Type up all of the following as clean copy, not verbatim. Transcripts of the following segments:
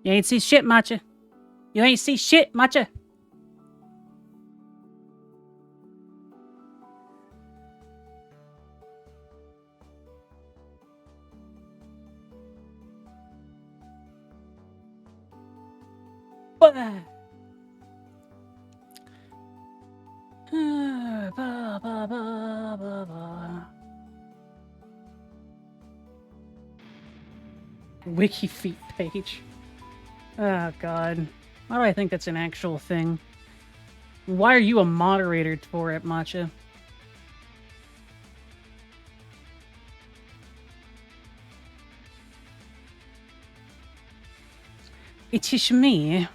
You ain't see shit, Matcha. You ain't see shit, Matcha. Wiki feet page. Oh, God. Why do I think that's an actual thing? Why are you a moderator for it, Matcha? It is me.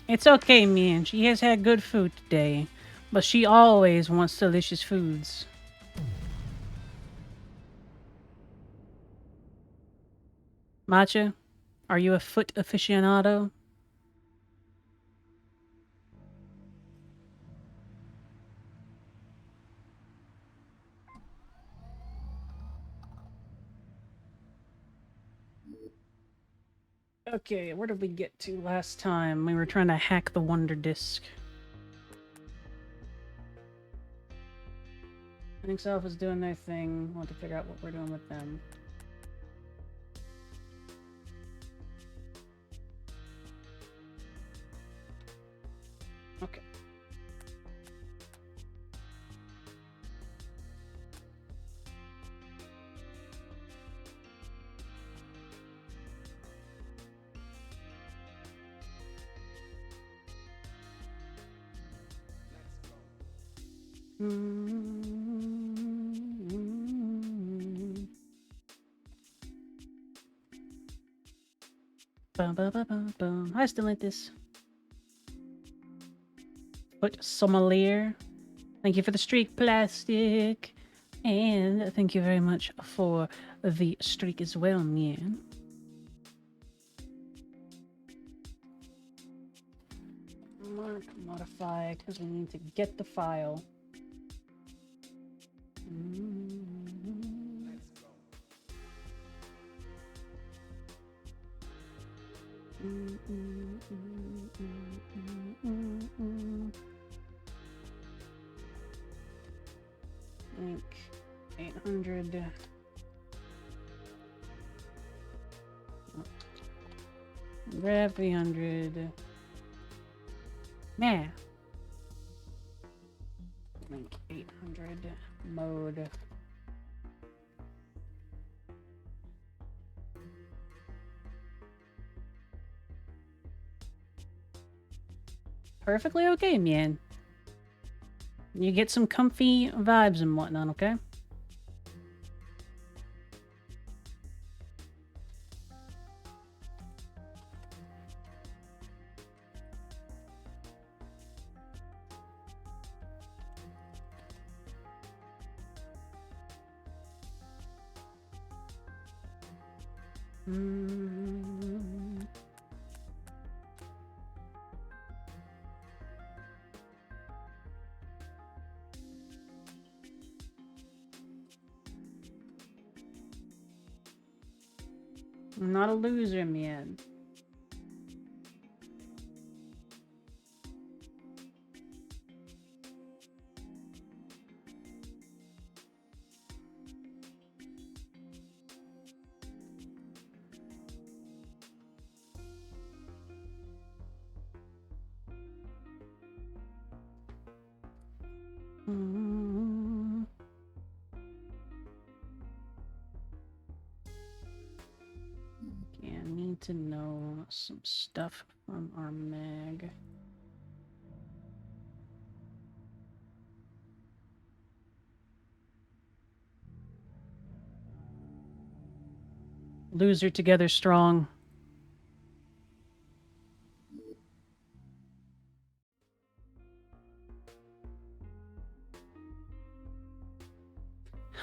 It's okay, man. She has had good food today, but she always wants delicious foods. Matcha, are you a foot aficionado? Okay, where did we get to last time? We were trying to hack the Wonder Disc. Thanks Alpha's doing their thing. I want to figure out what we're doing with them. Okay. Hi, Stellantis. Foot sommelier. Thank you for the streak, Plastic. And thank you very much for the streak as well, man. Mark modify, because we need to get the file. Like 800. Grab 300. Nah. Like 800 mode. Perfectly okay, man. You get some comfy vibes and whatnot, okay? I'm not a loser, man. Okay, I need to know some stuff from our mag. Loser together strong.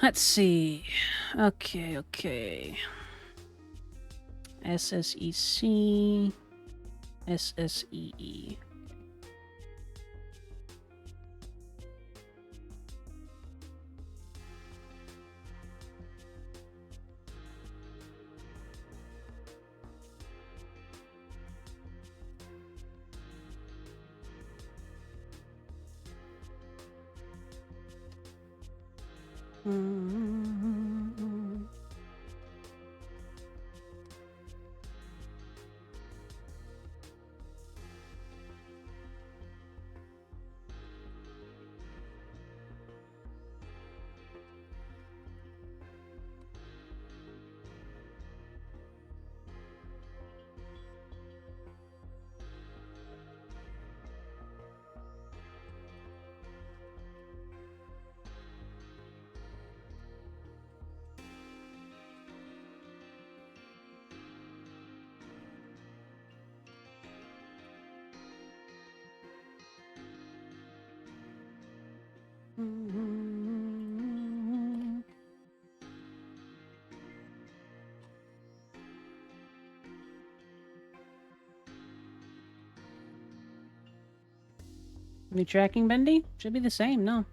Let's see. Okay. SSEC. SSEE. Any tracking, Bendy? Should be the same, no?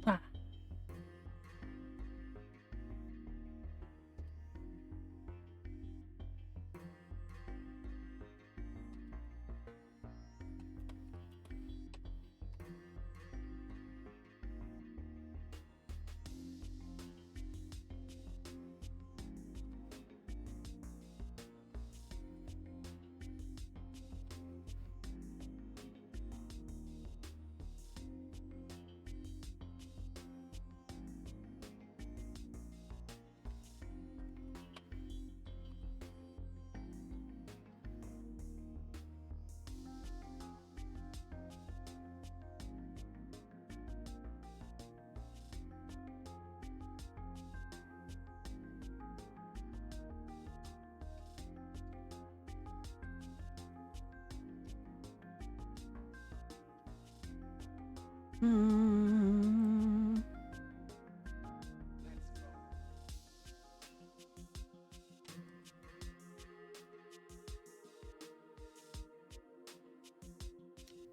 Ah.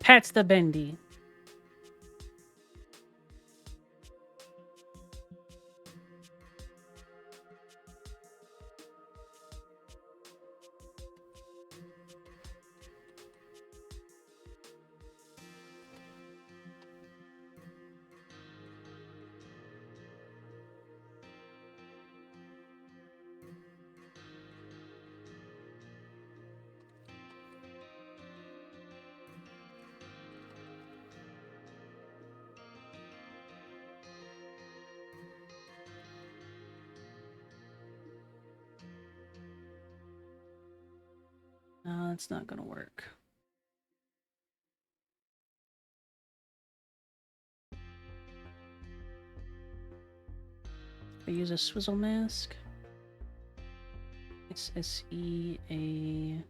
Pat's the Bendy. No, that's not gonna work. I use a swizzle mask. SSEA.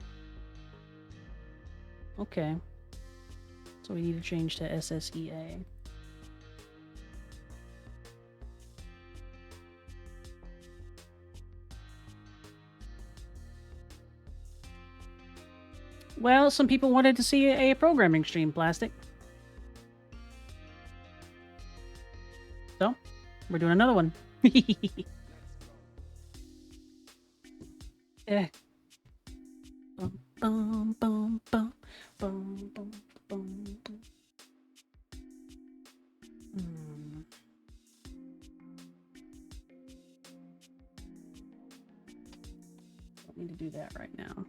Okay. So we need to change to SSEA. Well, some people wanted to see a programming stream, Plastic. So, we're doing another one. Yeah. Bum, bum, bum, bum, bum, bum, bum, bum. Don't need to do that right now.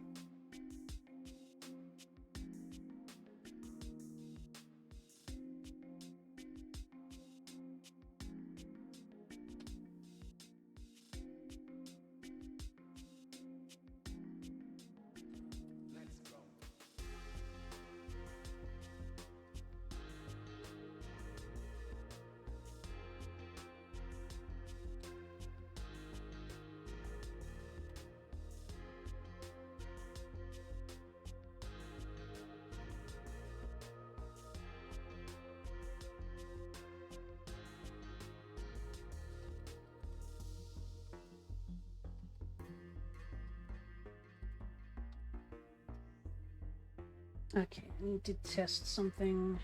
Okay, I need to test something.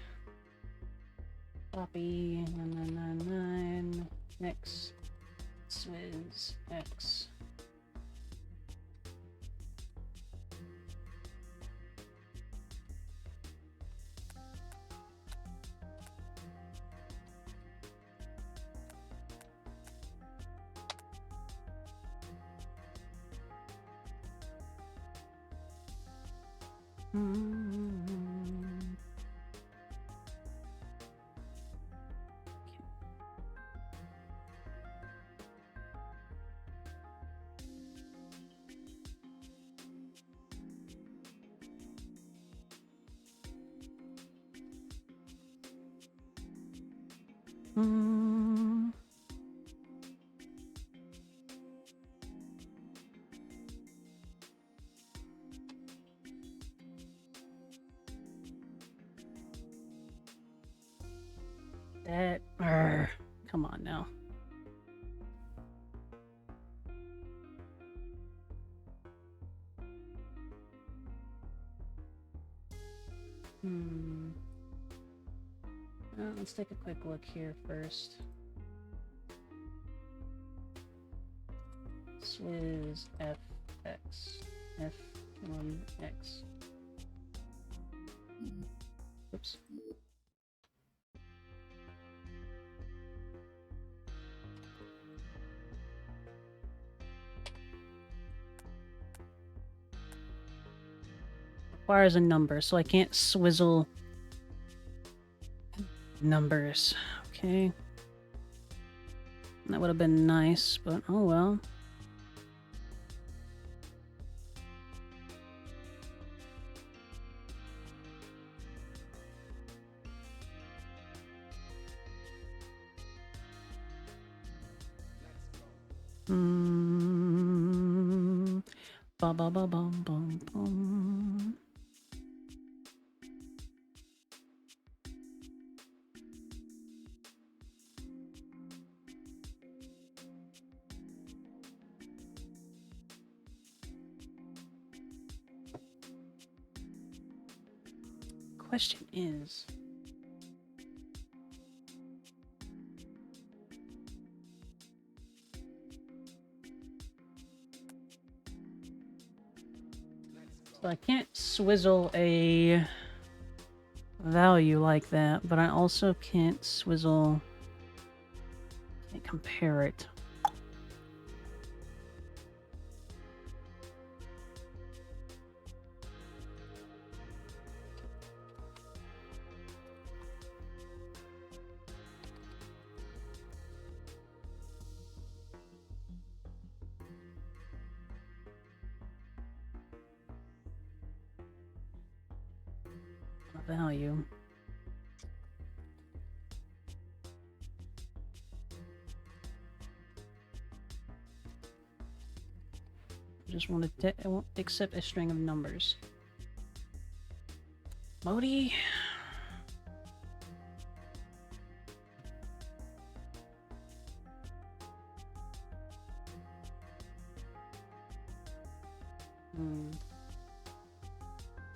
Copy 9999 X Swizz X. Mm. Mm. That. Come on now. Let's take a quick look here first. Swizz FX. F1X. Oops. Requires a number, so I can't swizzle numbers. Okay. That would have been nice, but oh well. Ba ba ba bum bum bum. Question is, so I can't swizzle a value like that, but I also can't swizzle, can't compare it. A value. I just want to I won't accept a string of numbers. Modi.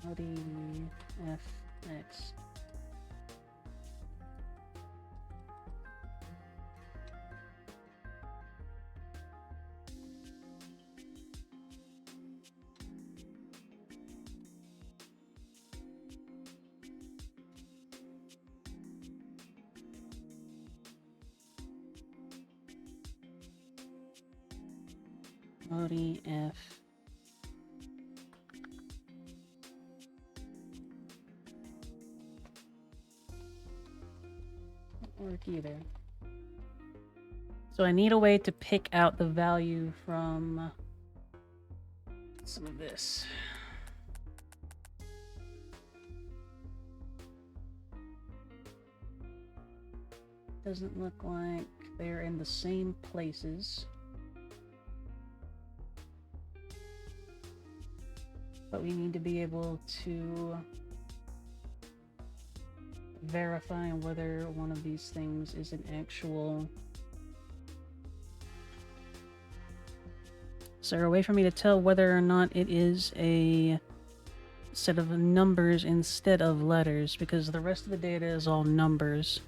Audi FX. Audi F. Won't work either. So I need a way to pick out the value from some of this. Doesn't look like they're in the same places. But we need to be able to verify whether one of these things is an actual... Is there a way for me to tell whether or not it is a set of numbers instead of letters? Because the rest of the data is all numbers.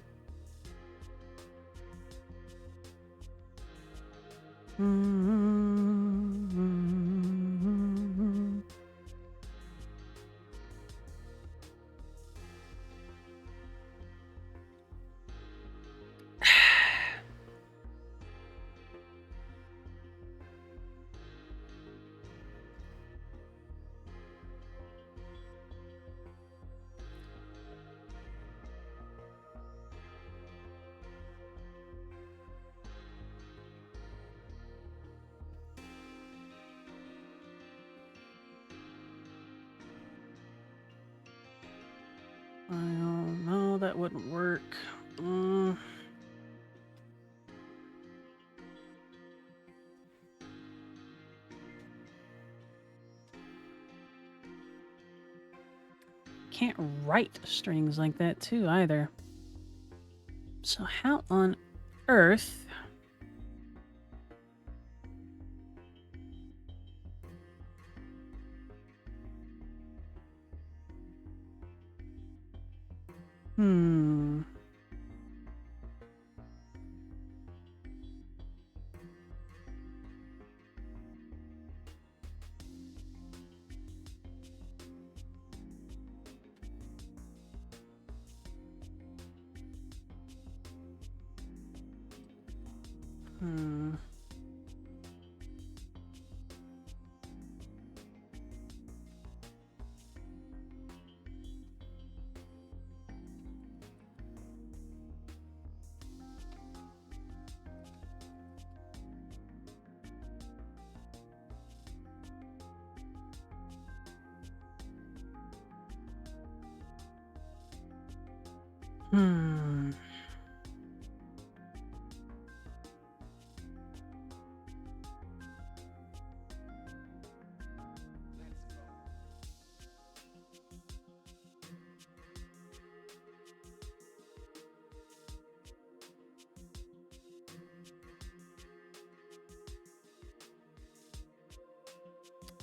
No, that wouldn't work. Can't write strings like that too either. So how on earth... Hmm.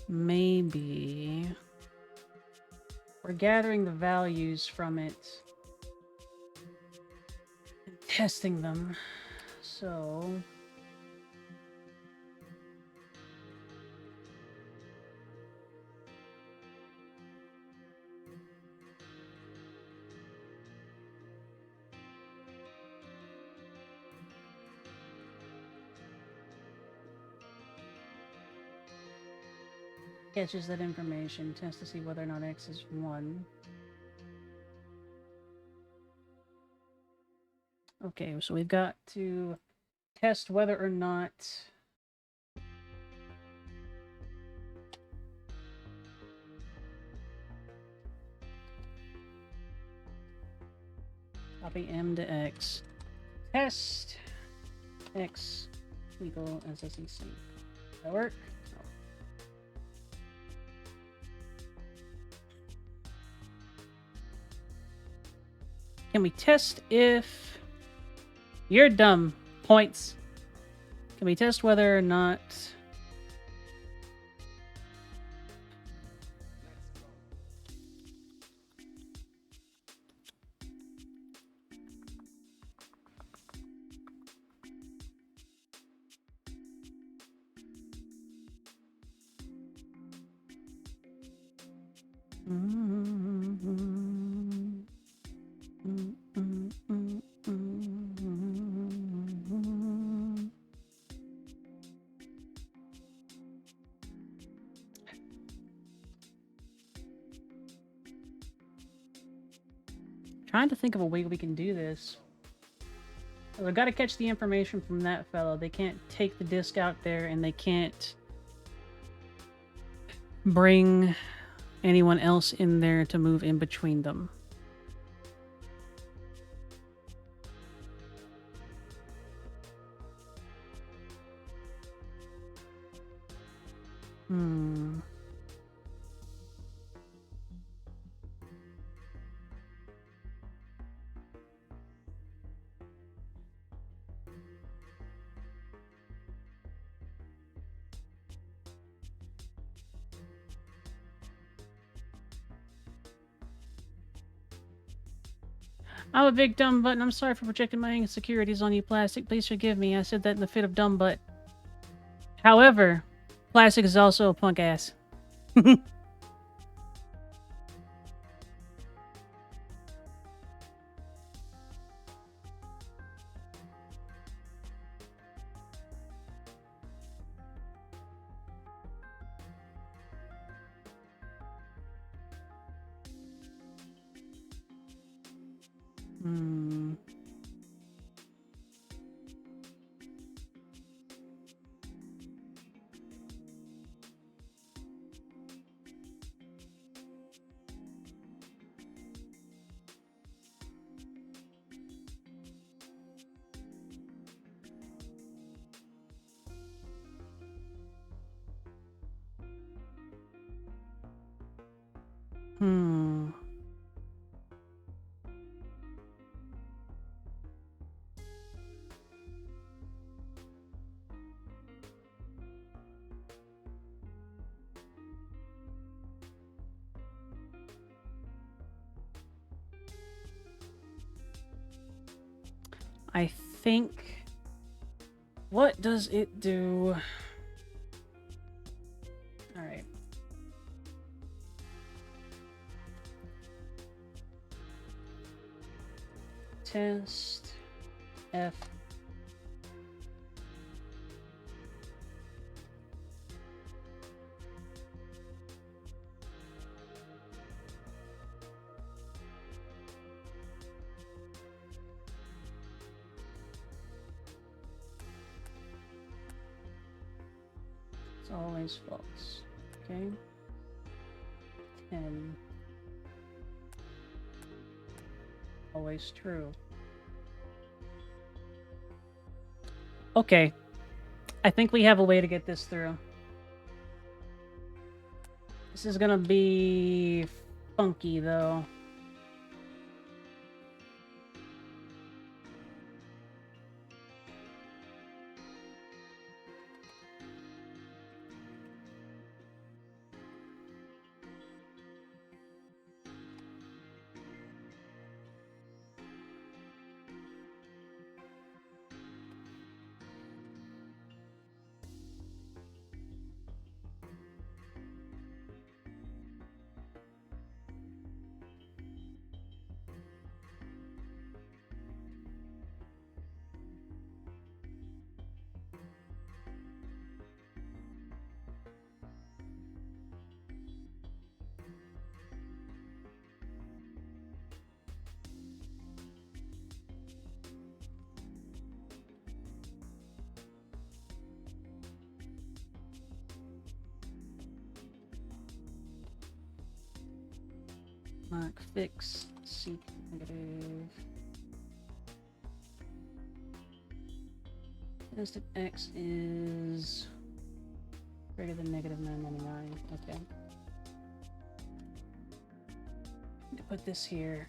Maybe we're gathering the values from it and testing them. So catches that information, test to see whether or not X is 1. Okay, so we've got to test whether or not copy M to X. Test X equal SSEC. Does that work? No. Can we test if you're dumb? Points. Can we test whether or not trying to think of a way we can do this. We've got to catch the information from that fellow. They can't take the disc out there, and they can't bring anyone else in there to move in between them. I'm a big dumb butt, and I'm sorry for projecting my insecurities on you, Plastic. Please forgive me. I said that in the fit of dumb butt. However, Plastic is also a punk ass. Hmm. I think... What does it do? Alright. Test F. It's always false. Okay. 10. Always true. Okay. I think we have a way to get this through. This is gonna be funky, though. Mark fix, seek negative. Test if x is greater than negative 999. Okay. Need to put this here.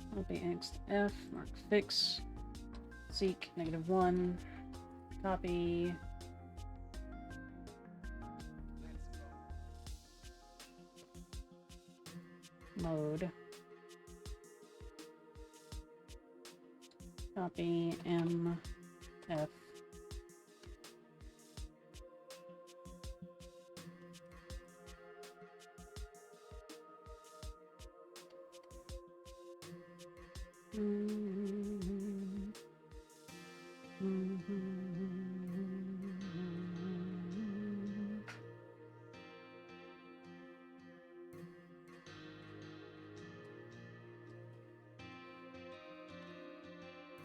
That'll be x to f, mark fix, seek -1, copy. Mode. Copy M F.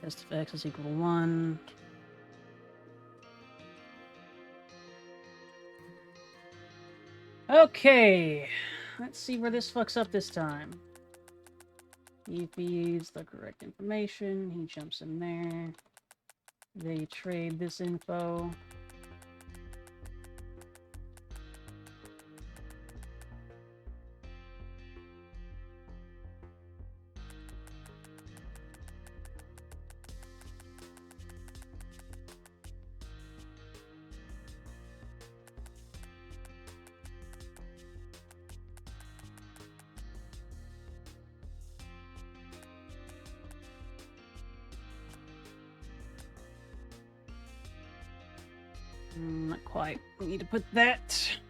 Test if x is equal to 1. Okay, let's see where this fucks up this time. He feeds the correct information. He jumps in there. They trade this info. Not quite. We need to put that.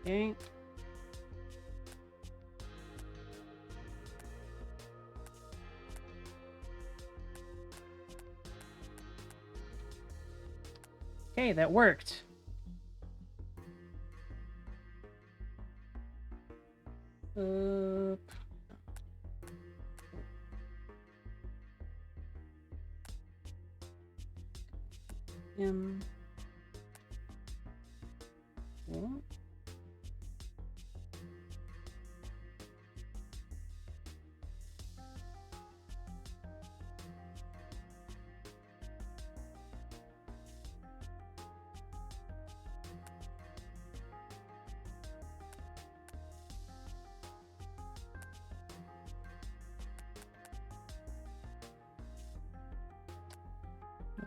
Okay. Okay, that worked. What?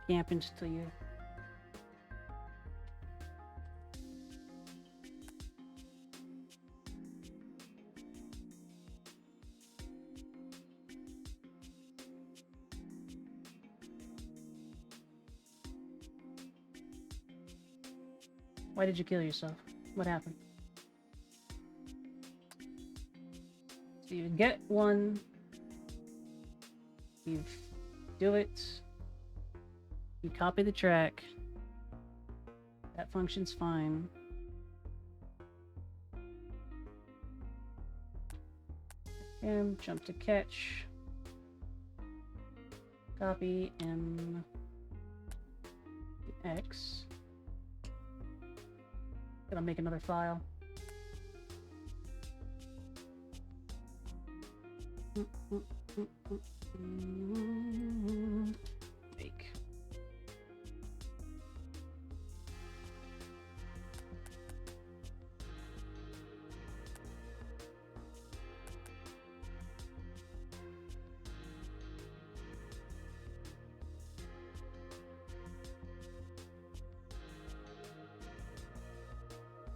What happens to you? Why did you kill yourself? What happened? So you get one, you do it, you copy the track, that function's fine. And jump to catch, copy M X. Gonna make another file. Make.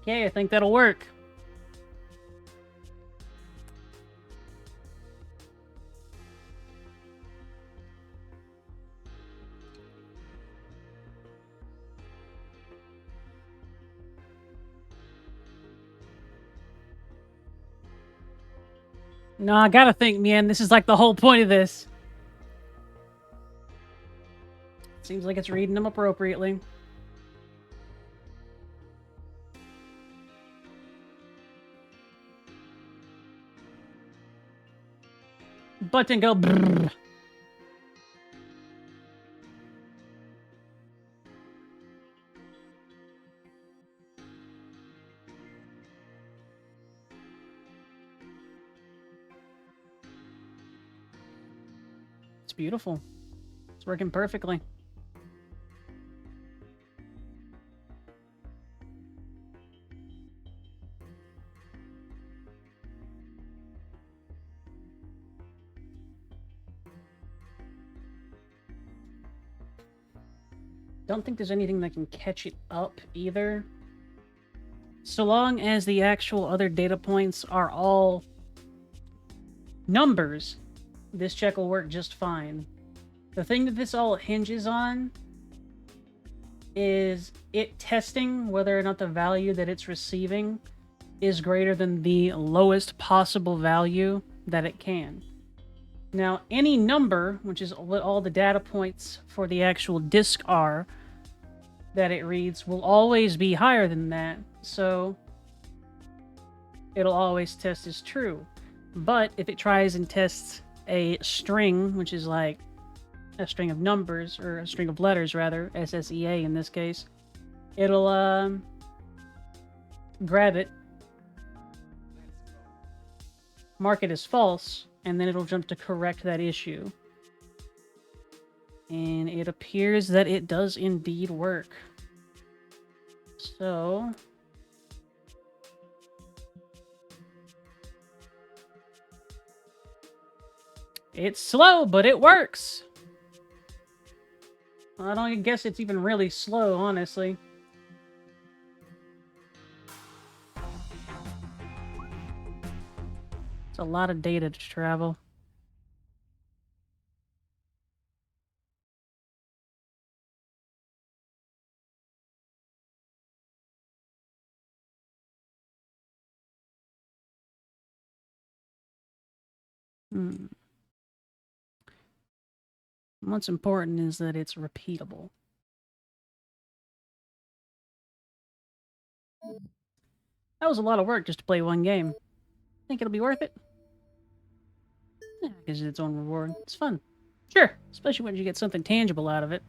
Okay, I think that'll work. No, I gotta think, man, this is like the whole point of this. Seems like it's reading them appropriately. Button go brrr. It's beautiful. It's working perfectly. Don't think there's anything that can catch it up either. So long as the actual other data points are all numbers, this check will work just fine. The thing that this all hinges on is it testing whether or not the value that it's receiving is greater than the lowest possible value that it can. Now, any number, which is what all the data points for the actual disk are that it reads, will always be higher than that, so it'll always test as true. But if it tries and tests a string, which is like a string of numbers, or a string of letters rather, SSEA in this case, it'll grab it, mark it as false, and then it'll jump to correct that issue. And it appears that it does indeed work. So it's slow, but it works. I don't guess it's even really slow, honestly. It's a lot of data to travel. Hmm. What's important is that it's repeatable. That was a lot of work just to play one game. Think it'll be worth it? Yeah, gives it its own reward. It's fun. Sure, especially when you get something tangible out of it.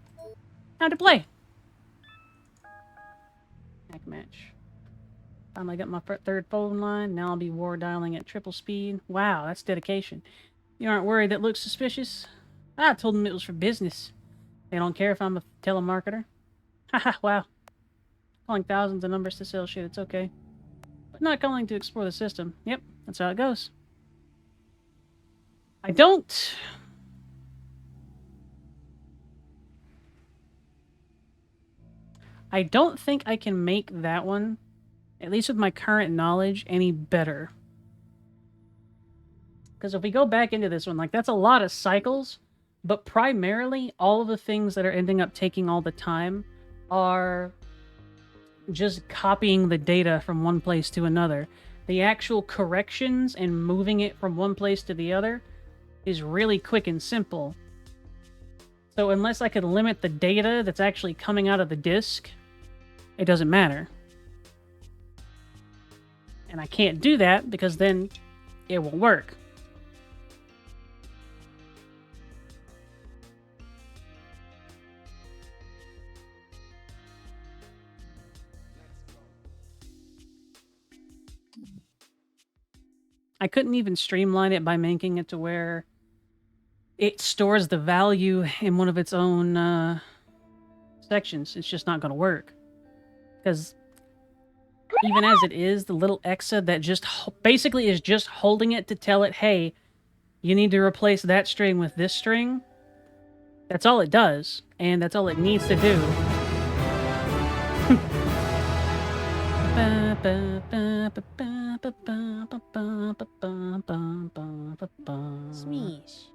Time to play. Hack match. Finally got my third phone line. Now I'll be war dialing at triple speed. Wow, that's dedication. You aren't worried that looks suspicious? I told them it was for business. They don't care if I'm a telemarketer. Haha, wow. Calling thousands of numbers to sell shit, it's okay. But not calling to explore the system. Yep, that's how it goes. I don't... I don't think I can make that one, at least with my current knowledge, any better. Because if we go back into this one, like, that's a lot of cycles, but primarily, all of the things that are ending up taking all the time are just copying the data from one place to another. The actual corrections and moving it from one place to the other is really quick and simple. So unless I could limit the data that's actually coming out of the disk, it doesn't matter. And I can't do that because then it won't work. I couldn't even streamline it by making it to where it stores the value in one of its own sections. It's just not going to work. Because even as it is, the little exa that just basically is just holding it to tell it, hey, you need to replace that string with this string. That's all it does, and that's all it needs to do. Smeesh.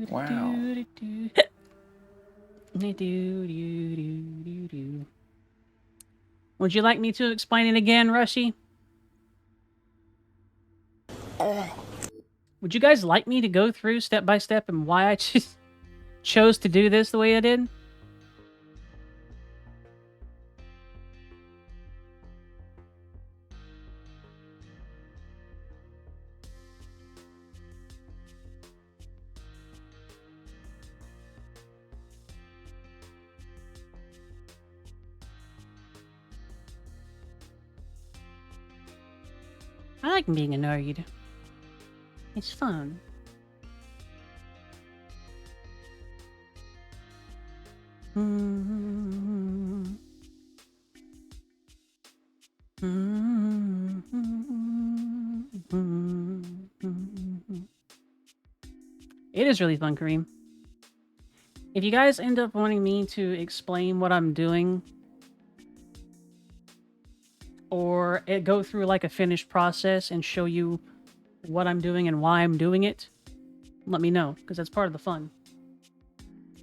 Wow. Would you like me to explain it again, Rushy? Would you guys like me to go through step by step and why I just chose to do this the way I did? I like being annoyed. It's fun. It is really fun, Kareem. If you guys end up wanting me to explain what I'm doing or go through like a finished process and show you what I'm doing and why I'm doing it, let me know, because that's part of the fun.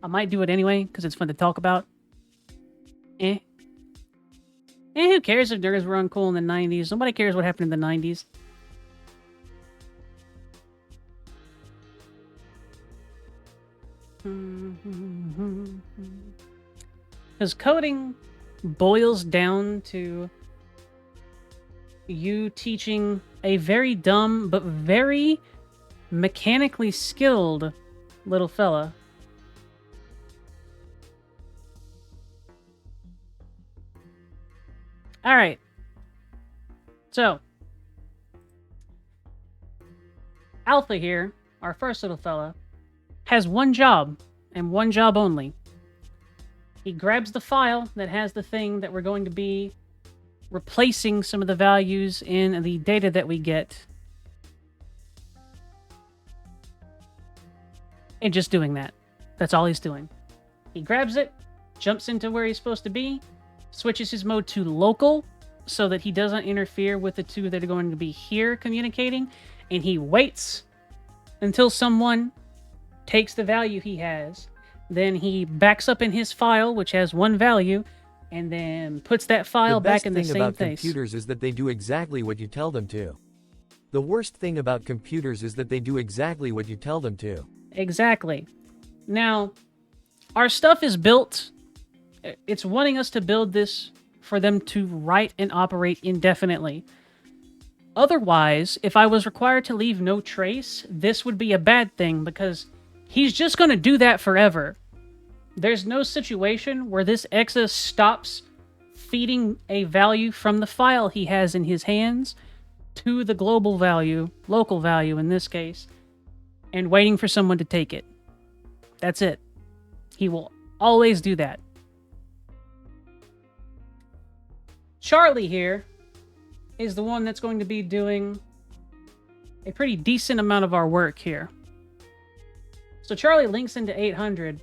I might do it anyway, because it's fun to talk about. Who cares if nerds were uncool in the 90s? Nobody cares what happened in the 90s. Because coding boils down to you teaching a very dumb but very mechanically skilled little fella. Alright. So, Alpha here, our first little fella, has one job, and one job only. He grabs the file that has the thing that we're going to be replacing some of the values in the data that we get. And just doing that. That's all he's doing. He grabs it, jumps into where he's supposed to be, switches his mode to local so that he doesn't interfere with the two that are going to be here communicating, and he waits until someone takes the value he has, Then he backs up in his file, which has one value, and then puts that file back in the same place. The best thing about computers is that they do exactly what you tell them to. The worst thing about computers is that they do exactly what you tell them to. Exactly. Now, our stuff is built. It's wanting us to build this for them to write and operate indefinitely. Otherwise, if I was required to leave no trace, this would be a bad thing because he's just going to do that forever. There's no situation where this exa stops feeding a value from the file he has in his hands to the global value, local value in this case, and waiting for someone to take it. That's it. He will always do that. Charlie here is the one that's going to be doing a pretty decent amount of our work here. So Charlie links into 800,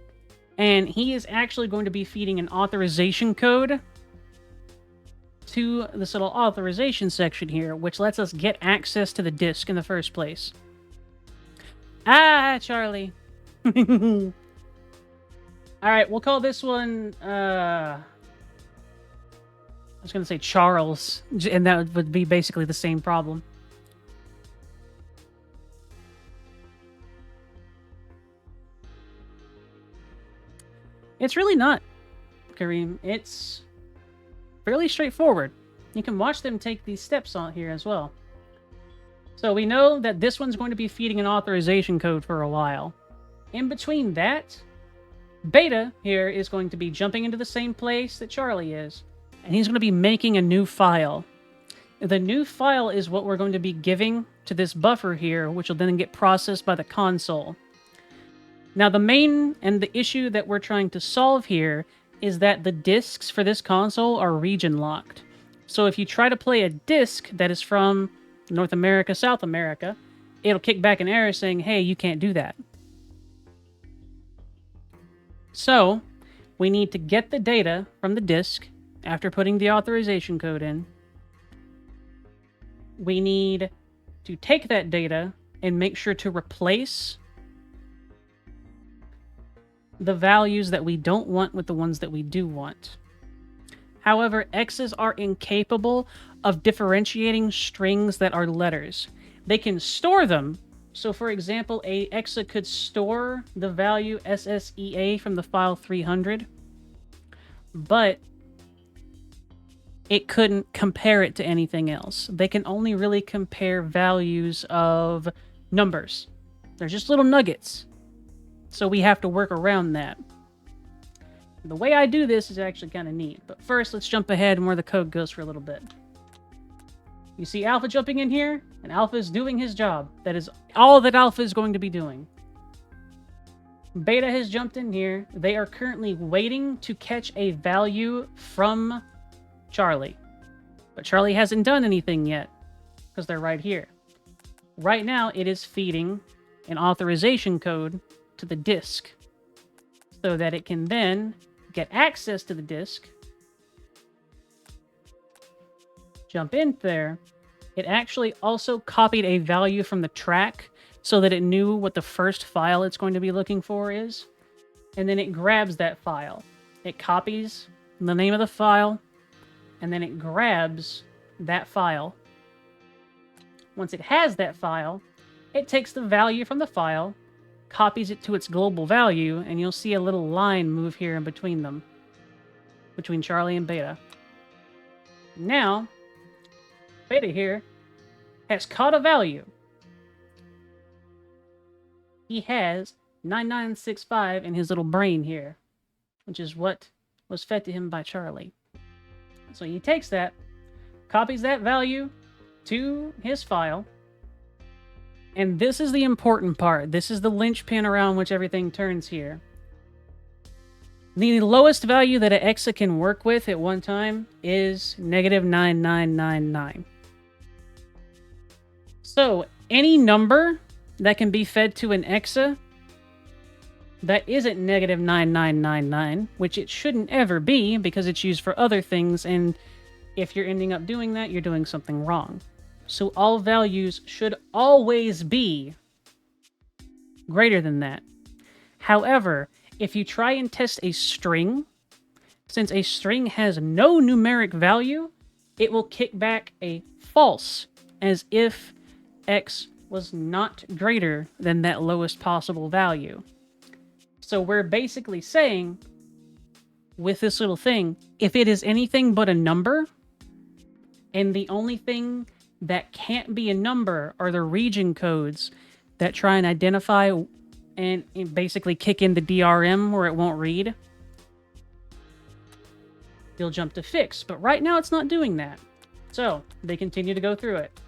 and he is actually going to be feeding an authorization code to this little authorization section here, which lets us get access to the disk in the first place. Ah, Charlie. All right, we'll call this one, I was going to say Charles, and that would be basically the same problem. It's really not, Kareem. It's fairly straightforward. You can watch them take these steps on here as well. So we know that this one's going to be feeding an authorization code for a while. In between that, Beta here is going to be jumping into the same place that Charlie is, and he's going to be making a new file. The new file is what we're going to be giving to this buffer here, which will then get processed by the console. Now, the main and the issue that we're trying to solve here is that the disks for this console are region locked. So if you try to play a disk that is from North America, South America, it'll kick back an error saying, hey, you can't do that. So we need to get the data from the disk after putting the authorization code in. We need to take that data and make sure to replace the values that we don't want with the ones that we do want. However, exes are incapable of differentiating strings that are letters. They can store them. So for example, a exa could store the value SSEA from the file 300, but it couldn't compare it to anything else. They can only really compare values of numbers. They're just little nuggets. So we have to work around that. The way I do this is actually kind of neat. But first, let's jump ahead and where the code goes for a little bit. You see Alpha jumping in here, and Alpha is doing his job. That is all that Alpha is going to be doing. Beta has jumped in here. They are currently waiting to catch a value from Charlie. But Charlie hasn't done anything yet, because they're right here. Right now, it is feeding an authorization code to the disk so that it can then get access to the disk, jump in there. It actually also copied a value from the track so that it knew what the first file it's going to be looking for is, and then it grabs that file. It copies the name of the file, and then it grabs that file. Once it has that file, it takes the value from the file, copies it to its global value, and you'll see a little line move here in between them, between Charlie and Beta. Now, Beta here has caught a value. He has 9965 in his little brain here, which is what was fed to him by Charlie. So he takes that, copies that value to his file, and this is the important part. This is the linchpin around which everything turns here. The lowest value that an exa can work with at one time is -9999. So any number that can be fed to an exa that isn't -9999, which it shouldn't ever be because it's used for other things, and if you're ending up doing that, you're doing something wrong. So all values should always be greater than that. However, If you try and test a string, since a string has no numeric value, it will kick back a false, as if x was not greater than that lowest possible value. So we're basically saying, with this little thing, if it is anything but a number, and the only thing that can't be a number are the region codes that try and identify and basically kick in the DRM where it won't read, you'll jump to fix. But right now it's not doing that. So they continue to go through it.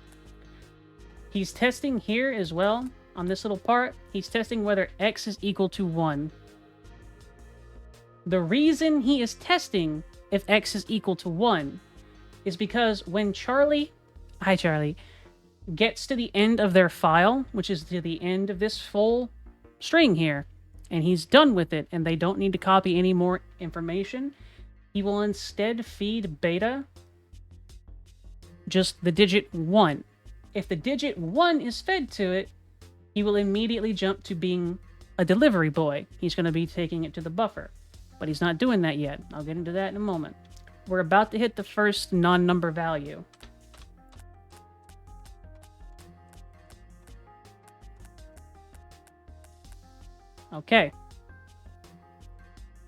He's testing here as well, on this little part. He's testing whether x is equal to 1. The reason he is testing if x is equal to 1 is because when Charlie, hi Charlie, gets to the end of their file, which is to the end of this full string here, and he's done with it, and they don't need to copy any more information, he will instead feed beta just the digit 1. If the digit 1 is fed to it, he will immediately jump to being a delivery boy. He's going to be taking it to the buffer. But he's not doing that yet. I'll get into that in a moment. We're about to hit the first non-number value. Okay.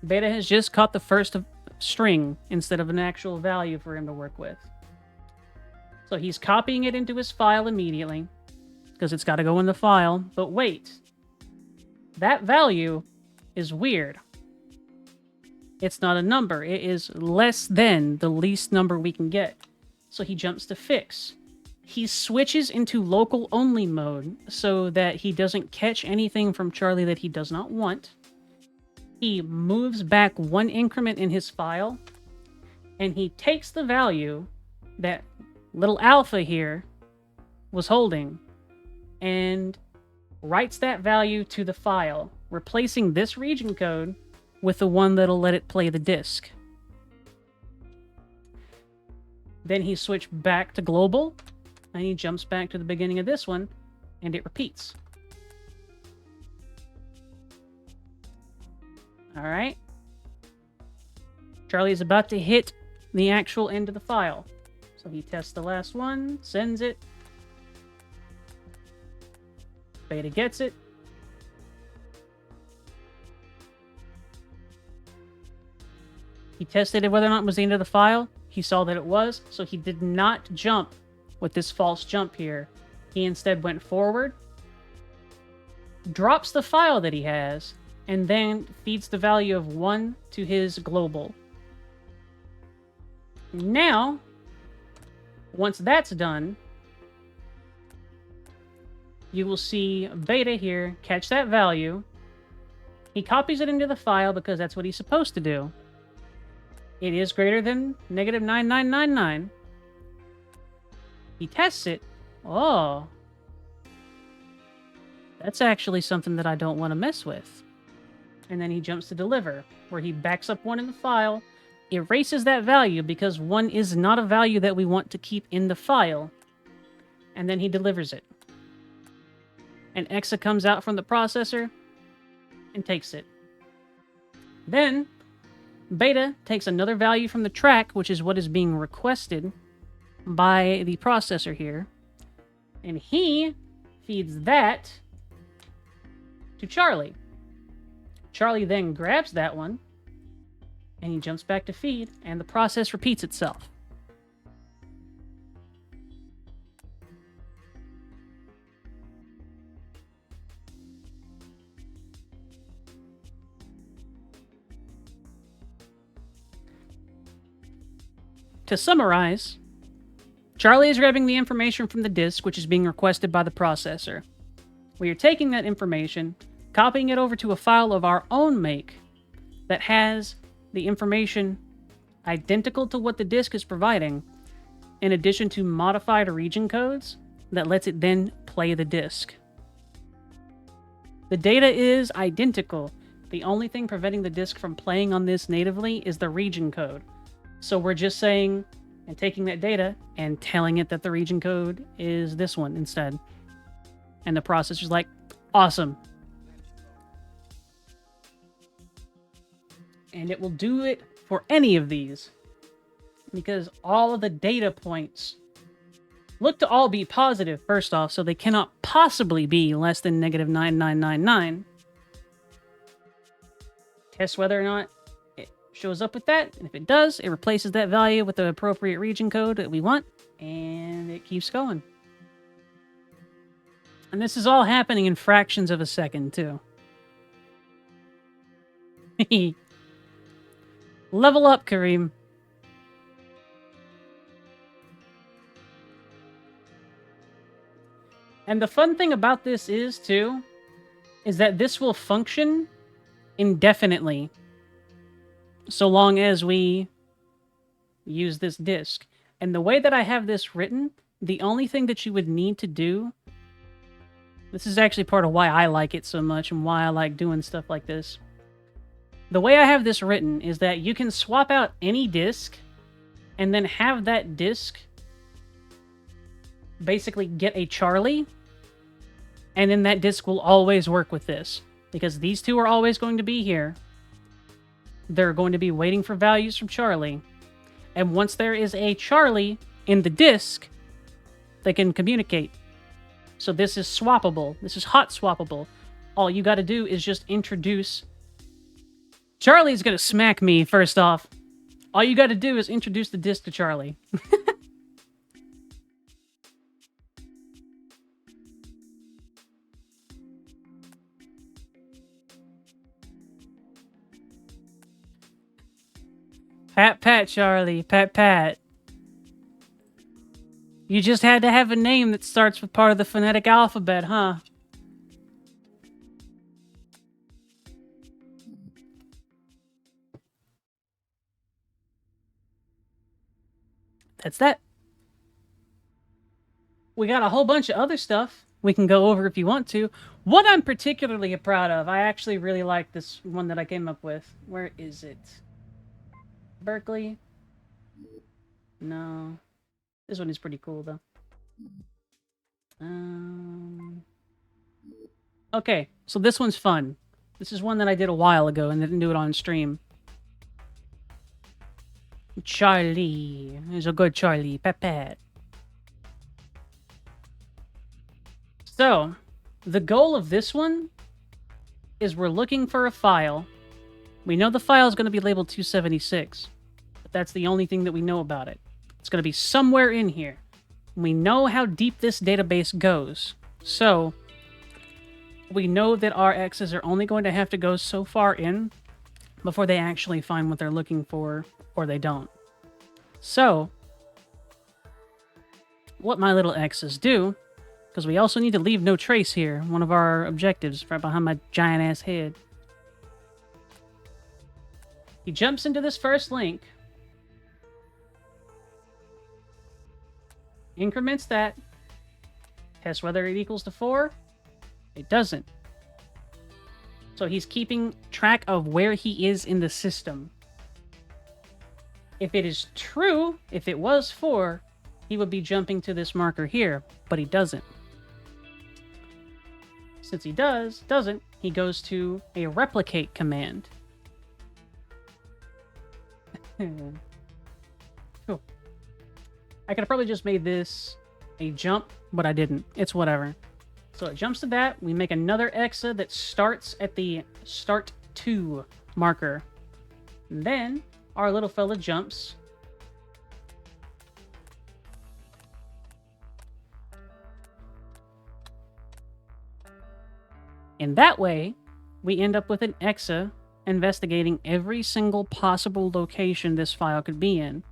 Beta has just caught the first string instead of an actual value for him to work with. So he's copying it into his file immediately, because it's got to go in the file. But wait, that value is weird. It's not a number. It is less than the least number we can get. So he jumps to fix. He switches into local only mode so that he doesn't catch anything from Charlie that he does not want. He moves back one increment in his file, and he takes the value that little alpha here was holding and writes that value to the file, replacing this region code with the one that'll let it play the disc. Then he switched back to global, and he jumps back to the beginning of this one, and it repeats. Alright. Charlie is about to hit the actual end of the file. So he tests the last one, sends it. Beta gets it. He tested it whether or not it was the end of the file. He saw that it was, so he did not jump with this false jump here. He instead went forward, drops the file that he has, and then feeds the value of 1 to his global. Now, once that's done, you will see beta here catch that value. He copies it into the file because that's what he's supposed to do. It is greater than -9999. He tests it. Oh. That's actually something that I don't want to mess with. And then he jumps to deliver, where he backs up 1 in the file, erases that value because 1 is not a value that we want to keep in the file, and then he delivers it. And EXA comes out from the processor and takes it. Then beta takes another value from the track, which is what is being requested by the processor here, and he feeds that to Charlie. Charlie then grabs that one, and he jumps back to feed, and the process repeats itself. To summarize, Charlie is grabbing the information from the disk, which is being requested by the processor. We are taking that information, copying it over to a file of our own make that has the information identical to what the disk is providing, in addition to modified region codes that lets it then play the disk. The data is identical. The only thing preventing the disk from playing on this natively is the region code. So we're just saying and taking that data and telling it that the region code is this one instead. And the processor's like, awesome. And it will do it for any of these. Because all of the data points look to all be positive, first off, so they cannot possibly be less than negative 9999. Test whether or not it shows up with that, and if it does, it replaces that value with the appropriate region code that we want, and it keeps going. And this is all happening in fractions of a second, too. Level up, Kareem. And the fun thing about this is, too, is that this will function indefinitely so long as we use this disk. And the way that I have this written, the only thing that you would need to do, this is actually part of why I like it so much and why I like doing stuff like this. The way I have this written is that you can swap out any disk and then have that disk basically get a Charlie, and then that disk will always work with this, because these two are always going to be here. They're going to be waiting for values from Charlie, and once there is a Charlie in the disk, they can communicate. So this is swappable. This is hot swappable. All you got to do is just introduce... Charlie's going to smack me, first off. All you got to do is introduce the disk to Charlie. Pat, Charlie. Pat. You just had to have a name that starts with part of the phonetic alphabet, huh? That's that. We got a whole bunch of other stuff we can go over if you want to. What I'm particularly proud of, I actually really like this one that I came up with. Where is it? Berkeley? No. This one is pretty cool, though. Okay, so this one's fun. This is one that I did a while ago and didn't do it on stream. Charlie. There's a good Charlie. Pat. So, the goal of this one is we're looking for a file. We know the file is going to be labeled 276, but that's the only thing that we know about it. It's going to be somewhere in here. We know how deep this database goes. So, we know that our X's are only going to have to go so far in before they actually find what they're looking for, or they don't. So, what my little X's do, because we also need to leave no trace here, one of our objectives right behind my giant-ass head. He jumps into this first link, increments that, tests whether it equals to 4. It doesn't. So he's keeping track of where he is in the system. If it is true, if it was 4, he would be jumping to this marker here, but he doesn't. Since he doesn't, he goes to a replicate command. Cool. I could have probably just made this a jump, but I didn't. It's whatever. So it jumps to that. We make another exa that starts at the start 2 marker. And then our little fella jumps. And that way, we end up with an exa investigating every single possible location this file could be in.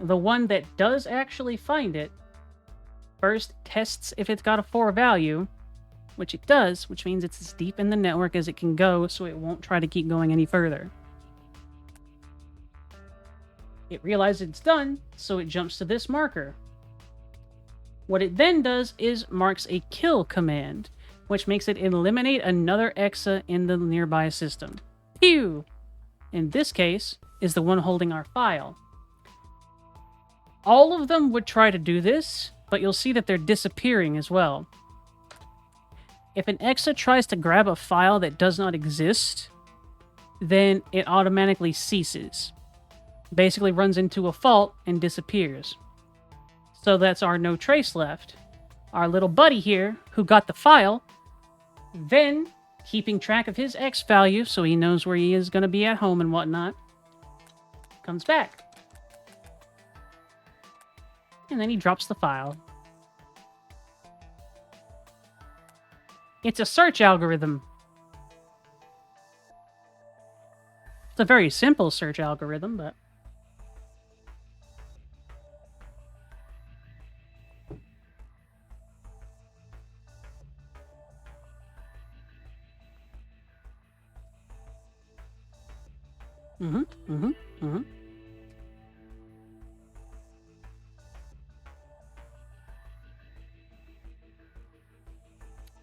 The one that does actually find it first tests if it's got a 4 value, which it does, which means it's as deep in the network as it can go, so it won't try to keep going any further. It realizes it's done, so it jumps to this marker. What it then does is marks a kill command, which makes it eliminate another exa in the nearby system. Pew! In this case, is the one holding our file. All of them would try to do this, but you'll see that they're disappearing as well. if an exa tries to grab a file that does not exist, then it automatically ceases. Basically runs into a fault and disappears. So that's our no trace left. Our little buddy here, who got the file, then, keeping track of his X value so he knows where he is going to be at home and whatnot, comes back. And then he drops the file. It's a search algorithm. It's a very simple search algorithm, but...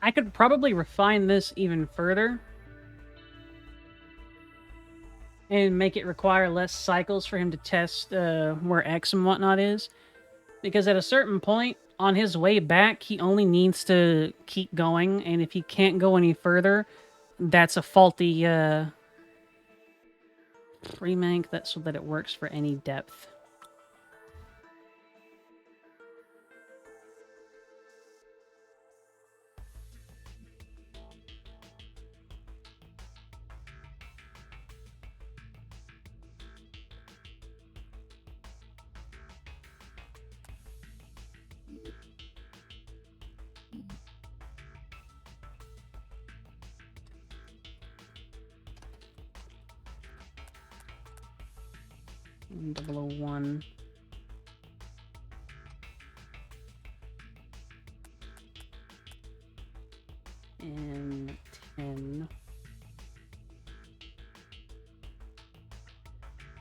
I could probably refine this even further and make it require less cycles for him to test where X and whatnot is. Because at a certain point, on his way back, he only needs to keep going, and if he can't go any further, that's a faulty remake that so that it works for any depth. And 001. And 10.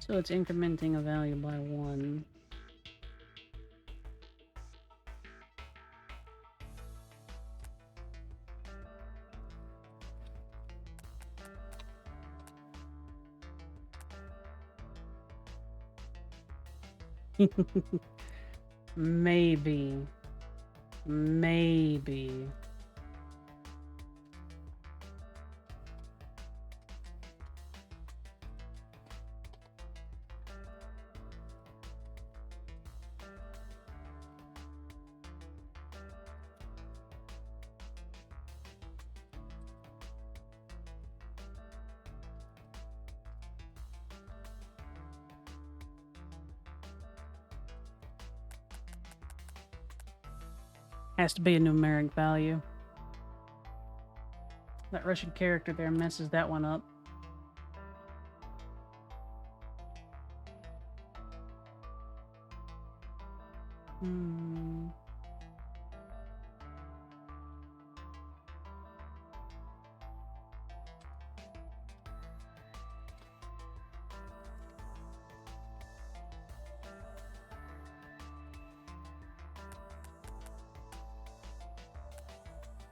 So it's incrementing a value by 1. Maybe. Maybe. Has to be a numeric value. That Russian character there messes that one up.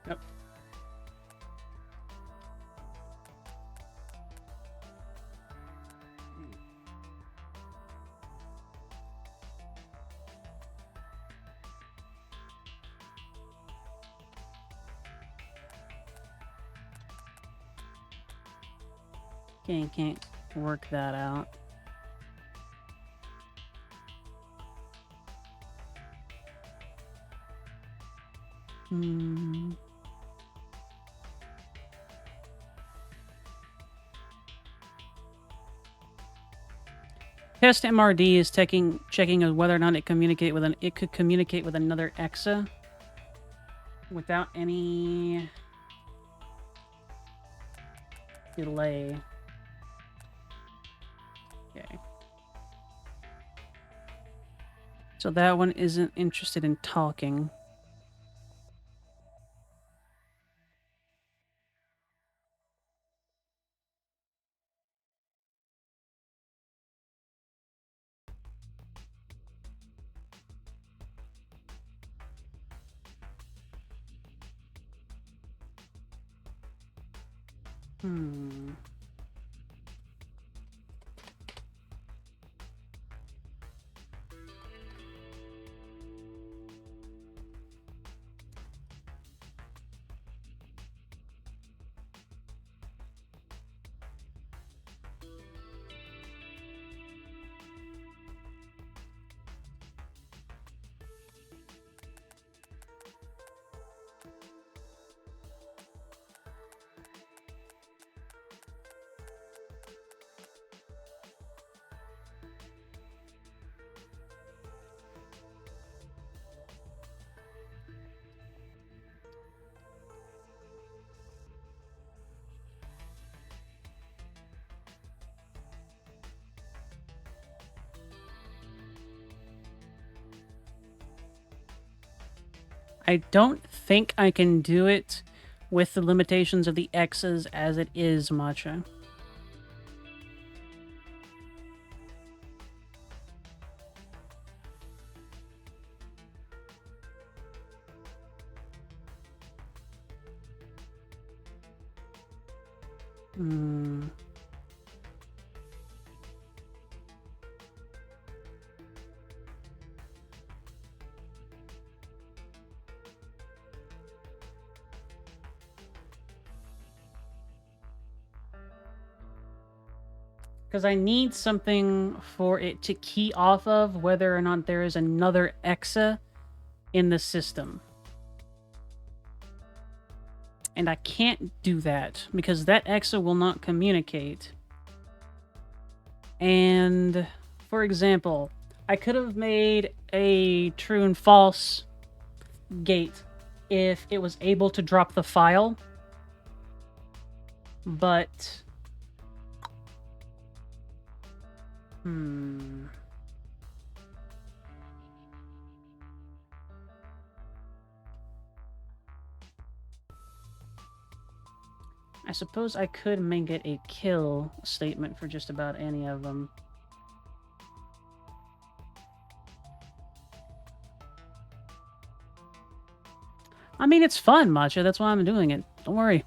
Yep. Can't work that out. Test MRD is checking whether or not it could communicate with another exa without any delay. Okay. So that one isn't interested in talking. I don't think I can do it with the limitations of the X's as it is, Matcha. Because I need something for it to key off of whether or not there is another Exa in the system. And I can't do that because that Exa will not communicate. And, for example, I could have made a true and false gate if it was able to drop the file. But... I suppose I could make it a kill statement for just about any of them. I mean, it's fun, Matcha. That's why I'm doing it. Don't worry.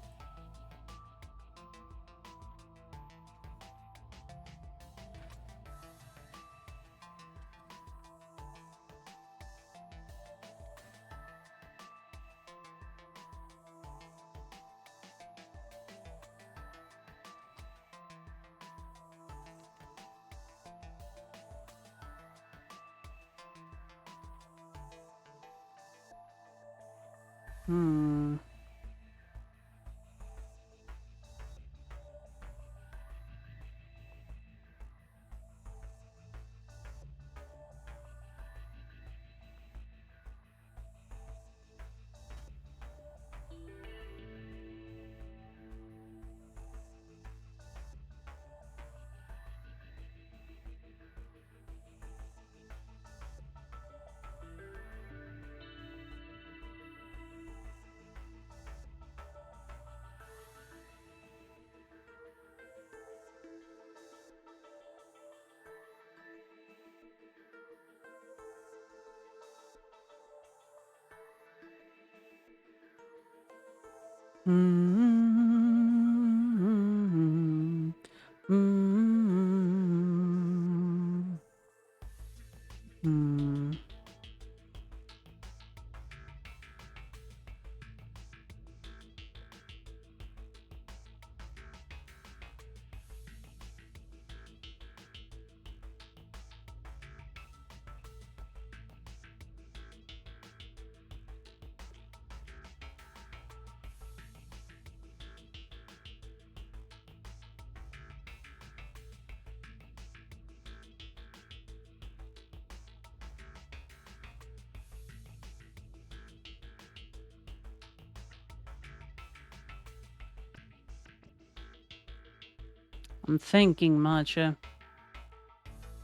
I'm thinking, Matcha.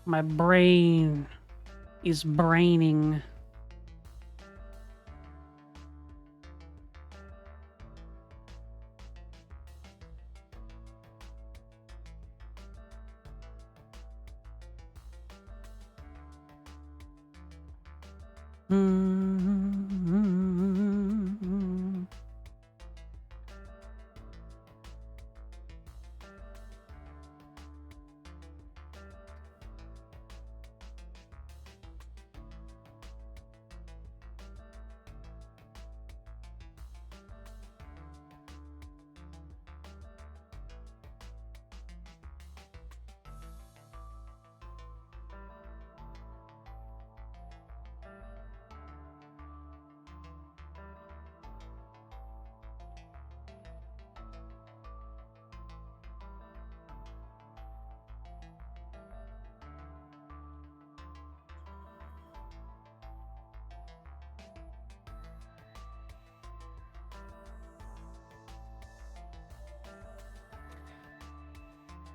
My brain is braining.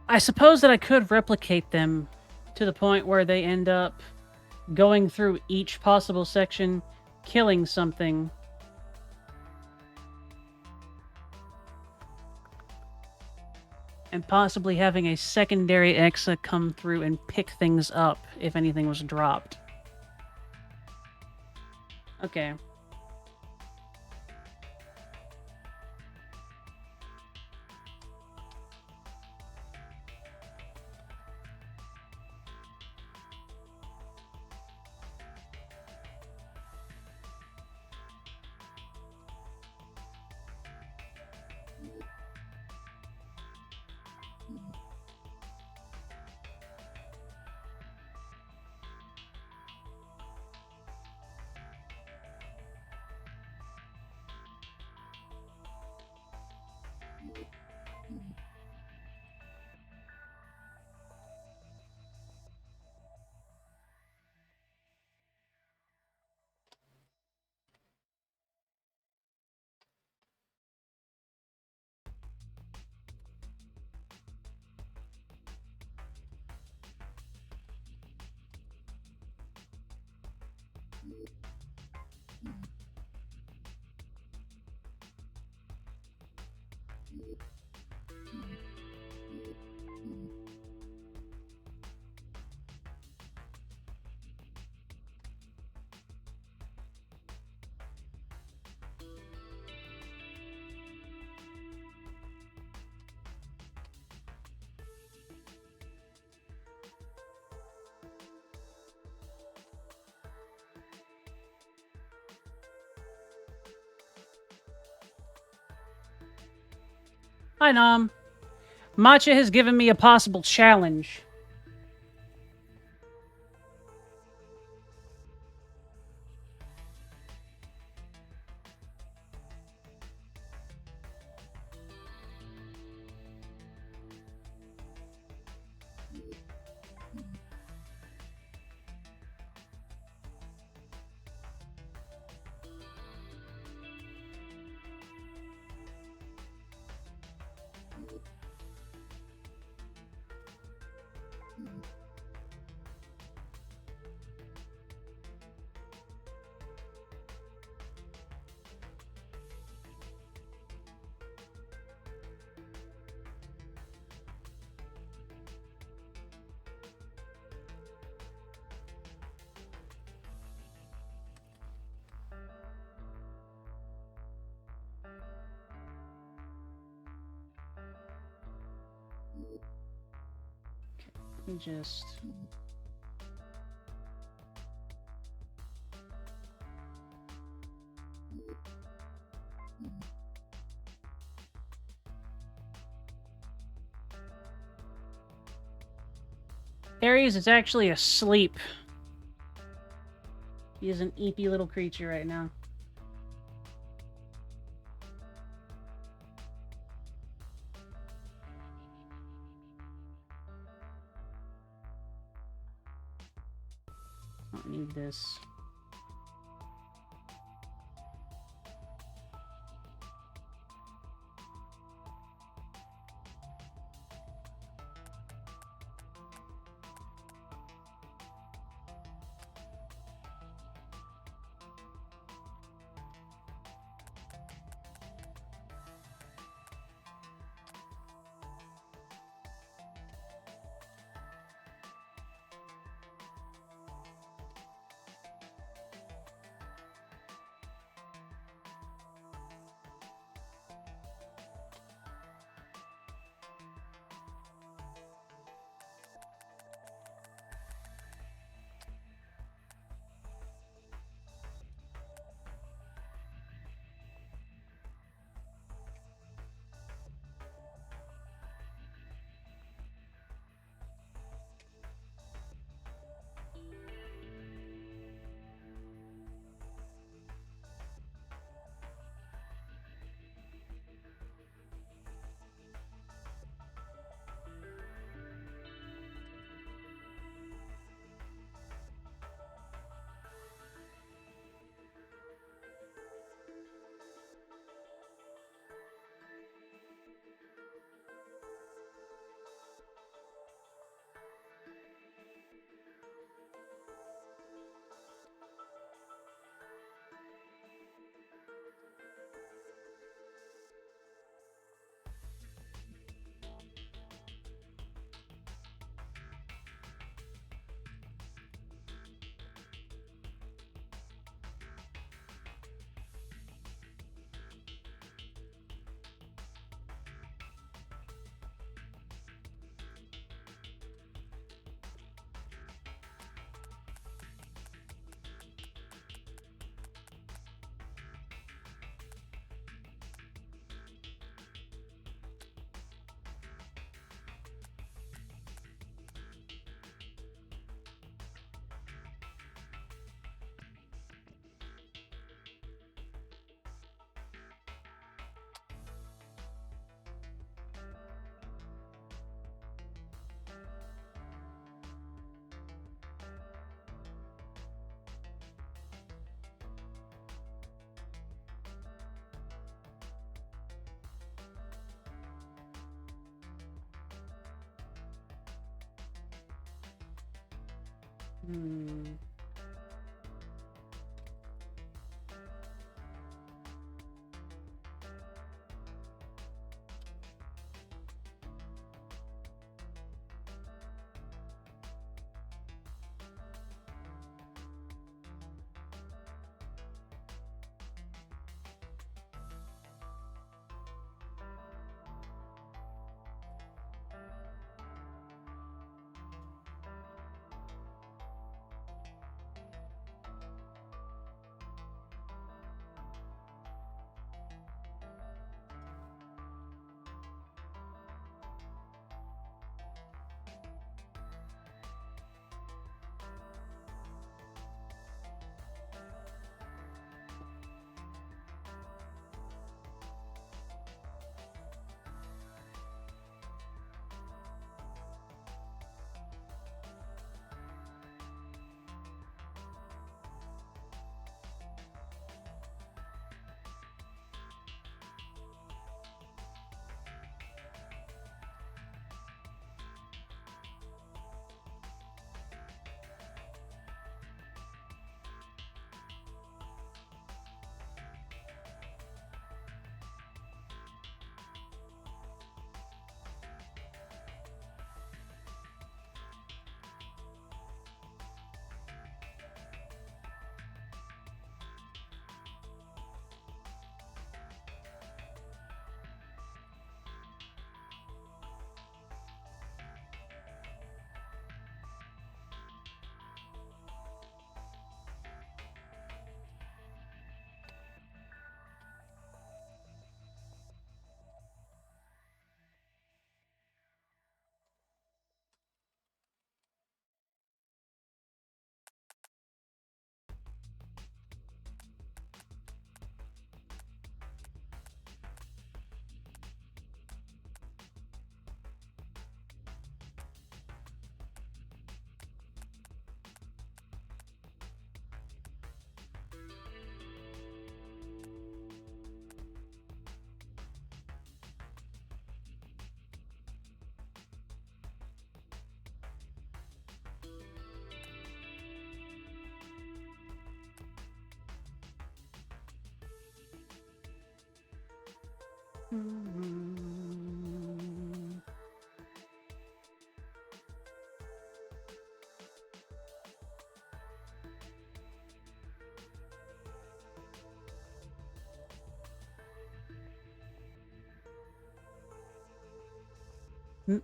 I suppose that I could replicate them to the point where they end up going through each possible section, killing something, and possibly having a secondary Exa come through and pick things up if anything was dropped. Okay. Hi, Nam. Matcha has given me a possible challenge. Let me just... Aries is actually asleep. He is an eepy little creature right now. Don't need this. Hmm.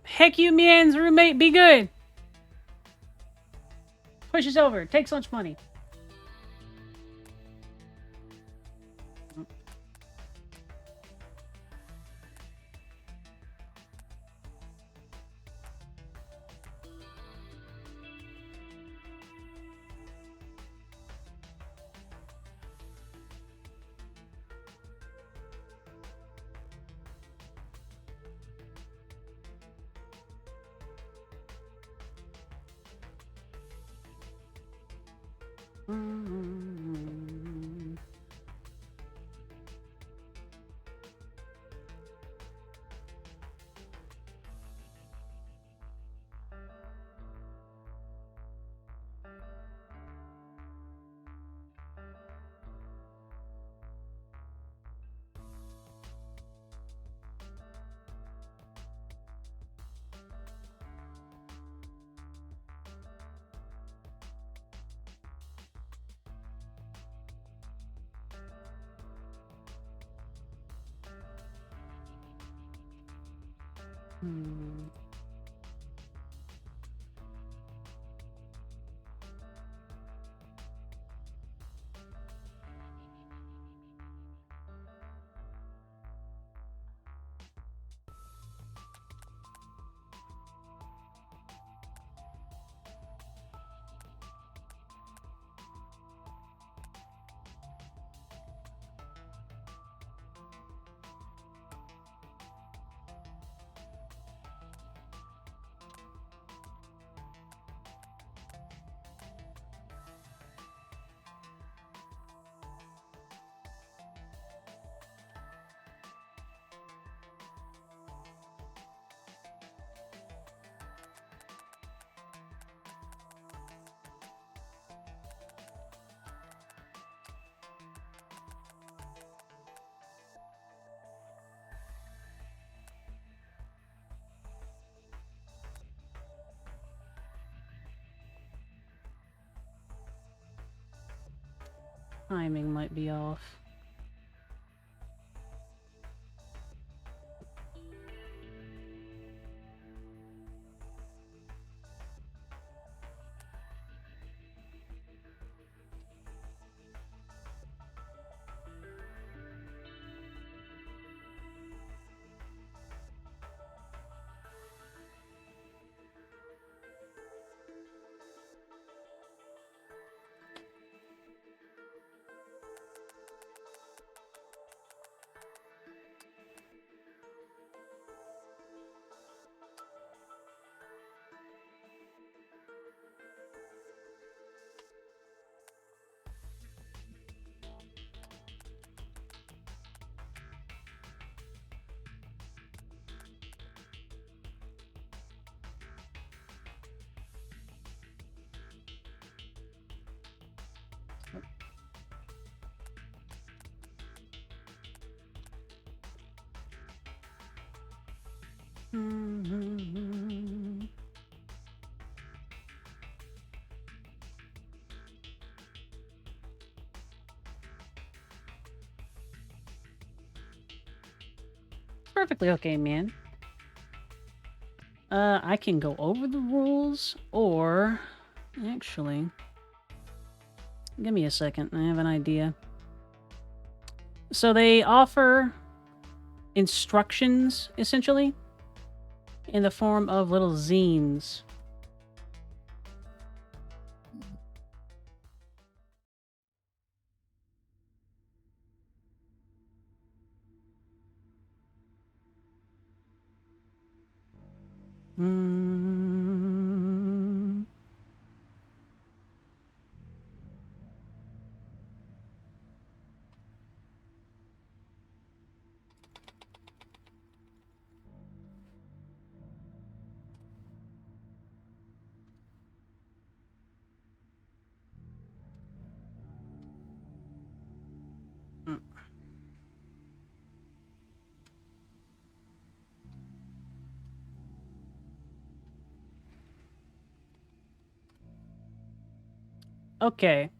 Heck you, Mian's roommate, be good. Pushes over, takes lunch money. timing might be off. Perfectly okay, man. I can go over the rules, or actually, give me a second. I have an idea. So they offer instructions, essentially, in the form of little zines. Mm. Mm. Okay.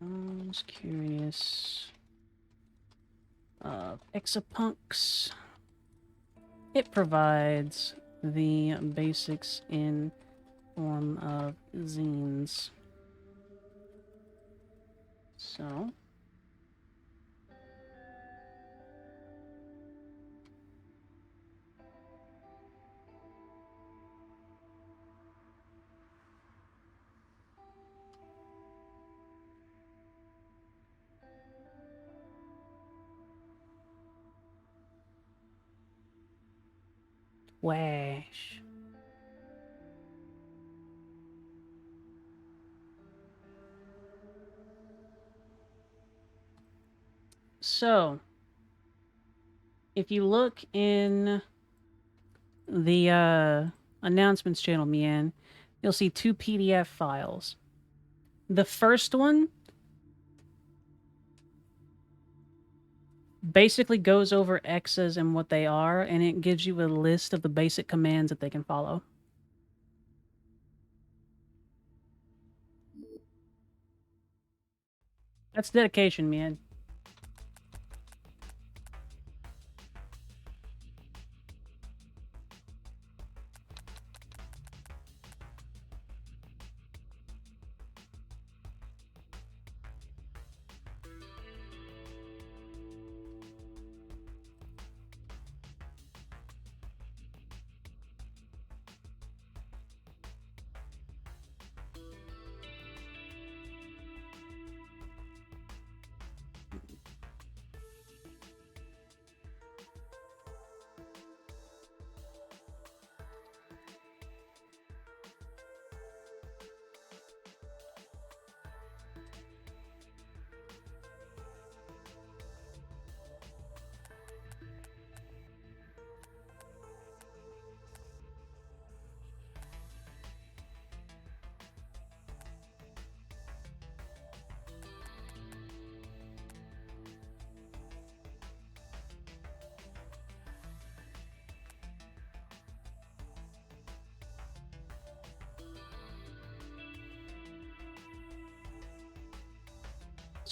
I'm just curious. Exapunks. It provides the basics in form of zines. So, wash. So, if you look in the announcements channel, Mian, you'll see 2 PDF files. The first one basically goes over X's and what they are, and it gives you a list of the basic commands that they can follow. That's dedication, man.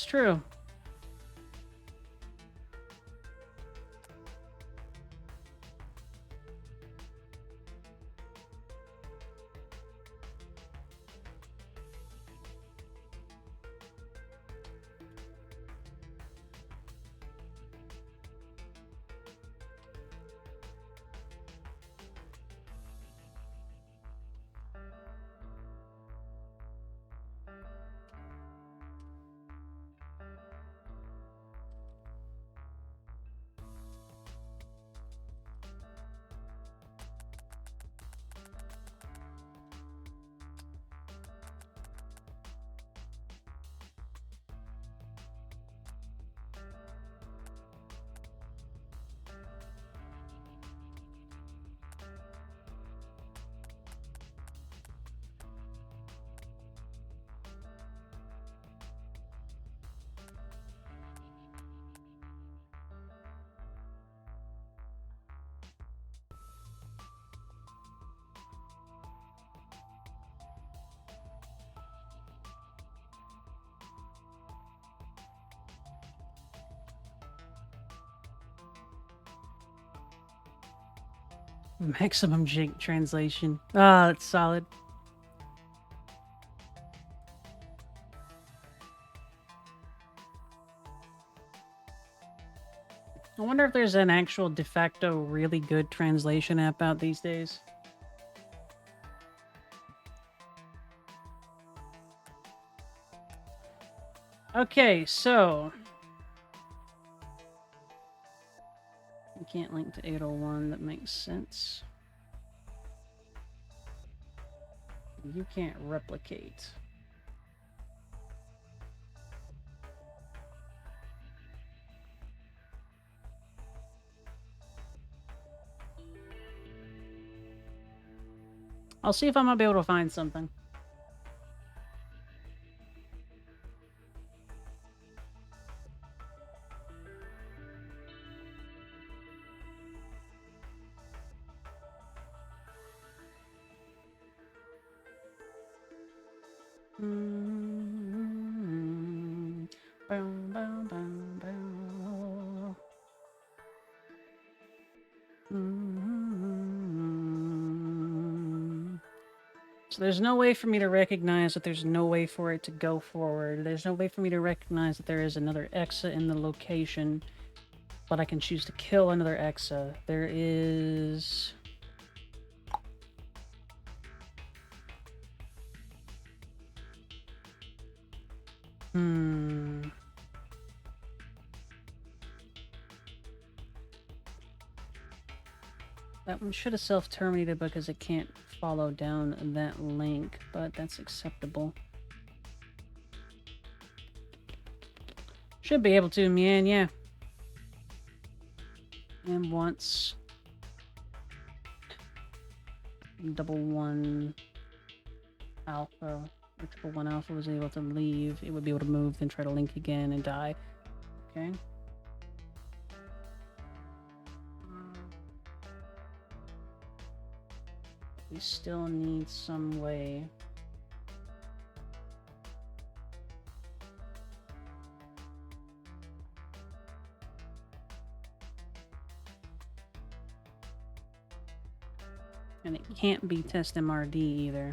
It's true. Maximum Jake translation. Ah, that's solid. I wonder if there's an actual de facto really good translation app out these days. Okay, so you can't link to 801. That makes sense. You can't replicate. I'll see if I might be able to find something. So there's no way for me to recognize that there's no way for it to go forward. There's no way for me to recognize that there is another Exa in the location, but I can choose to kill another Exa. There is... That one should have self-terminated because it can't follow down that link, but that's acceptable. Should be able to, man, yeah. And once... Double one alpha, or triple one alpha was able to leave, it would be able to move, then try to link again and die. Okay. We still need some way. And it can't be test MRD either.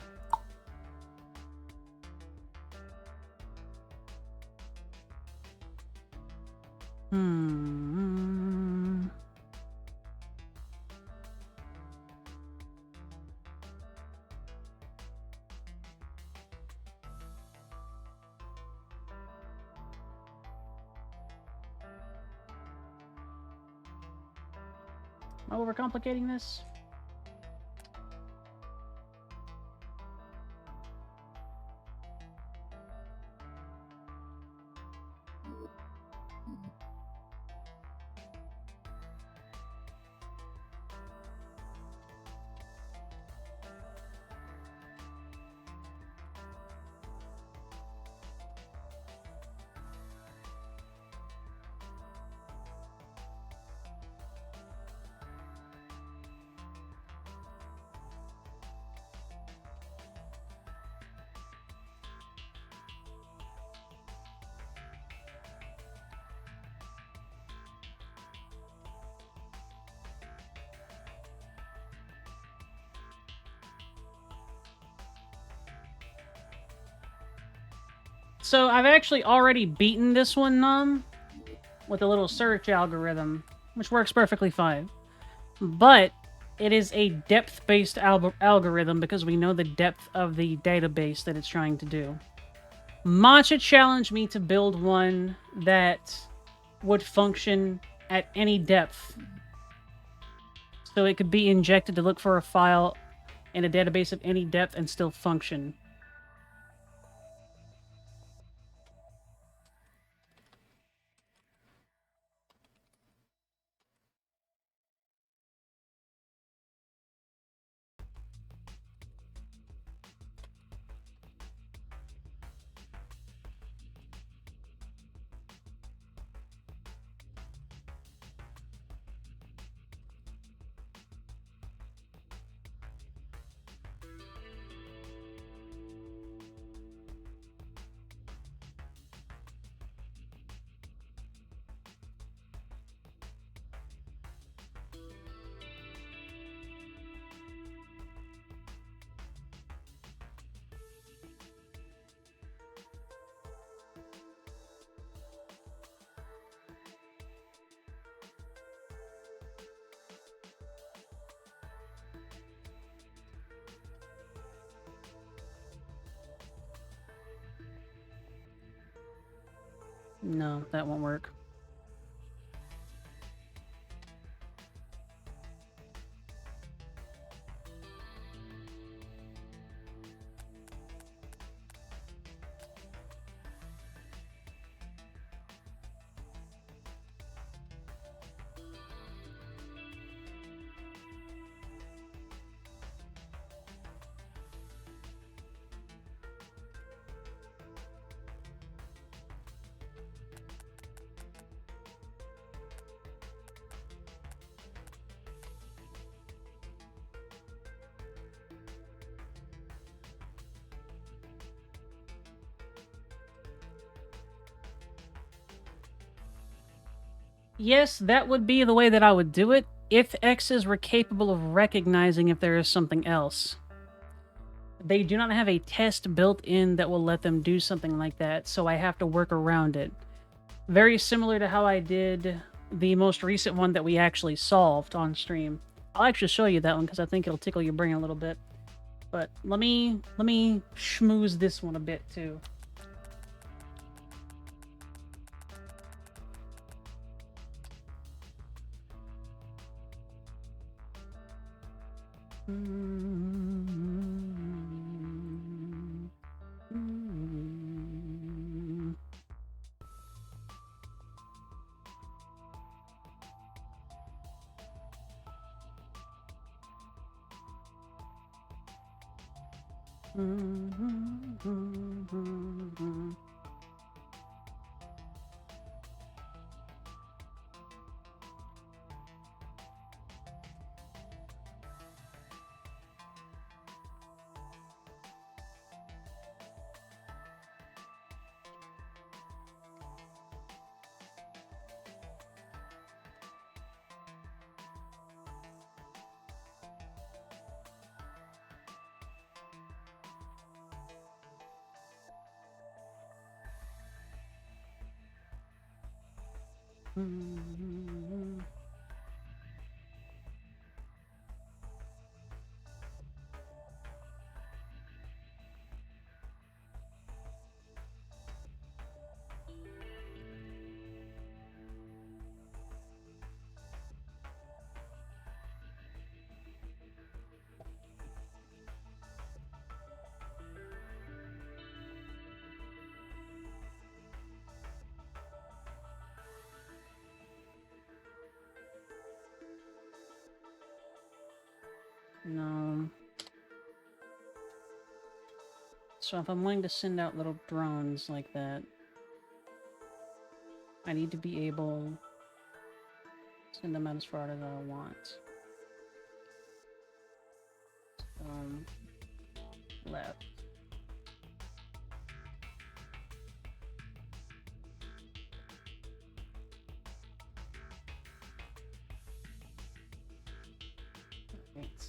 Am I overcomplicating this? So I've actually already beaten this one, with a little search algorithm, which works perfectly fine. But it is a depth-based algorithm because we know the depth of the database that it's trying to do. Matcha challenged me to build one that would function at any depth. So it could be injected to look for a file in a database of any depth and still function. No, that won't work. Yes, that would be the way that I would do it if X's were capable of recognizing if there is something else. They do not have a test built in that will let them do something like that, so I have to work around it. Very similar to how I did the most recent one that we actually solved on stream. I'll actually show you that one because I think it'll tickle your brain a little bit. But let me schmooze this one a bit too. No. So if I'm wanting to send out little drones like that, I need to be able to send them out as far as I want. Left. Right.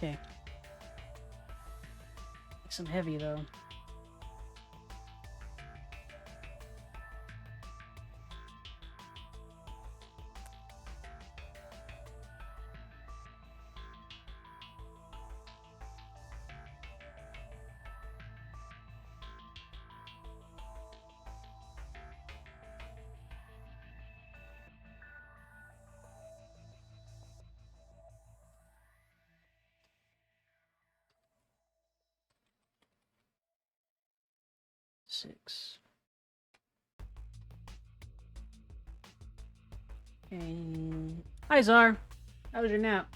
Okay. Some heavy though. Six. And hi, Czar. How was your nap?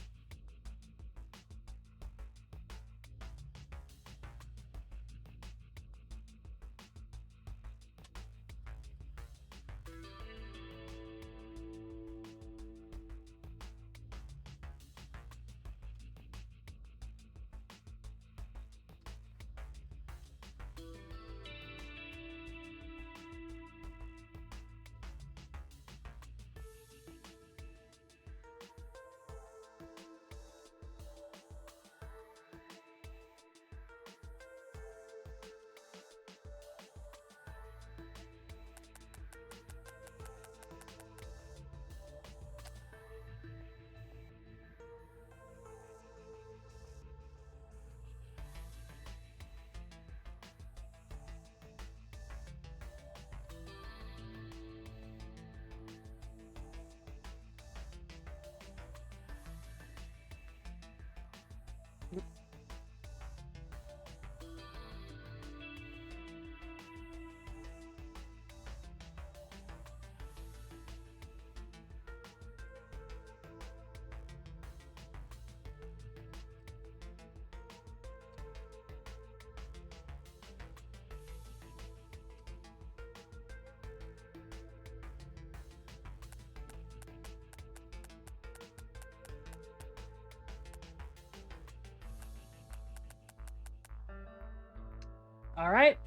All right.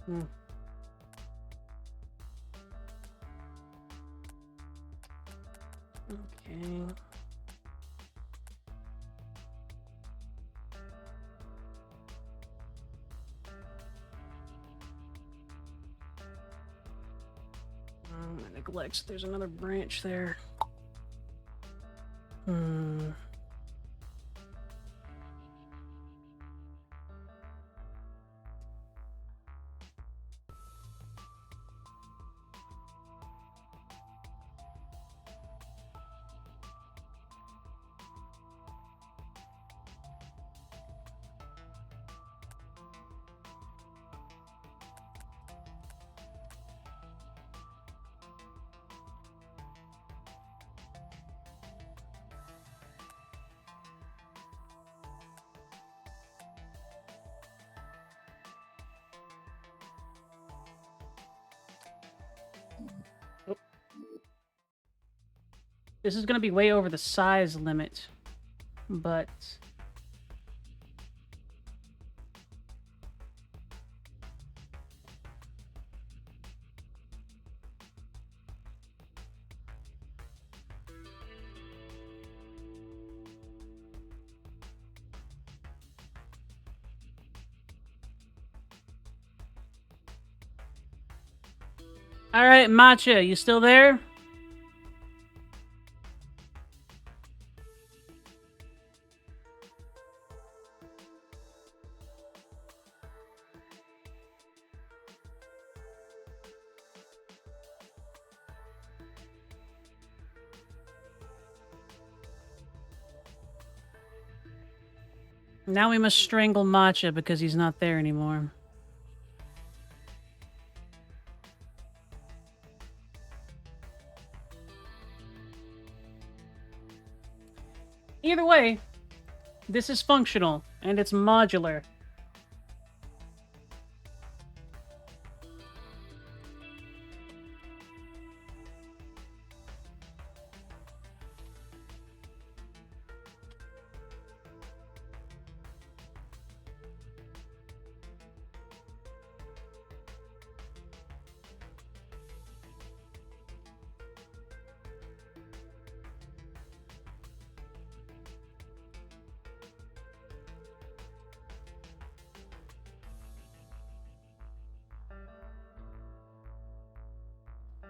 Hmm. Okay. I neglect. There's another branch there. Hmm. Oh. This is going to be way over the size limit, but all right, Matcha, you still there? Now we must strangle Matcha because he's not there anymore. Either way, this is functional and it's modular.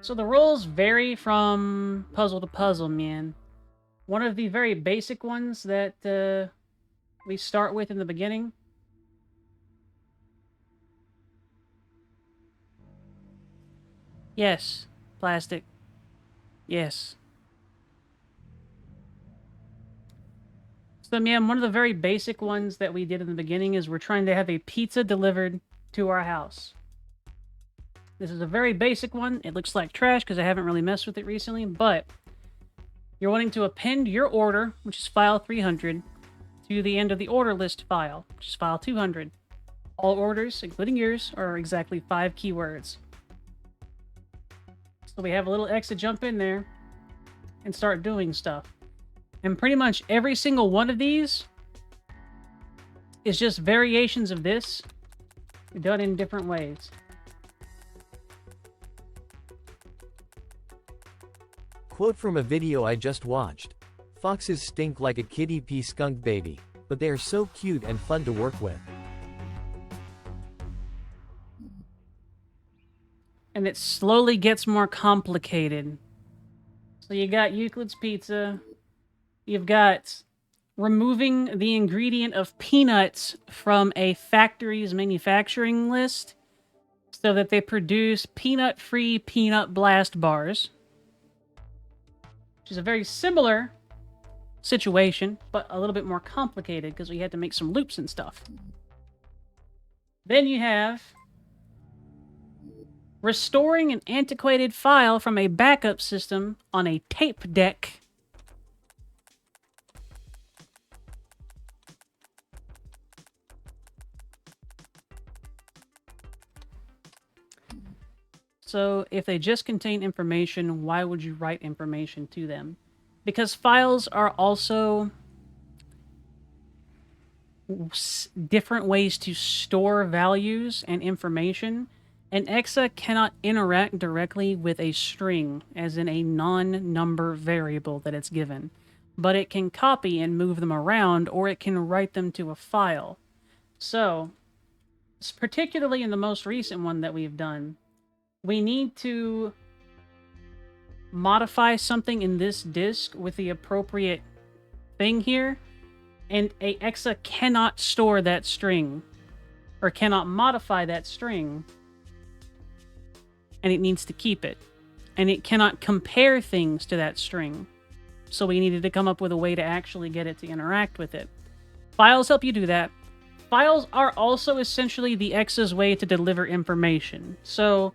So the rules vary from puzzle to puzzle, man. One of the very basic ones that we start with in the beginning. Yes, plastic. Yes. So, man, one of the very basic ones that we did in the beginning is we're trying to have a pizza delivered to our house. This is a very basic one. It looks like trash because I haven't really messed with it recently, but you're wanting to append your order, which is file 300, to the end of the order list file, which is file 200. All orders, including yours, are exactly 5 keywords. So we have a little X to jump in there and start doing stuff. And pretty much every single one of these is just variations of this done in different ways. Quote from a video I just watched. Foxes stink like a kitty pee skunk baby, but they are so cute and fun to work with. And it slowly gets more complicated. So you got Euclid's Pizza. You've got removing the ingredient of peanuts from a factory's manufacturing list so that they produce peanut-free peanut blast bars. Which is a very similar situation, but a little bit more complicated because we had to make some loops and stuff. Then you have restoring an antiquated file from a backup system on a tape deck. So if they just contain information, why would you write information to them? Because files are also different ways to store values and information, and EXA cannot interact directly with a string, as in a non-number variable that it's given. But it can copy and move them around, or it can write them to a file. So, particularly in the most recent one that we've done, we need to modify something in this disk with the appropriate thing here, and a EXA cannot store that string, or cannot modify that string, and it needs to keep it. And it cannot compare things to that string. So we needed to come up with a way to actually get it to interact with it. Files help you do that. Files are also essentially the EXA's way to deliver information. So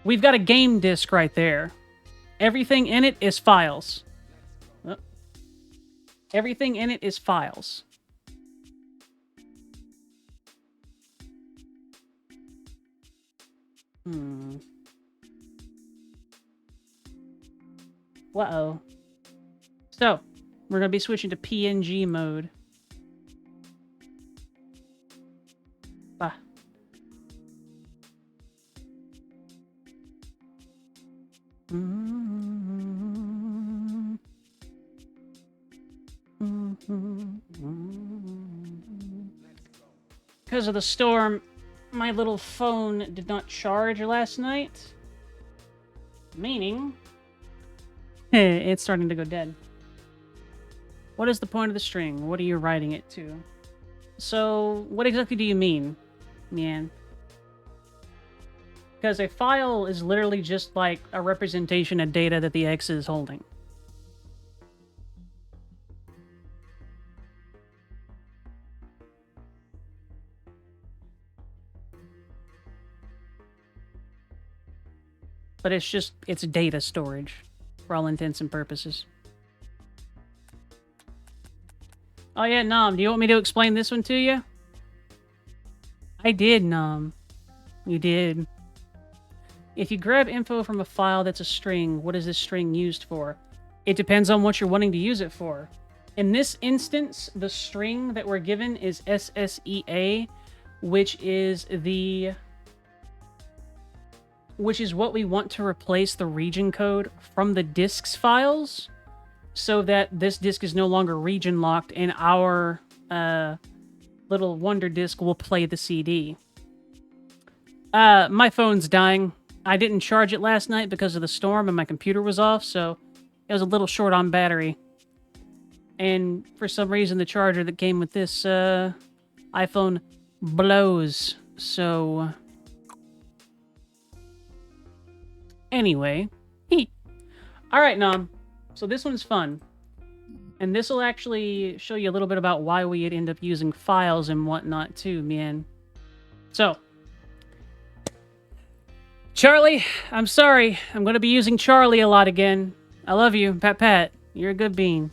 we've got a game disk right there. Everything in it is files. Everything in it is files. Uh-oh. So, we're going to be switching to PNG mode. Bah. Because of the storm, my little phone did not charge last night. Meaning, it's starting to go dead. What is the point of the string? What are you writing it to? So, what exactly do you mean, man? Because a file is literally just like a representation of data that the X is holding. But it's data storage, for all intents and purposes. Oh yeah, Nom, do you want me to explain this one to you? I did, Nom. You did. If you grab info from a file that's a string, what is this string used for? It depends on what you're wanting to use it for. In this instance, the string that we're given is SSEA, which is what we want to replace the region code from the disk's files, so that this disk is no longer region locked and our little Wonder disk will play the CD. My phone's dying. I didn't charge it last night because of the storm and my computer was off, so it was a little short on battery. And for some reason, the charger that came with this iPhone blows. So, anyway. All right, Nom. So this one's fun. And this will actually show you a little bit about why we'd end up using files and whatnot too, man. So, Charlie, I'm sorry. I'm going to be using Charlie a lot again. I love you, Pat Pat. You're a good bean.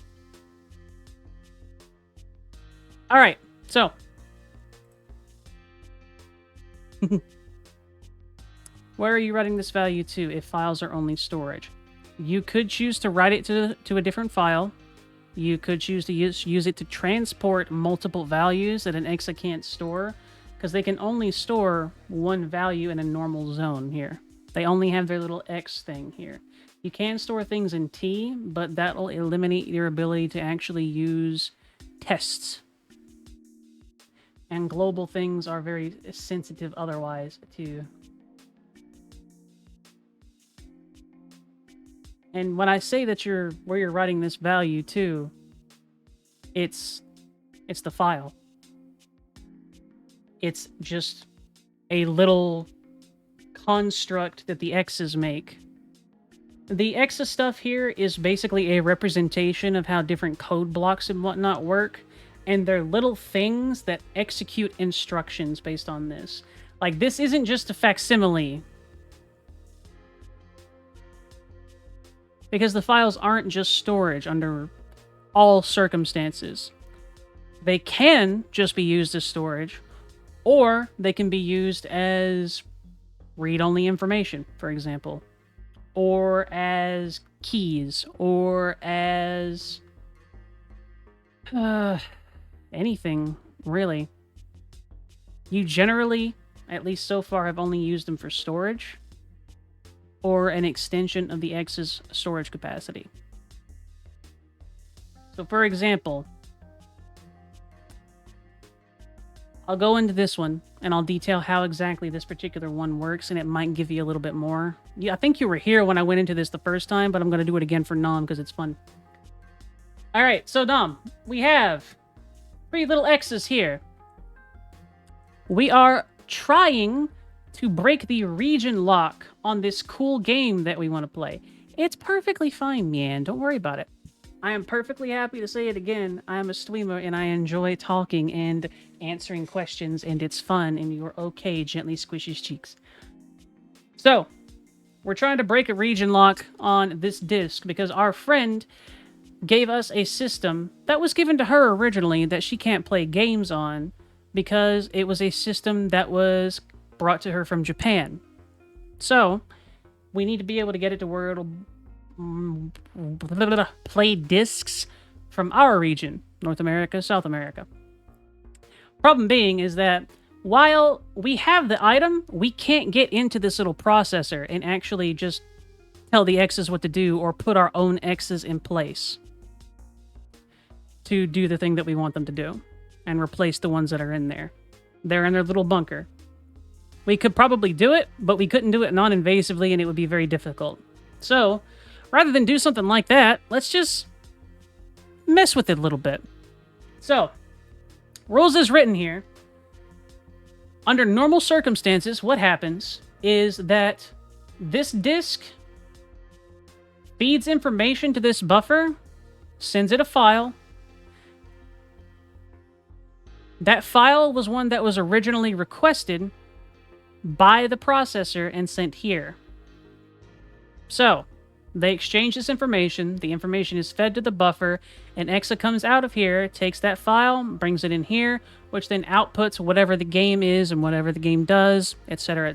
All right, so. Where are you writing this value to if files are only storage? You could choose to write it to a different file. You could choose to use it to transport multiple values that an exa can't store, because they can only store one value in a normal zone here. They only have their little X thing here. You can store things in T, but that'll eliminate your ability to actually use tests. And global things are very sensitive otherwise, too. And when I say that where you're writing this value to, it's the file. It's just a little construct that the X's make. The Exa stuff here is basically a representation of how different code blocks and whatnot work, and they're little things that execute instructions based on this. Like, this isn't just a facsimile. Because the files aren't just storage under all circumstances. They can just be used as storage, or they can be used as read-only information, for example, or as keys, or as anything, really. You generally, at least so far, have only used them for storage, or an extension of the X's storage capacity. So for example, I'll go into this one, and I'll detail how exactly this particular one works, and it might give you a little bit more. Yeah, I think you were here when I went into this the first time, but I'm going to do it again for Nom because it's fun. Alright, so Nom, we have 3 little X's here. We are trying to break the region lock on this cool game that we want to play. It's perfectly fine, man. Don't worry about it. I am perfectly happy to say it again. I am a streamer and I enjoy talking and answering questions, and it's fun, and you're okay. Gently squish his cheeks. So, we're trying to break a region lock on this disc because our friend gave us a system that was given to her originally that she can't play games on because it was a system that was brought to her from Japan. So, we need to be able to get it to where it'll play discs from our region, North America, South America. Problem being is that while we have the item, we can't get into this little processor and actually just tell the X's what to do or put our own X's in place to do the thing that we want them to do and replace the ones that are in there. They're in their little bunker. We could probably do it, but we couldn't do it non-invasively, and it would be very difficult. So, rather than do something like that, let's just mess with it a little bit. So, rules as written here. Under normal circumstances, what happens is that this disk feeds information to this buffer, sends it a file. That file was one that was originally requested by the processor and sent here. So, they exchange this information, the information is fed to the buffer, and Exa comes out of here, takes that file, brings it in here, which then outputs whatever the game is and whatever the game does, etc.,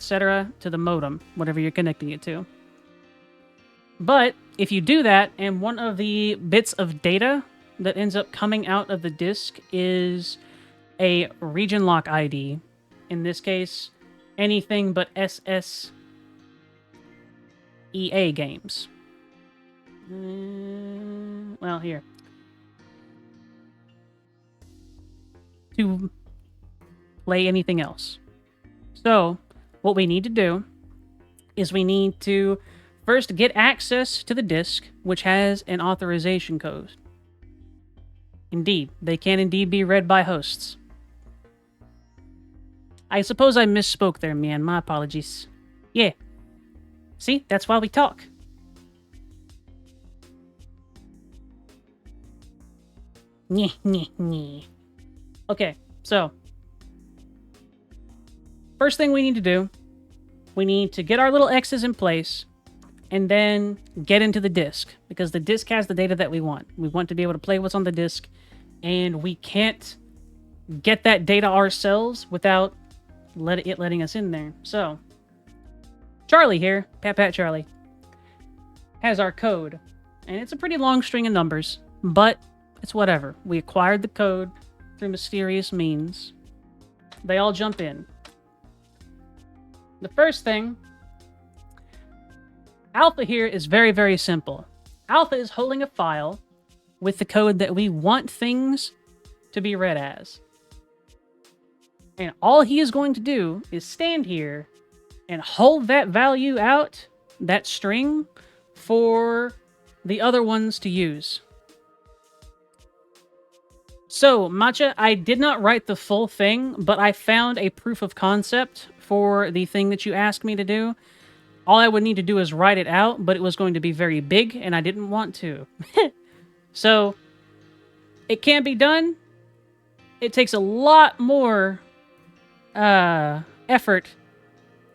to the modem, whatever you're connecting it to. But if you do that, and one of the bits of data that ends up coming out of the disk is a region lock ID, in this case, anything but SSEA games. Well, here. To play anything else. So, what we need to do is we need to first get access to the disk, which has an authorization code. Indeed, they can indeed be read by hosts. I suppose I misspoke there, man. My apologies. Yeah. See, that's why we talk. Okay, so first thing we need to do, we need to get our little X's in place and then get into the disk, because the disk has the data that we want. We want to be able to play what's on the disk, and we can't get that data ourselves without it letting us in there. So Charlie here, Pat Charlie, has our code, and it's a pretty long string of numbers, but it's whatever. We acquired the code through mysterious means. They all jump in. The first thing, Alpha here is very, very simple. Alpha is holding a file with the code that we want things to be read as. And all he is going to do is stand here and hold that value out, that string, for the other ones to use. So, Matcha, I did not write the full thing, but I found a proof of concept for the thing that you asked me to do. All I would need to do is write it out, but it was going to be very big, and I didn't want to. So, it can be done. It takes a lot more effort,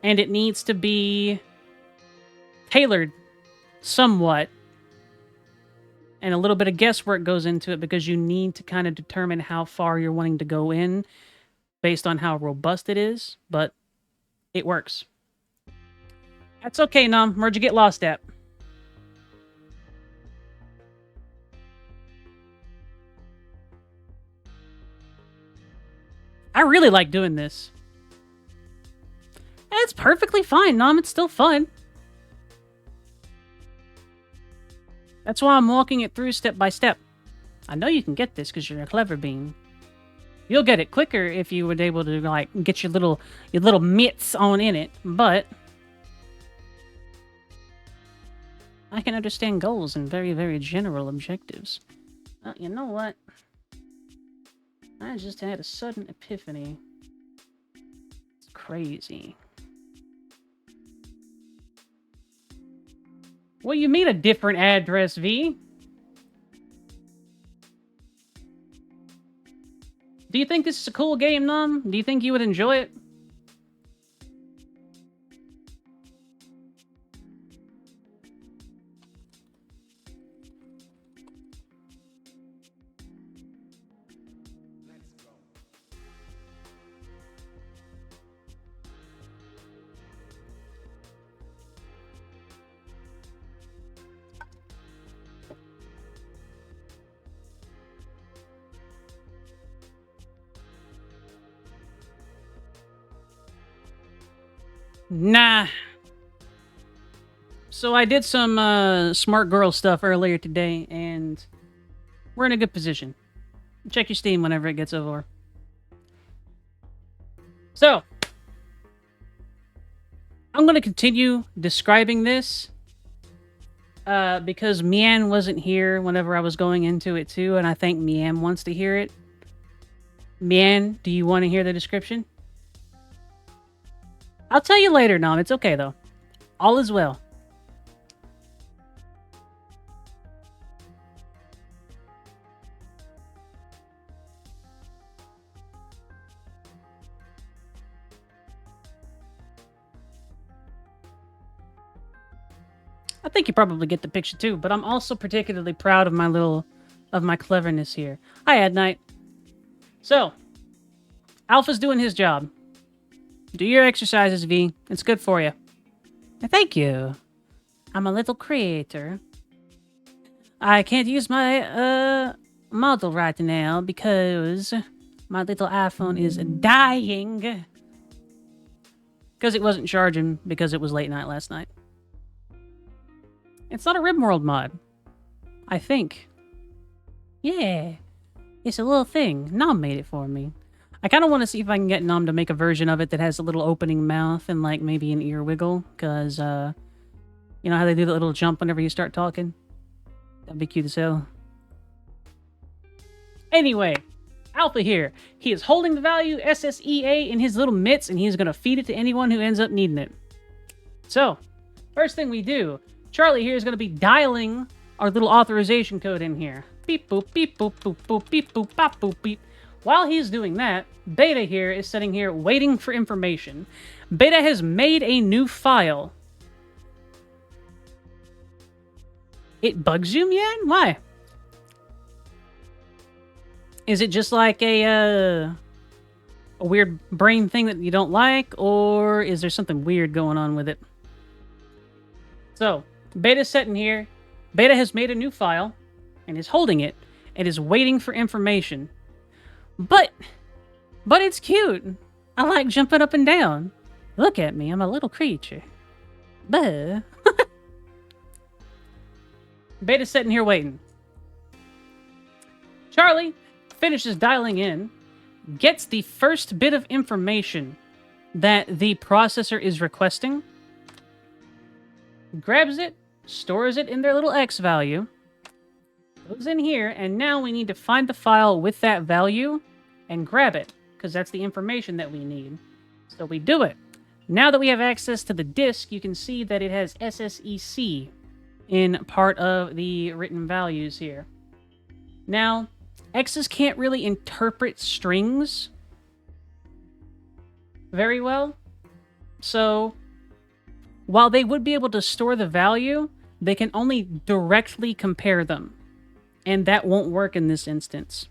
and it needs to be tailored somewhat. And a little bit of guesswork goes into it, because you need to kind of determine how far you're wanting to go in based on how robust it is, but it works. That's okay, Nom. Where'd you get lost at? I really like doing this. It's perfectly fine, Nom. It's still fun. That's why I'm walking it through step by step. I know you can get this because you're a clever bean. You'll get it quicker if you were able to, like, get your little mitts on in it, but I can understand goals and very, very general objectives. You know what? I just had a sudden epiphany. It's crazy. What do you mean a different address, V? Do you think this is a cool game, Nom? Do you think you would enjoy it? Nah. So I did some smart girl stuff earlier today, and we're in a good position. Check your Steam whenever it gets over. So, I'm going to continue describing this because Mian wasn't here whenever I was going into it too, and I think Mian wants to hear it. Mian, do you want to hear the description? I'll tell you later, Nom. It's okay, though. All is well. I think you probably get the picture, too, but I'm also particularly proud of my cleverness here. Hi, Ad Night. So, Alpha's doing his job. Do your exercises, V. It's good for you. Thank you. I'm a little creator. I can't use my model right now because my little iPhone is dying. Because it wasn't charging because it was late night last night. It's not a RimWorld mod. I think. Yeah. It's a little thing. Nom made it for me. I kind of want to see if I can get Nom to make a version of it that has a little opening mouth and like maybe an ear wiggle, because you know how they do the little jump whenever you start talking? That'd be cute as hell. Anyway, Alpha here. He is holding the value SSEA in his little mitts, and he's going to feed it to anyone who ends up needing it. So, first thing we do, Charlie here is going to be dialing our little authorization code in here. Beep boop, beep boop, boop boop, beep boop, bop boop, beep. While he's doing that, Beta here is sitting here waiting for information. Beta has made a new file. It bugs you, man? Why? Is it just like a weird brain thing that you don't like, or is there something weird going on with it? So, Beta's sitting here. Beta has made a new file and is holding it and is waiting for information. But it's cute. I like jumping up and down. Look at me, I'm a little creature. Buh. Beta's sitting here waiting. Charlie finishes dialing in, gets the first bit of information that the processor is requesting, grabs it, stores it in their little X value, goes in here, and now we need to find the file with that value and grab it, because that's the information that we need. So we do it. Now that we have access to the disk, you can see that it has SSEC in part of the written values here. Now, X's can't really interpret strings very well, so while they would be able to store the value, they can only directly compare them, and that won't work in this instance.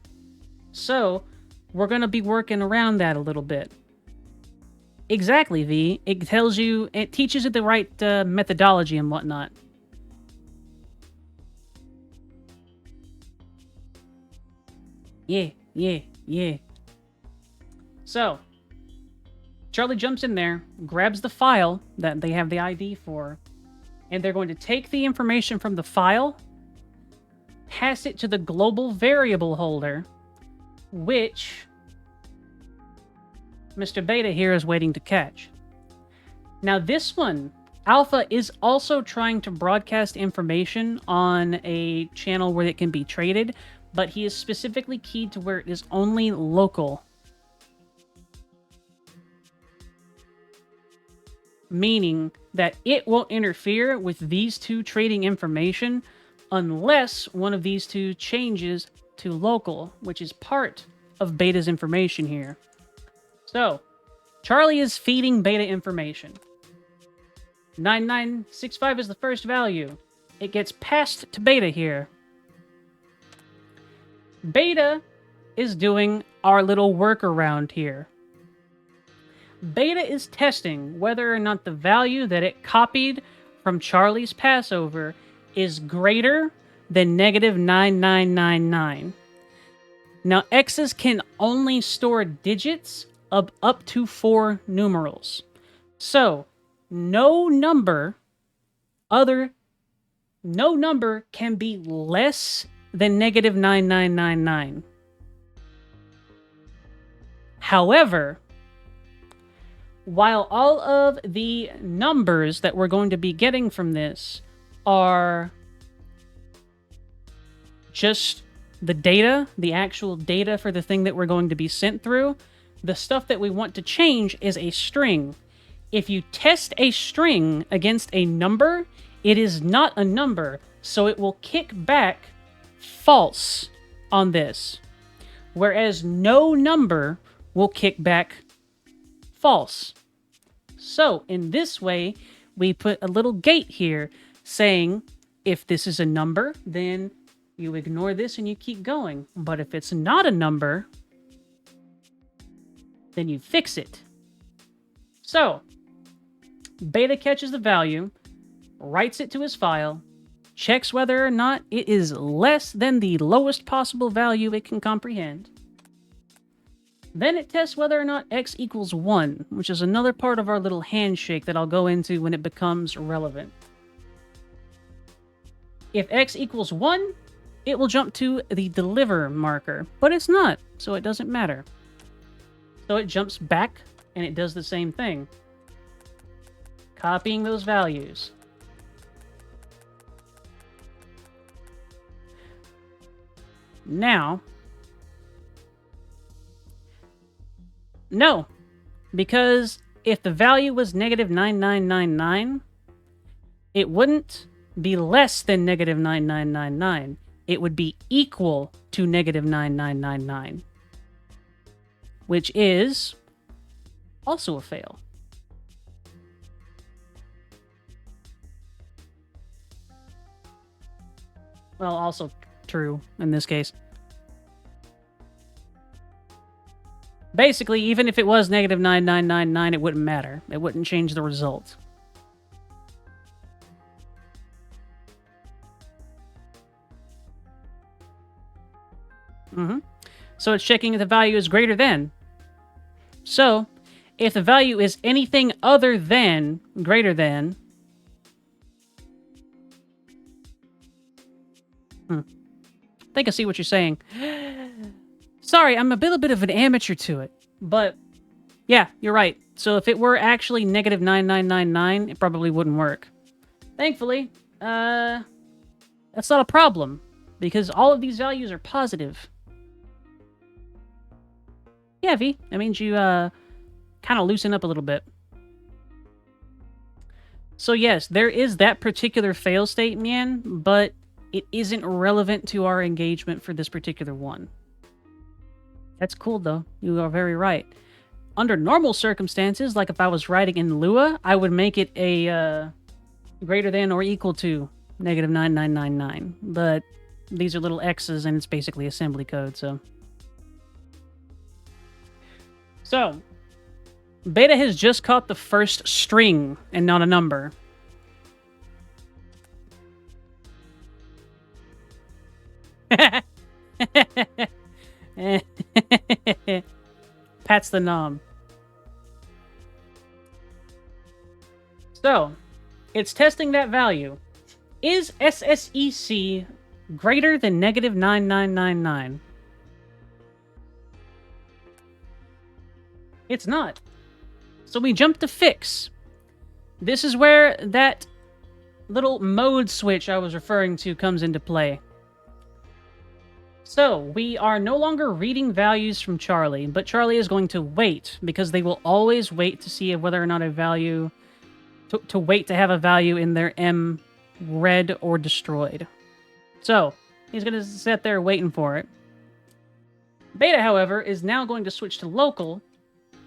So, we're going to be working around that a little bit. Exactly, V. It tells you, it teaches you the right methodology and whatnot. Yeah. So, Charlie jumps in there, grabs the file that they have the ID for, and they're going to take the information from the file, pass it to the global variable holder, which Mr. Beta here is waiting to catch. Now this one, Alpha is also trying to broadcast information on a channel where it can be traded, but he is specifically keyed to where it is only local. Meaning that it will interfere with these two trading information unless one of these two changes to local, which is part of Beta's information here. So, Charlie is feeding Beta information. 9965 is the first value. It gets passed to Beta here. Beta is doing our little workaround here. Beta is testing whether or not the value that it copied from Charlie's passover is greater than -9999. Now, X's can only store digits of up to 4 numerals. So, no number can be less than -9999. However, while all of the numbers that we're going to be getting from this are just the data, the actual data for the thing that we're going to be sent through, the stuff that we want to change is a string. If you test a string against a number, it is not a number, so it will kick back false on this. Whereas no number will kick back false. So, in this way, we put a little gate here saying, if this is a number, then you ignore this and you keep going. But if it's not a number, then you fix it. So, Beta catches the value, writes it to his file, checks whether or not it is less than the lowest possible value it can comprehend. Then it tests whether or not X equals 1, which is another part of our little handshake that I'll go into when it becomes relevant. If X equals 1, it will jump to the deliver marker, but it's not, so it doesn't matter. So it jumps back and it does the same thing. Copying those values. Now, no, because if the value was negative 9999, it wouldn't be less than negative 9999. It would be equal to negative 9999, which is also a fail. Well, also true in this case. Basically, even if it was negative 9999, it wouldn't matter. It wouldn't change the result. So it's checking if the value is greater than. So, if the value is anything other than greater than... I think I see what you're saying. Sorry, I'm a little bit of an amateur to it. But, yeah, you're right. So if it were actually negative 9999, it probably wouldn't work. Thankfully, that's not a problem. Because all of these values are positive. Yeah, V. That means you kind of loosen up a little bit. So yes, there is that particular fail state, Mian, but it isn't relevant to our engagement for this particular one. That's cool, though. You are very right. Under normal circumstances, like if I was writing in Lua, I would make it a greater than or equal to negative 9999. But these are little X's, and it's basically assembly code, so... So, Beta has just caught the first string and not a number. Pats the nom. So, it's testing that value. Is SSEC greater than negative 9999? It's not. So we jump to fix. This is where that little mode switch I was referring to comes into play. So, we are no longer reading values from Charlie, but Charlie is going to wait, because they will always wait to see whether or not a value... To wait to have a value in their M read or destroyed. So, he's going to sit there waiting for it. Beta, however, is now going to switch to local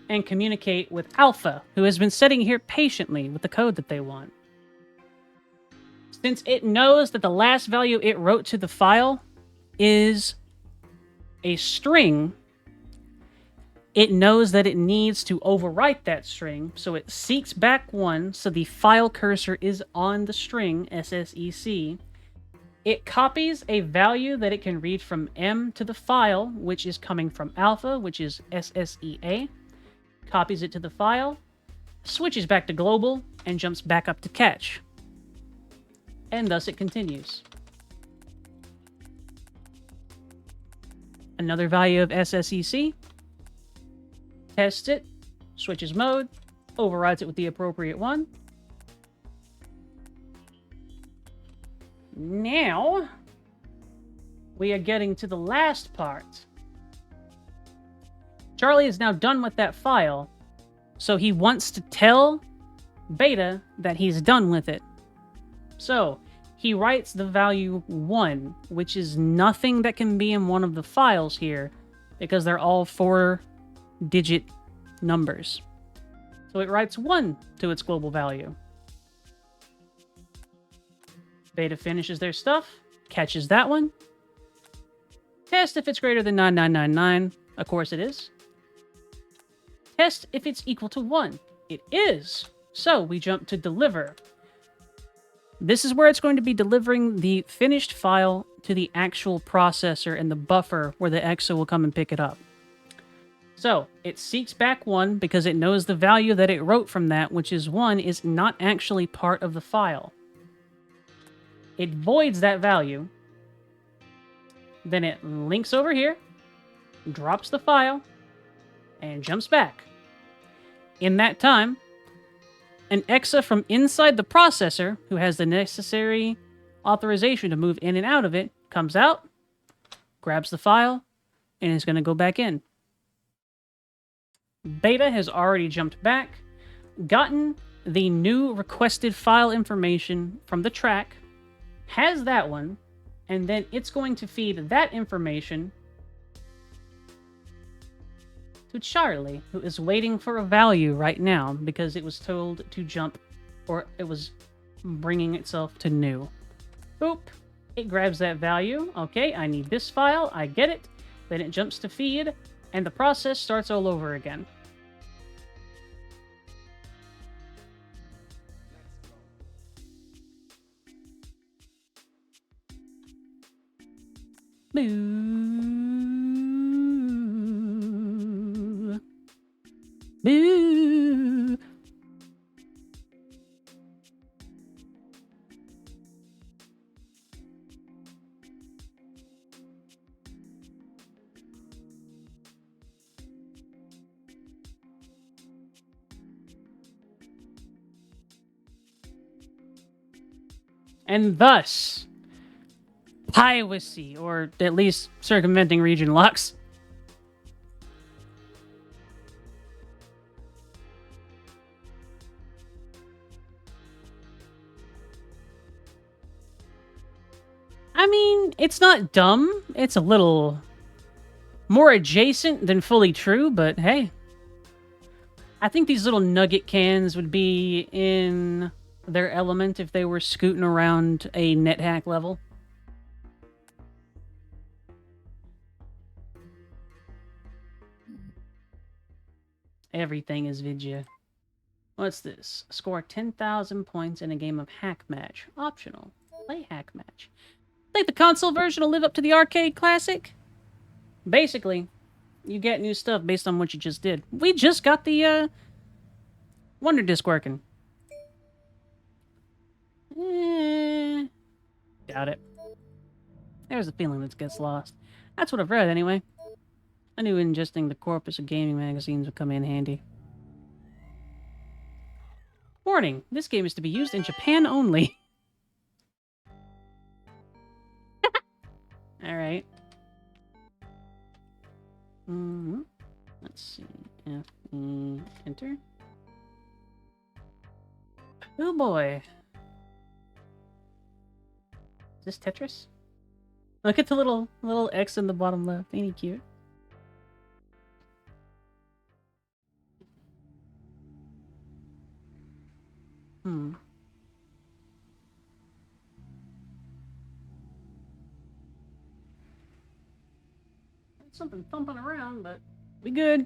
and communicate with Alpha, who has been sitting here patiently with the code that they want. Since it knows that the last value it wrote to the file is a string, it knows that it needs to overwrite that string, so it seeks back 1, so the file cursor is on the string, SSEC. It copies a value that it can read from M to the file, which is coming from Alpha, which is SSEA. Copies it to the file, switches back to global, and jumps back up to catch. And thus it continues. Another value of SSEC. Tests it, switches mode, overrides it with the appropriate one. Now, we are getting to the last part. Charlie is now done with that file, so he wants to tell Beta that he's done with it. So, he writes the value 1, which is nothing that can be in one of the files here, because they're all 4-digit numbers. So it writes 1 to its global value. Beta finishes their stuff, catches that one. Test if it's greater than 9999. Of course it is. Test if it's equal to 1. It is. So we jump to deliver. This is where it's going to be delivering the finished file to the actual processor and the buffer where the EXA will come and pick it up. So, it seeks back 1 because it knows the value that it wrote from that, which is 1, is not actually part of the file. It voids that value. Then it links over here, drops the file, and jumps back. In that time, an EXA from inside the processor, who has the necessary authorization to move in and out of it, comes out, grabs the file, and is going to go back in. Beta has already jumped back, gotten the new requested file information from the track, has that one, and then it's going to feed that information to Charlie, who is waiting for a value right now because it was told to jump, or it was bringing itself to new. Boop. It grabs that value. Okay, I need this file. I get it. Then it jumps to feed, and the process starts all over again. Boo. Boo. And thus, piracy, or at least circumventing region locks. I mean, it's not dumb. It's a little more adjacent than fully true, but hey. I think these little nugget cans would be in their element if they were scooting around a NetHack level. Everything is Vidya. What's this? Score 10,000 points in a game of Hack Match. Optional. Play Hack Match. Think the console version will live up to the arcade classic? Basically, you get new stuff based on what you just did. We just got the Wonder Disc working. Doubt it. There's a feeling that gets lost. That's what I've read, anyway. I knew ingesting the corpus of gaming magazines would come in handy. Warning, this game is to be used in Japan only. Alright. Let's see. F-E, enter. Oh boy. Is this Tetris? Look at the little X in the bottom left. Ain't he cute? Something thumping around, but we good.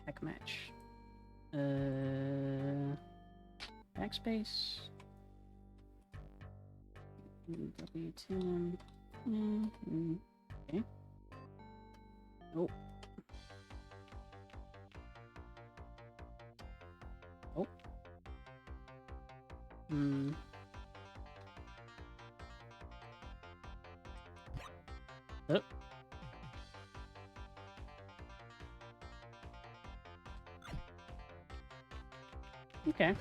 Hack match. Backspace. W10. Okay. Oh. Oh. Oh. Okay.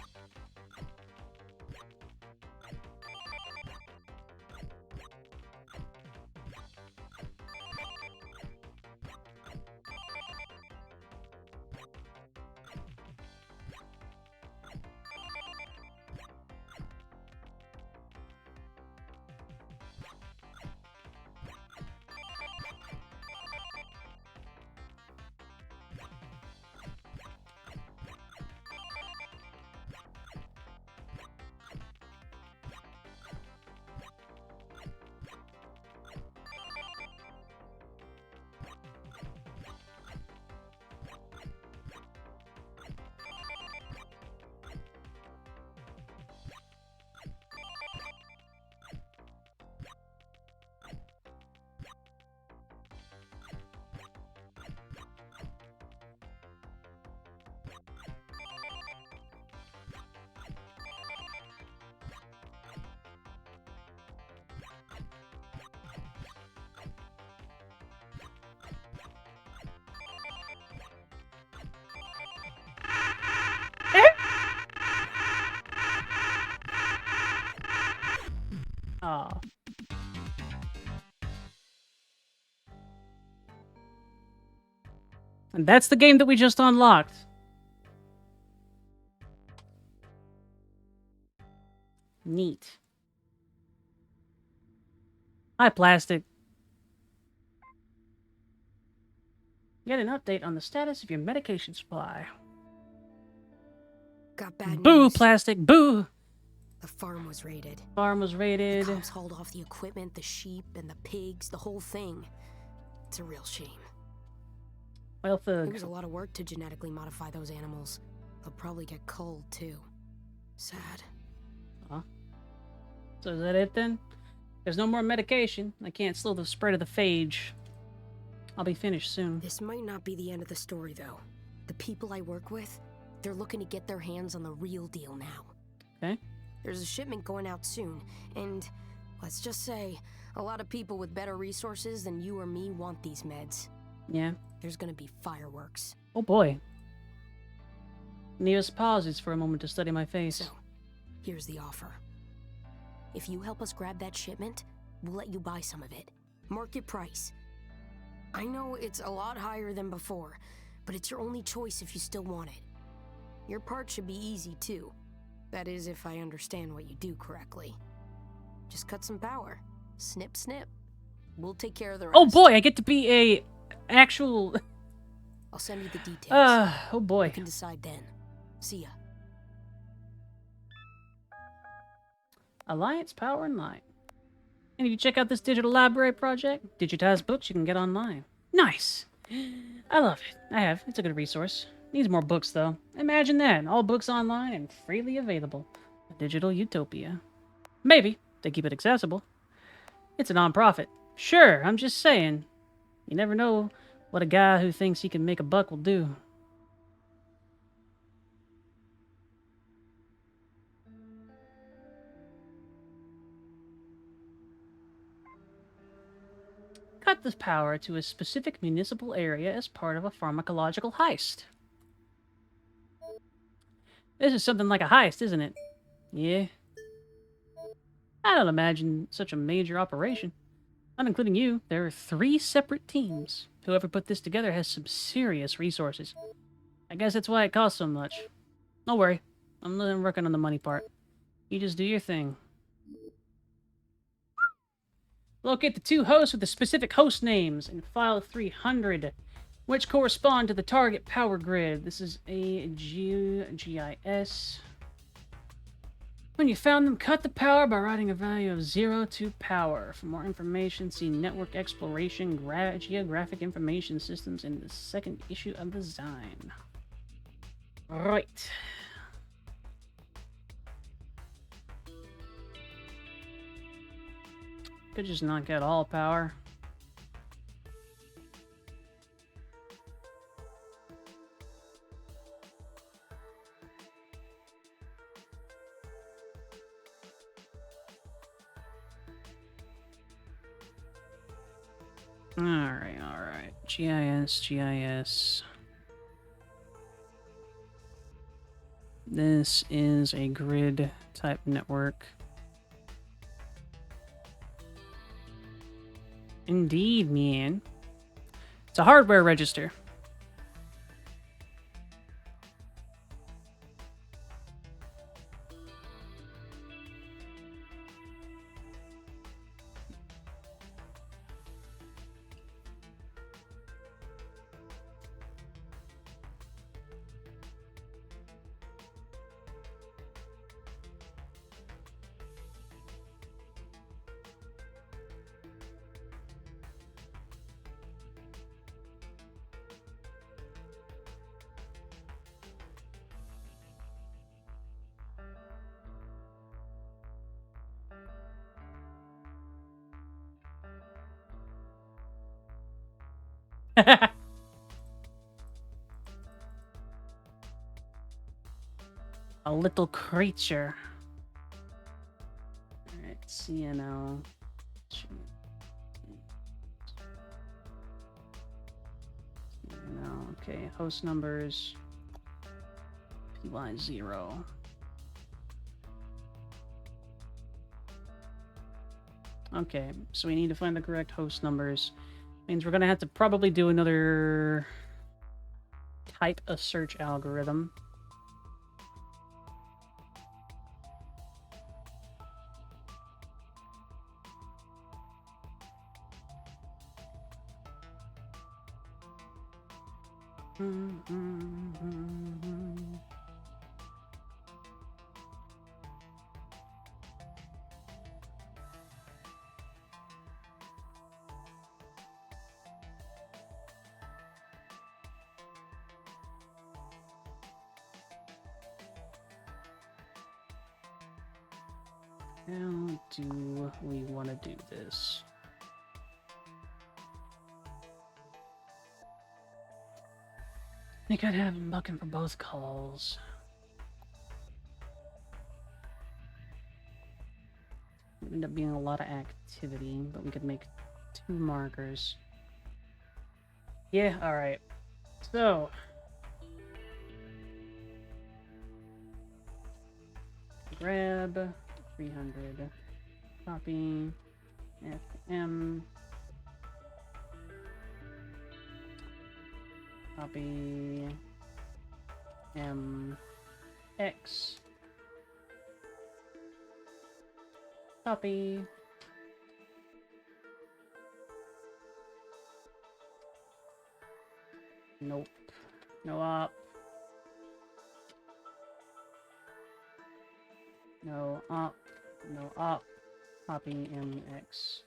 And that's the game that we just unlocked. Neat. Hi, Plastic. Get an update on the status of your medication supply. Got bad Boo, news. Plastic, boo! The farm was raided. Farm was raided. The cops hauled off the equipment, the sheep, and the pigs, the whole thing. It's a real shame. Well, It was a lot of work to genetically modify those animals. They'll probably get cold, too. Sad. Huh? So is that it then? There's no more medication. I can't slow the spread of the phage. I'll be finished soon. This might not be the end of the story, though. The people I work with, they're looking to get their hands on the real deal now. Okay. There's a shipment going out soon, and let's just say, a lot of people with better resources than you or me want these meds. Yeah. There's gonna be fireworks. Oh boy. Neos pauses for a moment to study my face. So, here's the offer. If you help us grab that shipment, we'll let you buy some of it. Market price. I know it's a lot higher than before, but it's your only choice if you still want it. Your part should be easy, too. That is, if I understand what you do correctly. Just cut some power. Snip, snip. We'll take care of the rest. Oh boy, I get to be a actual... I'll send you the details. Oh boy. You can decide then. See ya. Alliance Power and Light. And if you check out this digital library project, digitized books you can get online. Nice! I love it. I have. It's a good resource. Needs more books, though. Imagine that. All books online and freely available. A digital utopia. Maybe. They keep it accessible. It's a non-profit. Sure, I'm just saying. You never know what a guy who thinks he can make a buck will do. Cut the power to a specific municipal area as part of a pharmacological heist. This is something like a heist, isn't it? Yeah. I don't imagine such a major operation. Not including you, there are 3 separate teams. Whoever put this together has some serious resources. I guess that's why it costs so much. Don't worry. I'm working on the money part. You just do your thing. Locate the 2 hosts with the specific host names in file 300, which correspond to the target power grid. This is a GIS. When you found them, cut the power by writing a value of 0 to power. For more information, see Network Exploration Geographic Information Systems in the 2nd issue of the Zine. Right. Could just knock out all power. Alright. GIS. This is a grid type network. Indeed, man. It's a hardware register. A little creature. Alright, CNL. CNL, okay, host numbers. PY0. Okay, so we need to find the correct host numbers. Means we're gonna have to probably do another type a search algorithm. How do we want to do this? I think I'd have him looking for both calls. Would end up being a lot of activity, but we could make 2 markers. Yeah, alright. So... grab 300. Copy. FM. Copy. X. Copy. Nope. No up. No up. No up. Copy MX.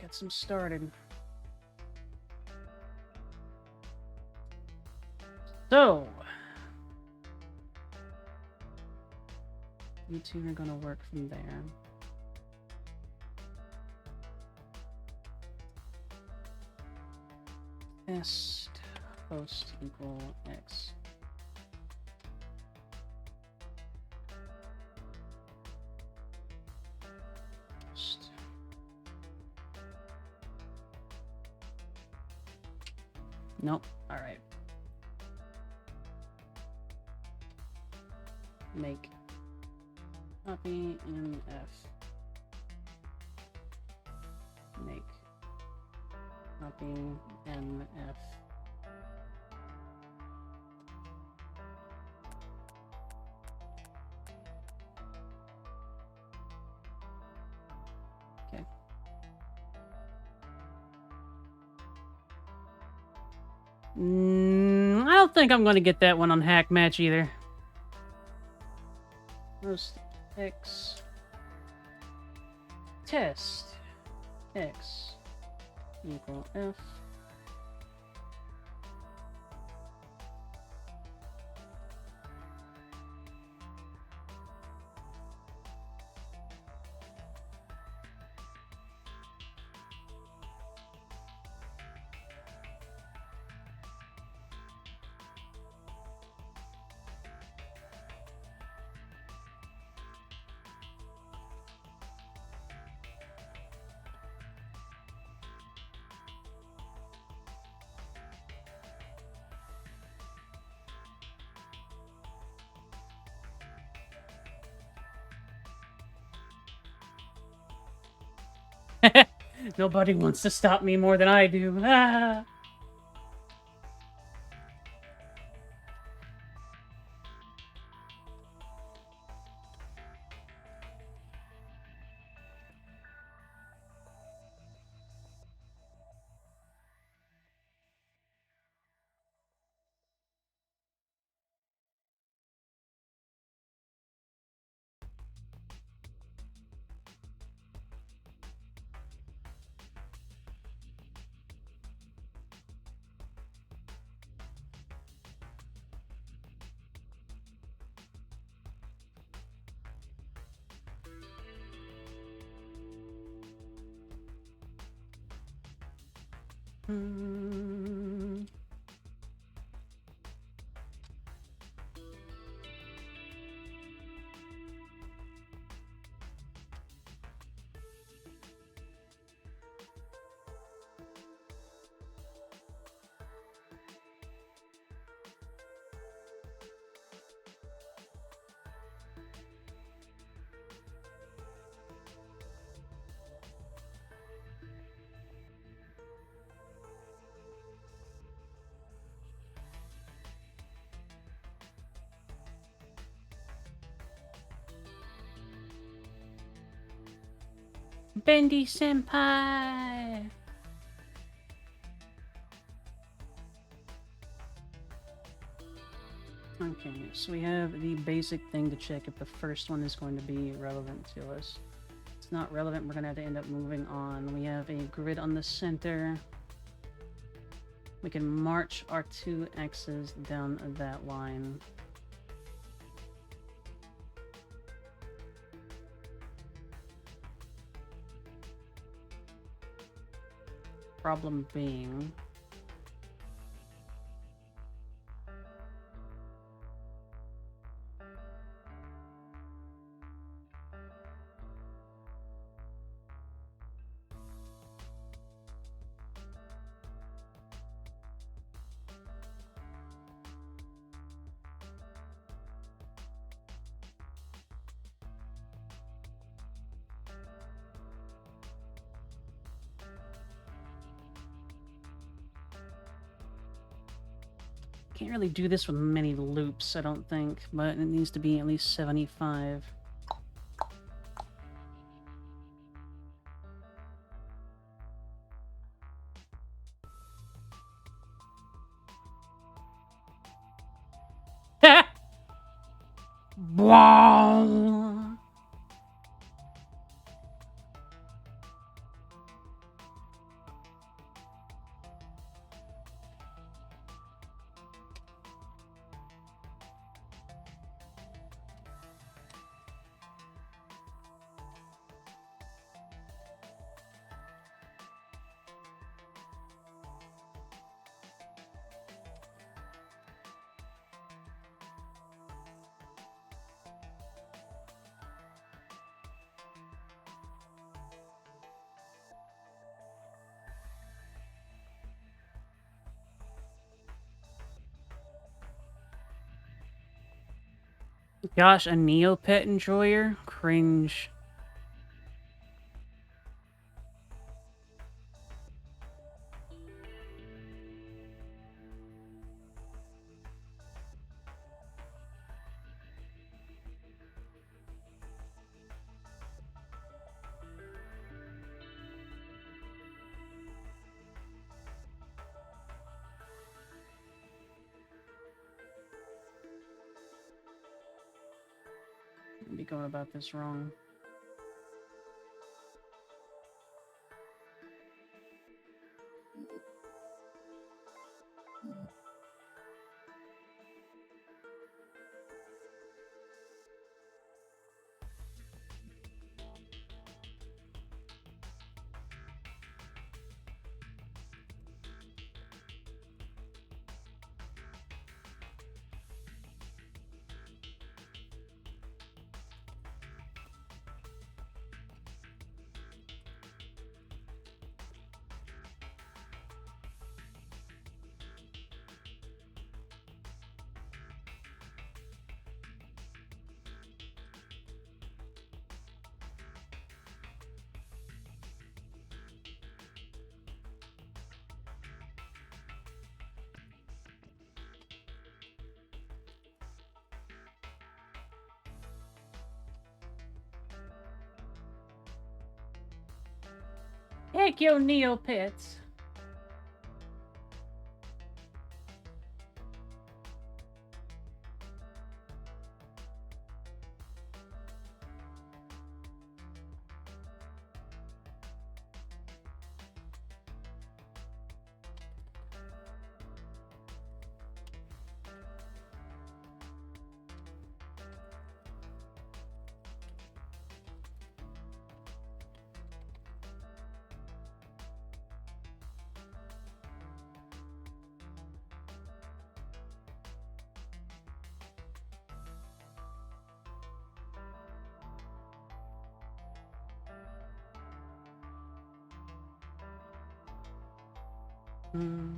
Get some started. So, you two are gonna work from there. Test host equal X. Host. Nope. All right. Make copy MF. Make copy MF. Okay. I don't think I'm going to get that one on Hack Match either. Host X. Test X equal F. Nobody wants to stop me more than I do. Ah. Hmm. Bendy Senpai! Okay, so we have the basic thing to check if the first one is going to be relevant to us. If it's not relevant, we're going to have to end up moving on. We have a grid on the center. We can march our 2 X's down that line. Problem being... Can't really do this with many loops, I don't think, but it needs to be at least 75. Wow. Gosh, a Neopet enjoyer? Cringe. I'd be going about this wrong. Heck yo, Neopets! Hmm.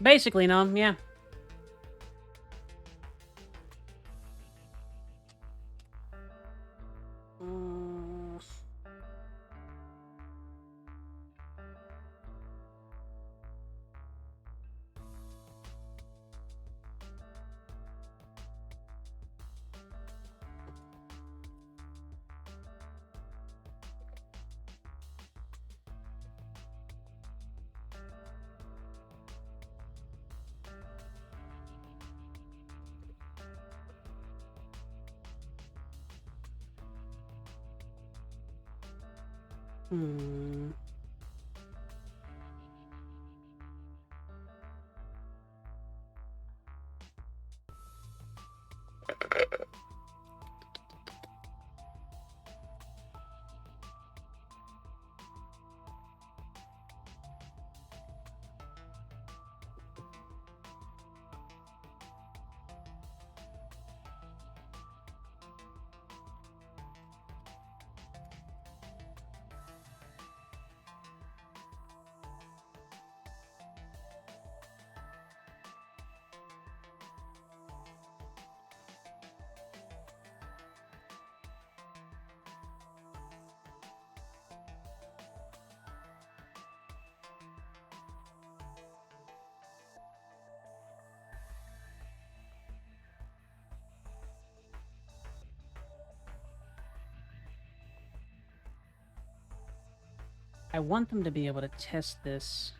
Basically, no, yeah. Mm. Hmm. I want them to be able to test this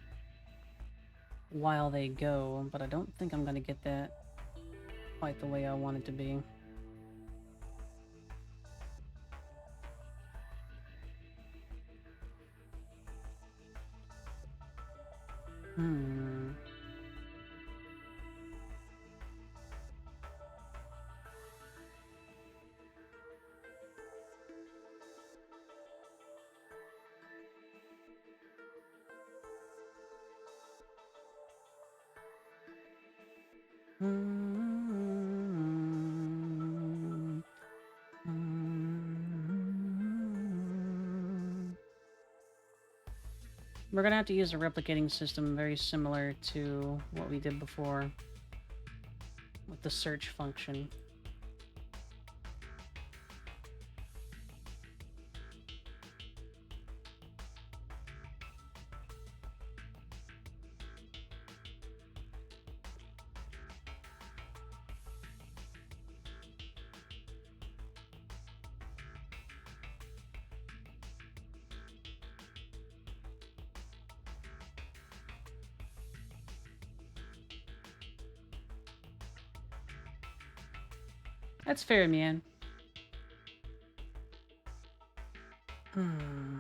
while they go, but I don't think I'm going to get that quite the way I want it to be. Hmm. We're gonna have to use a replicating system very similar to what we did before with the search function. That's fair, man. Hmm.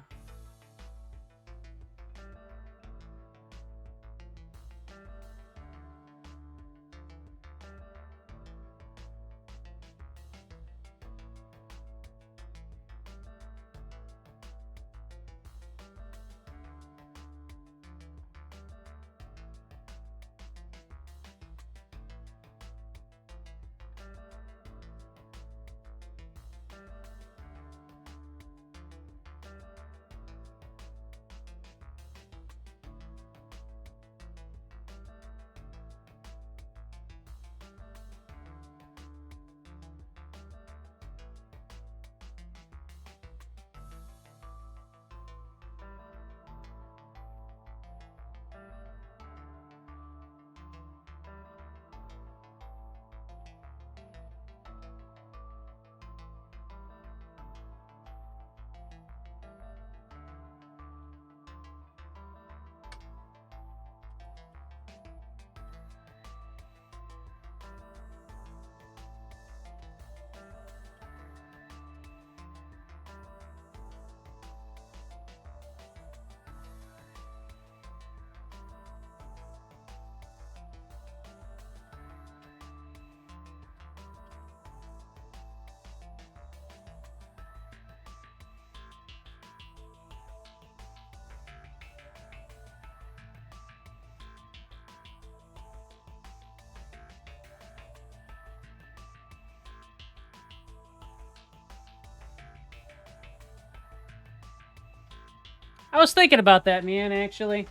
I was thinking about that, man, actually.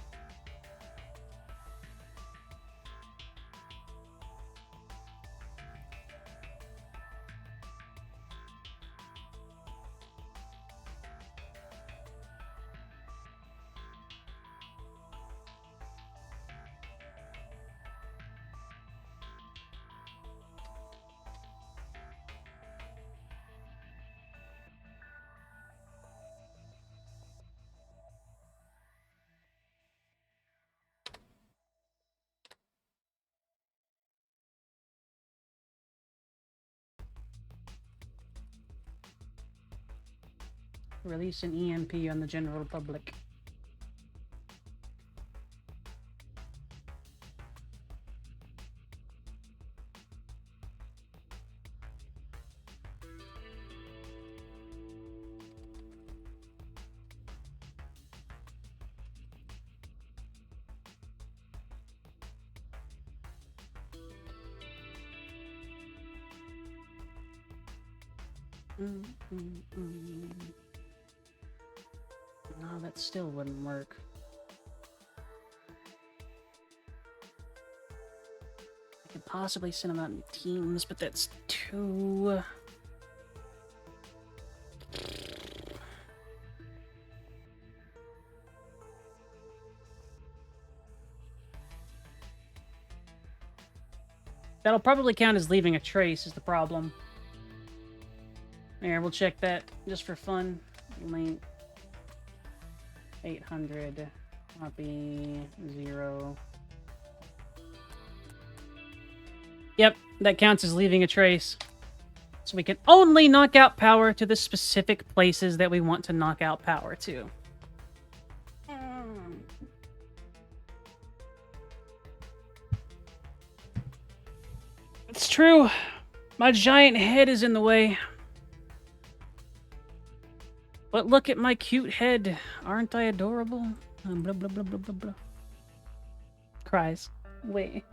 Release an EMP on the general public. No, that still wouldn't work. I could possibly send them out in teams, but that's too... That'll probably count as leaving a trace, is the problem. Here, we'll check that just for fun. Link 800 copy 0. Yep, that counts as leaving a trace. So we can only knock out power to the specific places that we want to knock out power to. It's true. My giant head is in the way. But look at my cute head. Aren't I adorable? Blah, blah, blah, blah, blah, blah. Cries. Wait.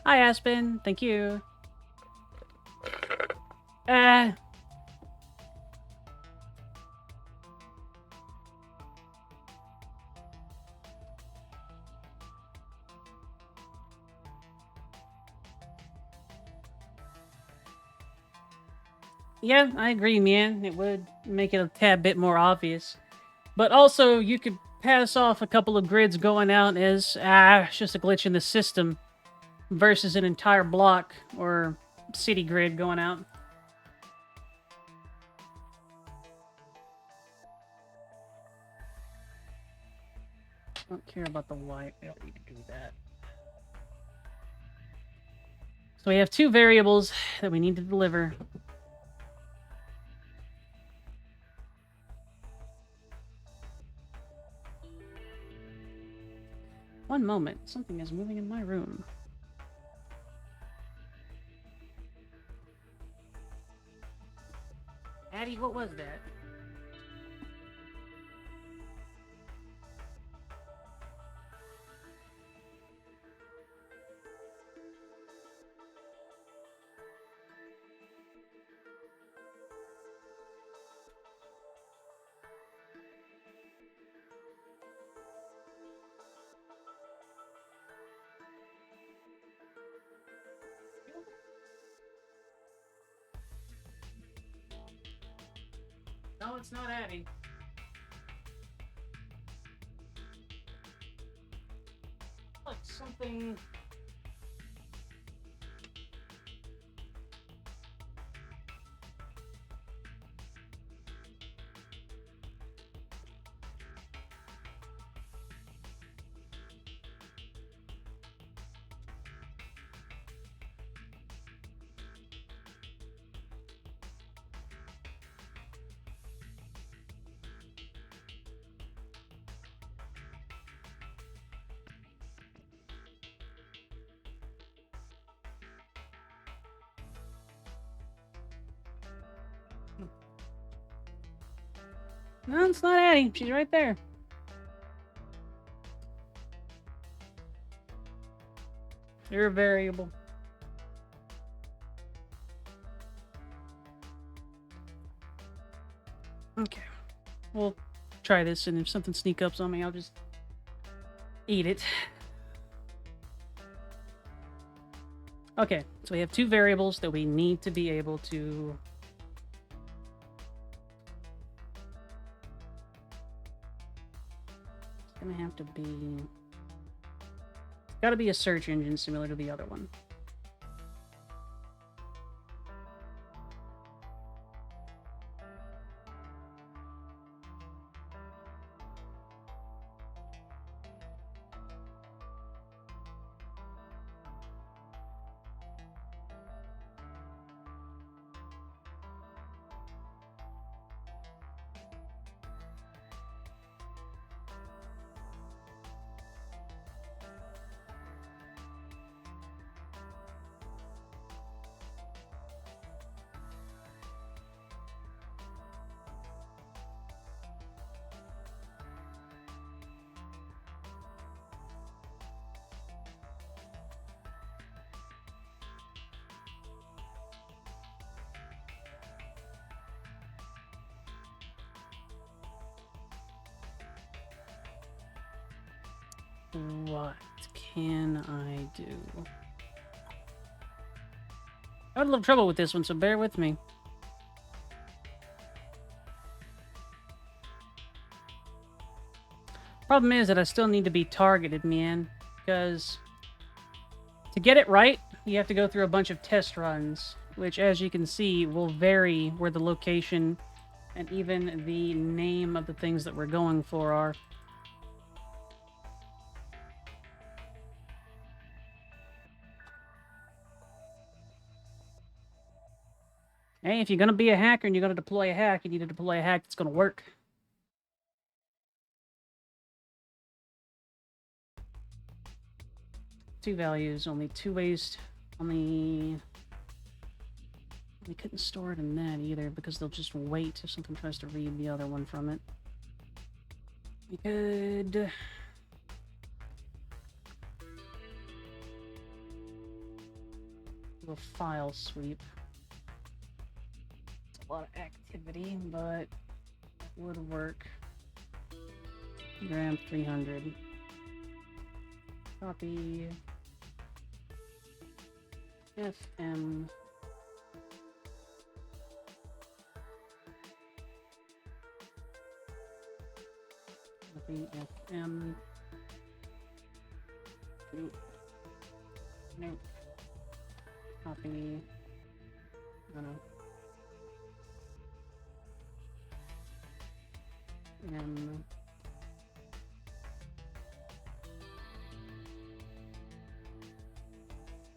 Hi, Aspen. Thank you. Yeah, I agree, man. It would make it a tad bit more obvious. But also, you could pass off a couple of grids going out as, it's just a glitch in the system versus an entire block or city grid going out. I don't care about the white. We don't need to do that. So we have two variables that we need to deliver. One moment. Something is moving in my room. Addie, what was that? No, it's not Addie. Look, something... No, it's not Addie. She's right there. You're a variable. Okay. We'll try this, and if something sneaks up on me, I'll just eat it. Okay, so we have two variables that we need to be able to... It's gonna have to be... It's gotta be a search engine similar to the other one. What can I do? I had a little trouble with this one, so bear with me. Problem is that I still need to be targeted, man, because to get it right, you have to go through a bunch of test runs, which, as you can see, will vary where the location and even the name of the things that we're going for are. Hey, if you're going to be a hacker and you're going to deploy a hack, you need to deploy a hack that's going to work. Two values, only two ways, only... We couldn't store it in that either, because they'll just wait if something tries to read the other one from it. We could... do a file sweep. It's a lot of activity, but it would work. Gram 300. Copy. FM. Copy FM. Nope. Nope. Copy. No, no. M.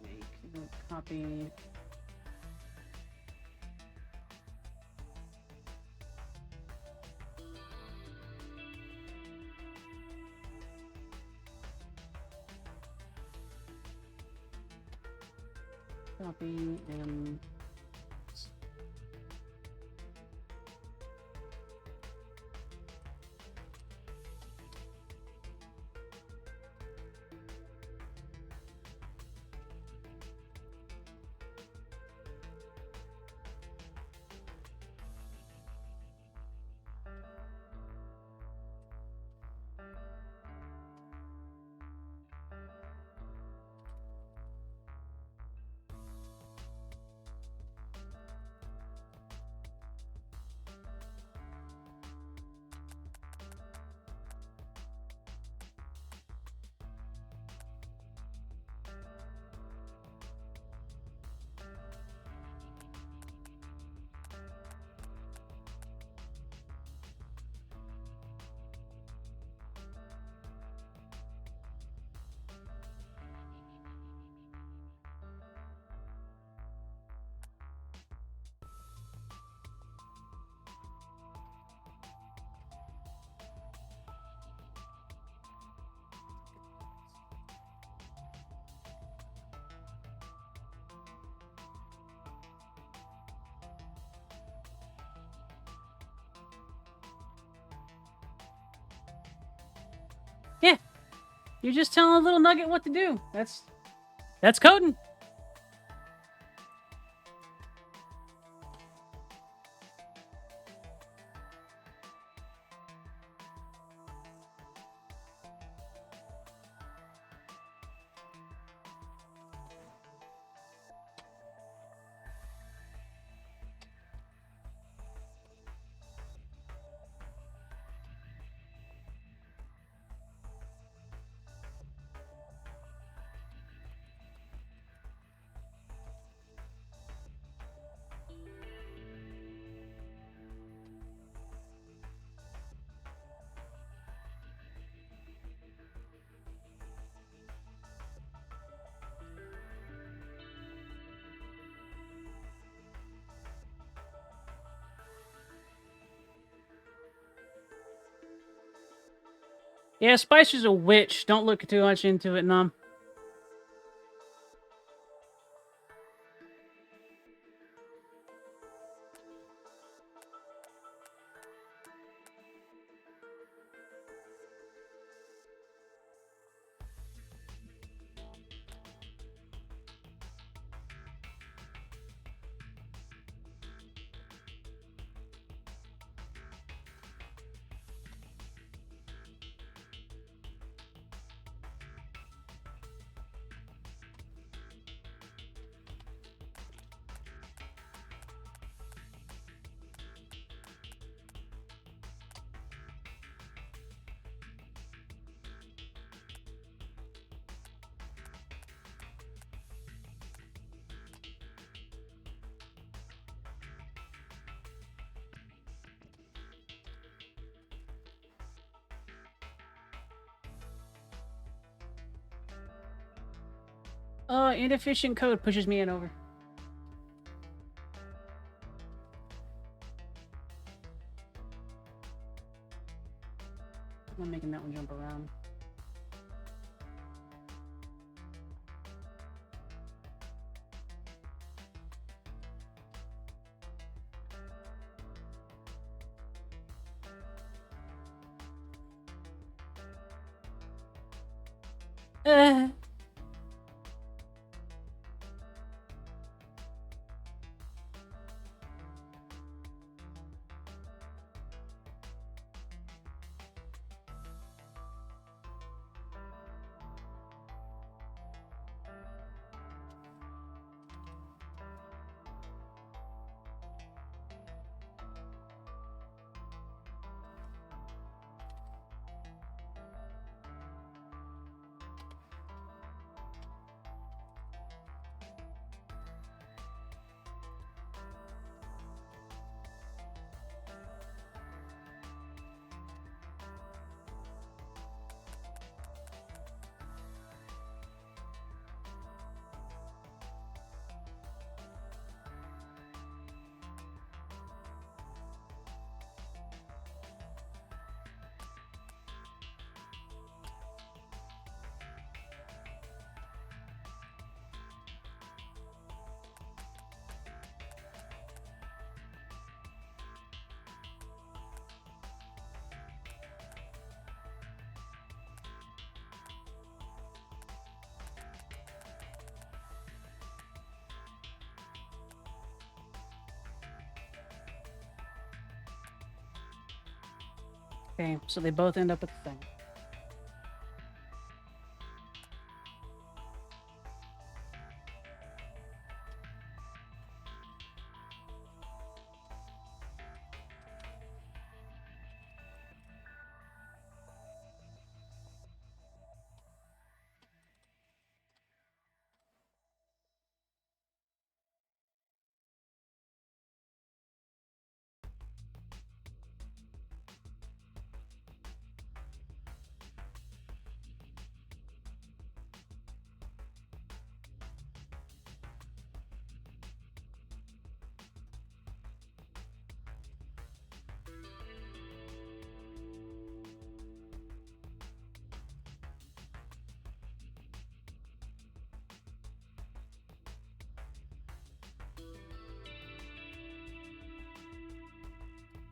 Make. Nope. Copy. Copy and yeah, you're just telling a little nugget what to do. That's coding. Yeah, Spicer's a witch. Don't look too much into it, Nom. Inefficient code pushes me in over. I'm making that one jump around. Uh. Okay, so they both end up with the thing.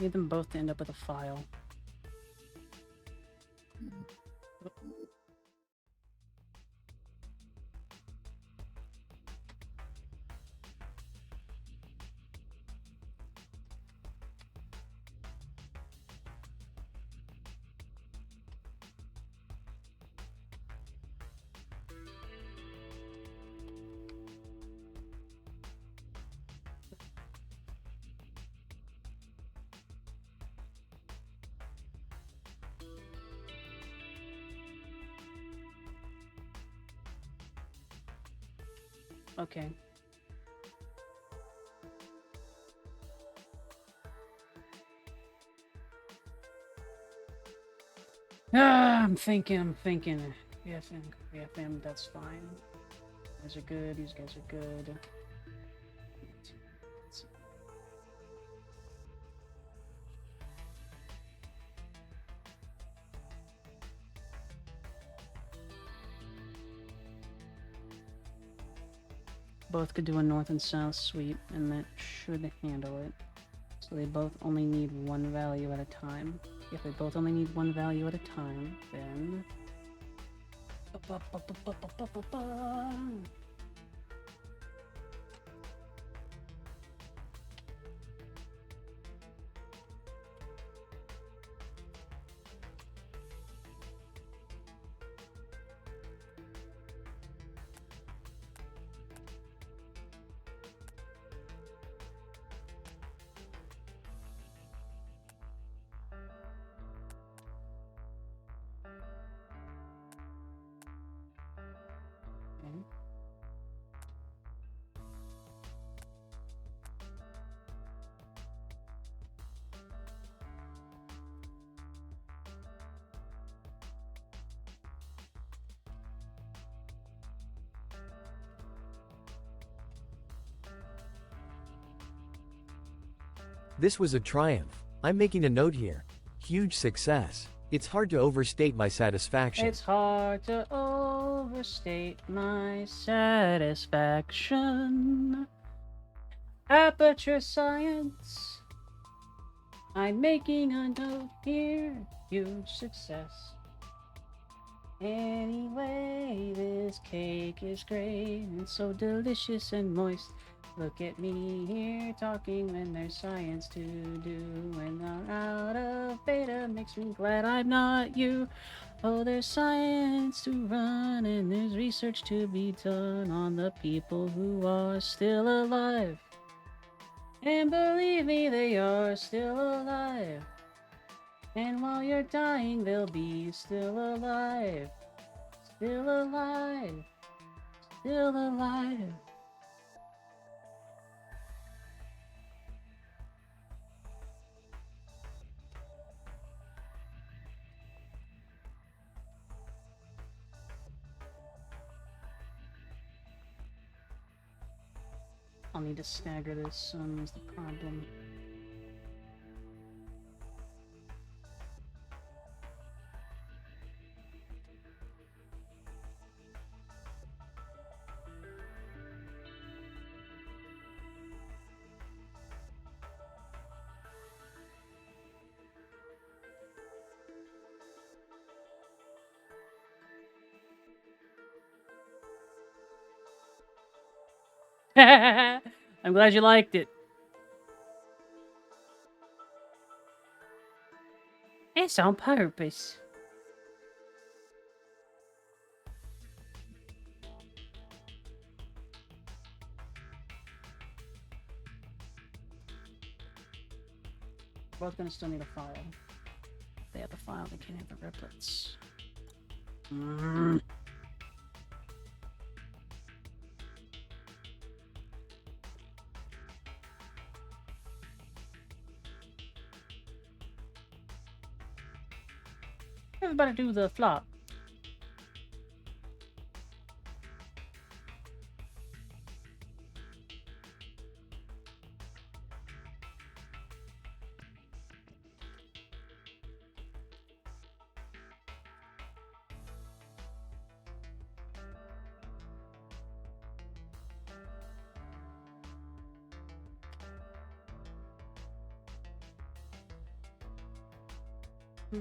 Need them both to end up with a file. Okay. I'm thinking. BFM, BFM, that's fine. You guys are good, these guys are good. Both could do a north and south sweep, and that should handle it. So they both only need one value at a time. If they both only need one value at a time, then... This was a triumph. I'm making a note here. Huge success. It's hard to overstate my satisfaction. It's hard to overstate my satisfaction. Aperture Science. I'm making a note here. Huge success. Anyway, this cake is great and so delicious and moist. Look at me here talking when there's science to do. When I'm out of beta makes me glad I'm not you. Oh, there's science to run and there's research to be done on the people who are still alive. And believe me, they are still alive. And while you're dying, they'll be still alive. Still alive. Still alive. I'll need to stagger this, is the problem. I'm glad you liked it. It's on purpose. Both gonna still need a file. If they have the file, they can't have the riplets. Everybody do the flop.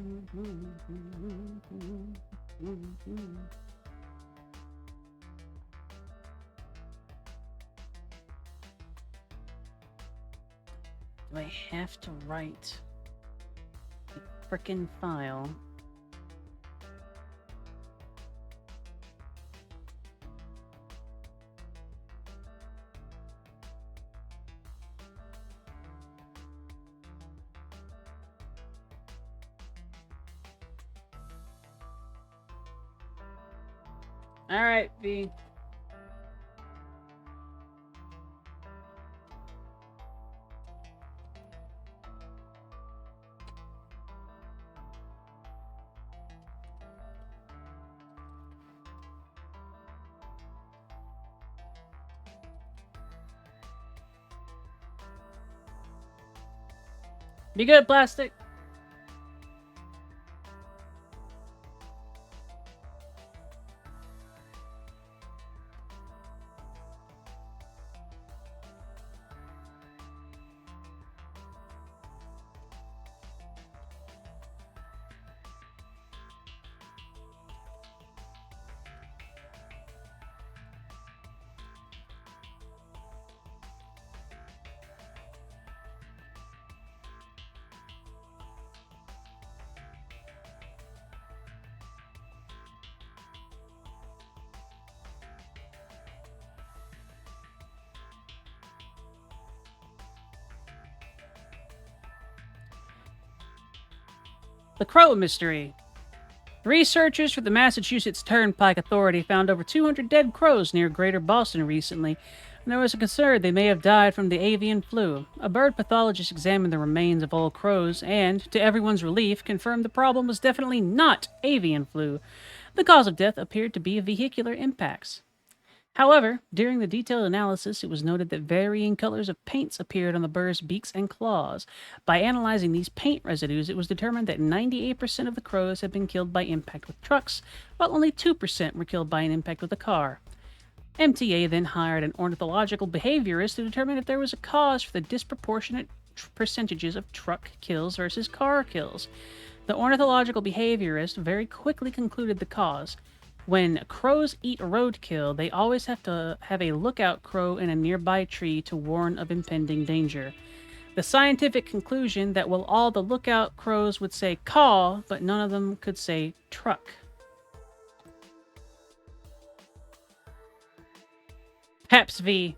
Do I have to write a frickin' file? All right, B. Be good, plastic. The Crow Mystery. Researchers for the Massachusetts Turnpike Authority found over 200 dead crows near Greater Boston recently, and there was a concern they may have died from the avian flu. A bird pathologist examined the remains of all crows and, to everyone's relief, confirmed the problem was definitely not avian flu. The cause of death appeared to be vehicular impacts. However, during the detailed analysis, it was noted that varying colors of paints appeared on the birds' beaks and claws. By analyzing these paint residues, it was determined that 98% of the crows had been killed by impact with trucks, while only 2% were killed by an impact with a car. MTA then hired an ornithological behaviorist to determine if there was a cause for the disproportionate percentages of truck kills versus car kills. The ornithological behaviorist very quickly concluded the cause. When crows eat roadkill, they always have to have a lookout crow in a nearby tree to warn of impending danger. The scientific conclusion that while all the lookout crows would say caw, but none of them could say truck. Peps V.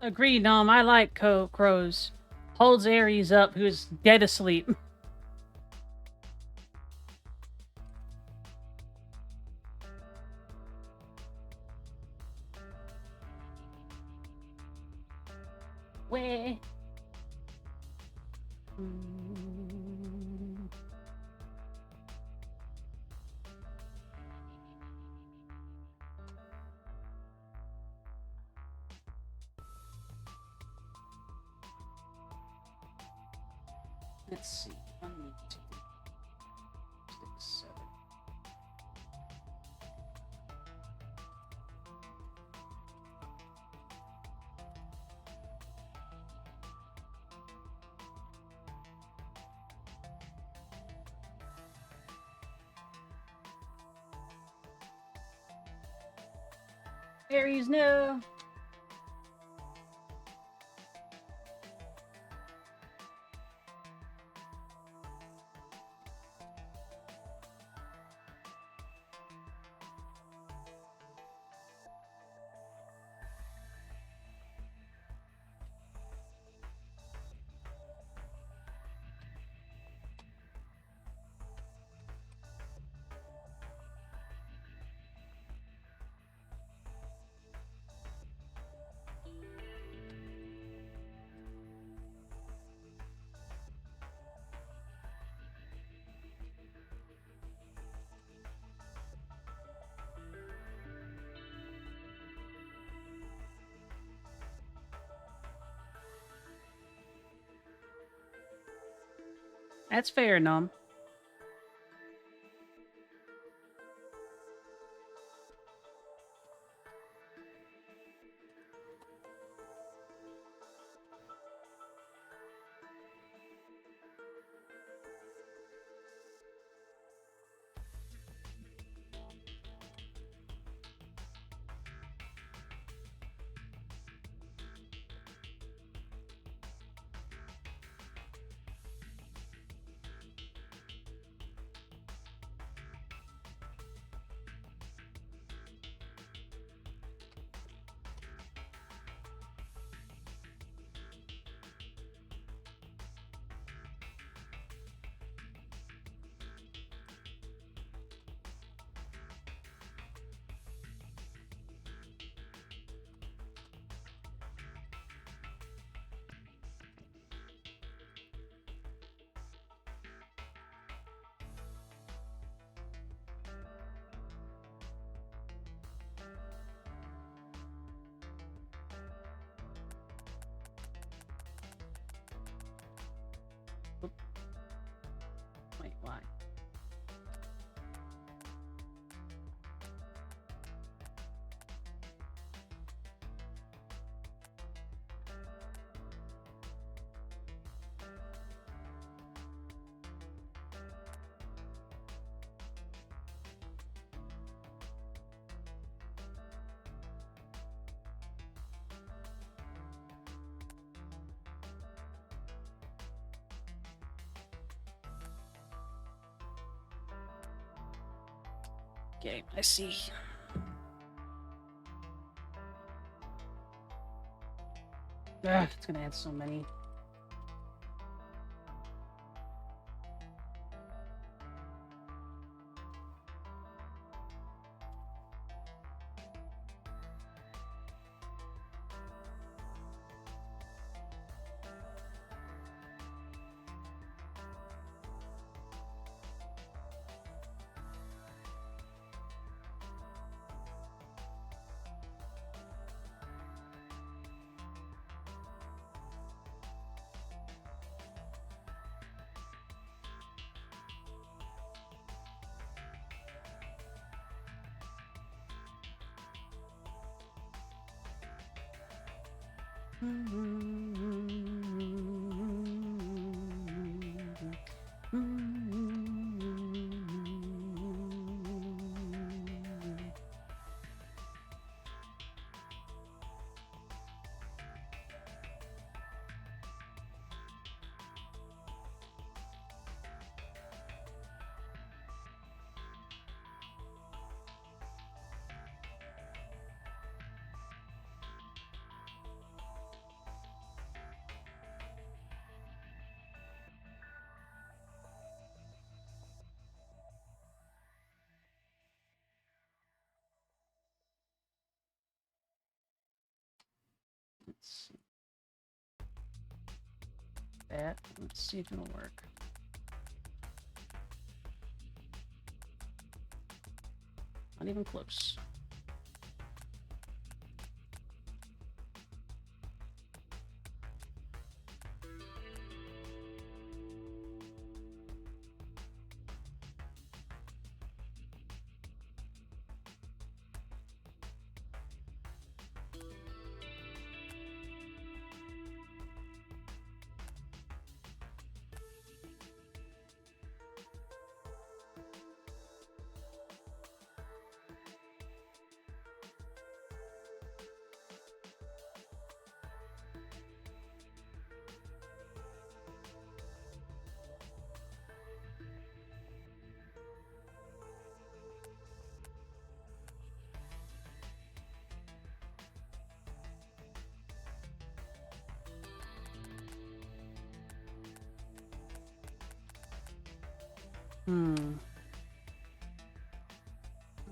Agreed, Nom. I like crows. Holds Aries up, who's dead asleep. Where? Let's see. 1, 2, 6, 7. Aries, no. That's fair, Nom. Okay, I see. It's gonna add so many. Let's see. That. Let's see if it'll work. Not even close.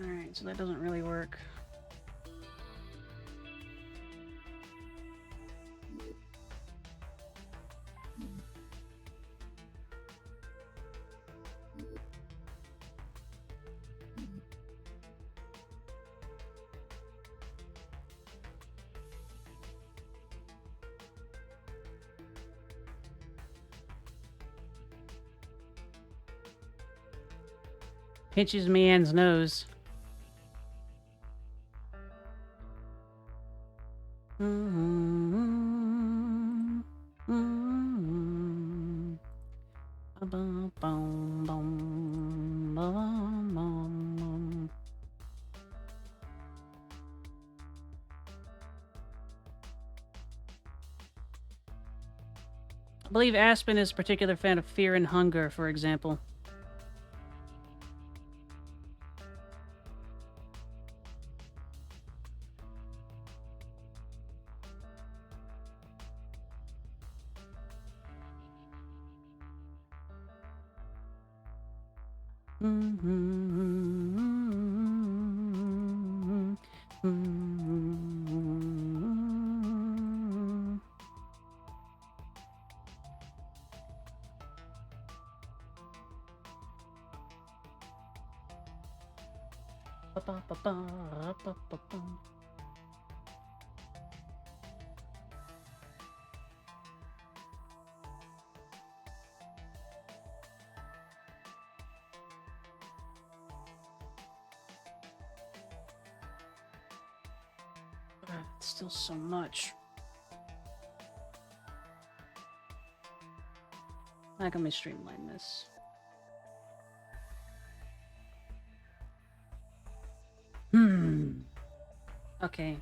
Alright, so that doesn't really work. Pinches Mian's nose. I believe Aspen is a particular fan of Fear and Hunger, for example. It's still so much. How can we streamline this? Okay.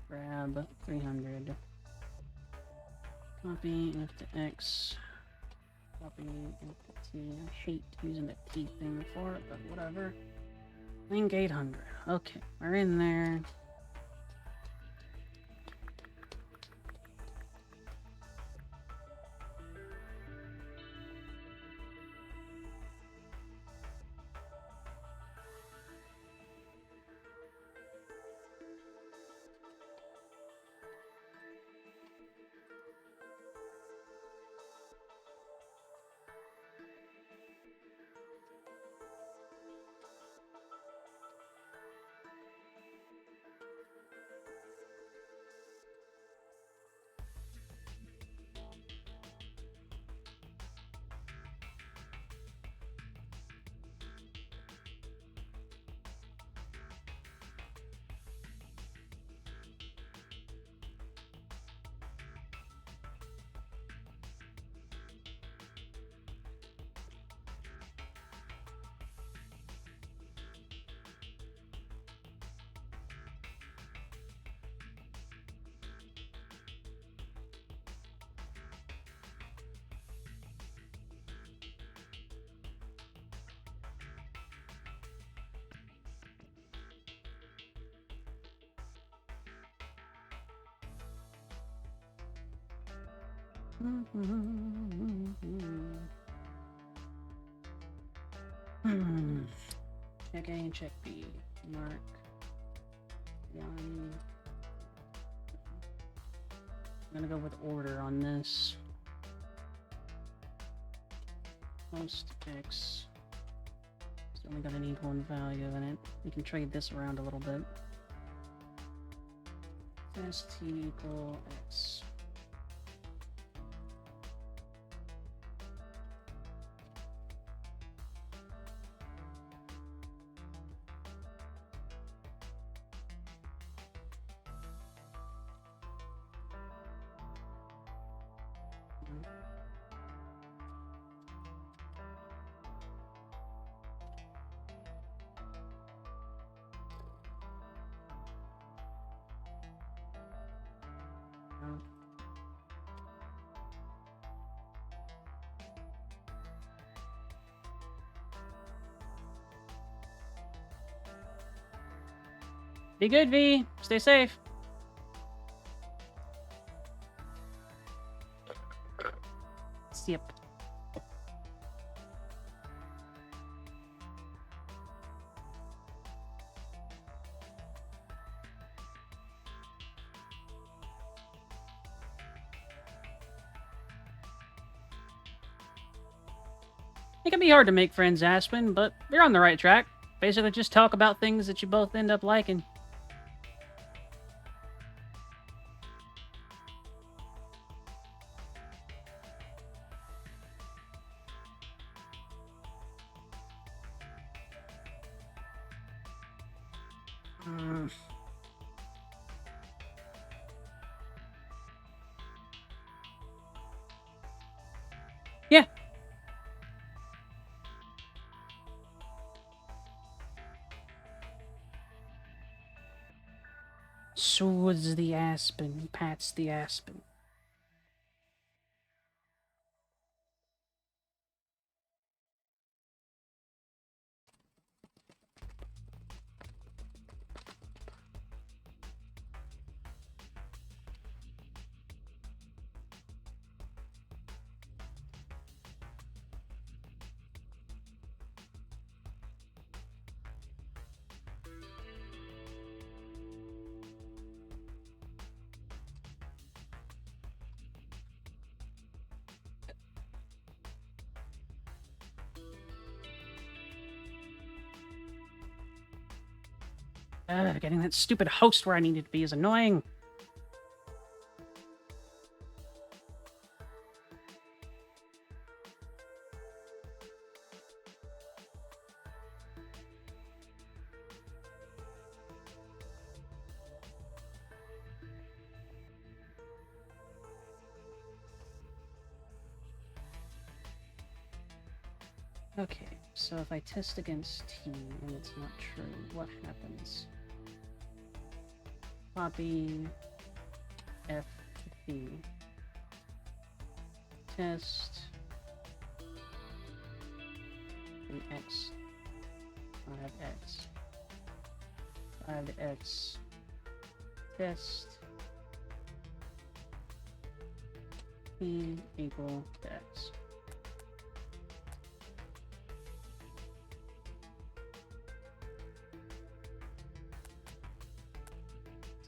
Grab 300. Copy F to X. Copy F to T. I hate using the T thing for it, but whatever. Link 800. Okay, we're in there. Check A and check B. Mark 1. I'm gonna go with order on this. Post X. It's only gonna need one value in it. We can trade this around a little bit. St equal X. Be good, V. Stay safe. Yep. It can be hard to make friends, Aspen, but you're on the right track. Basically, just talk about things that you both end up liking. Yeah. Soothes the aspen, pats the aspen. Getting that stupid host where I needed to be is annoying. Okay, so if I test against T and it's not true, what happens? Copy F to P. Test. And X. I have X. 5x test p equal to x.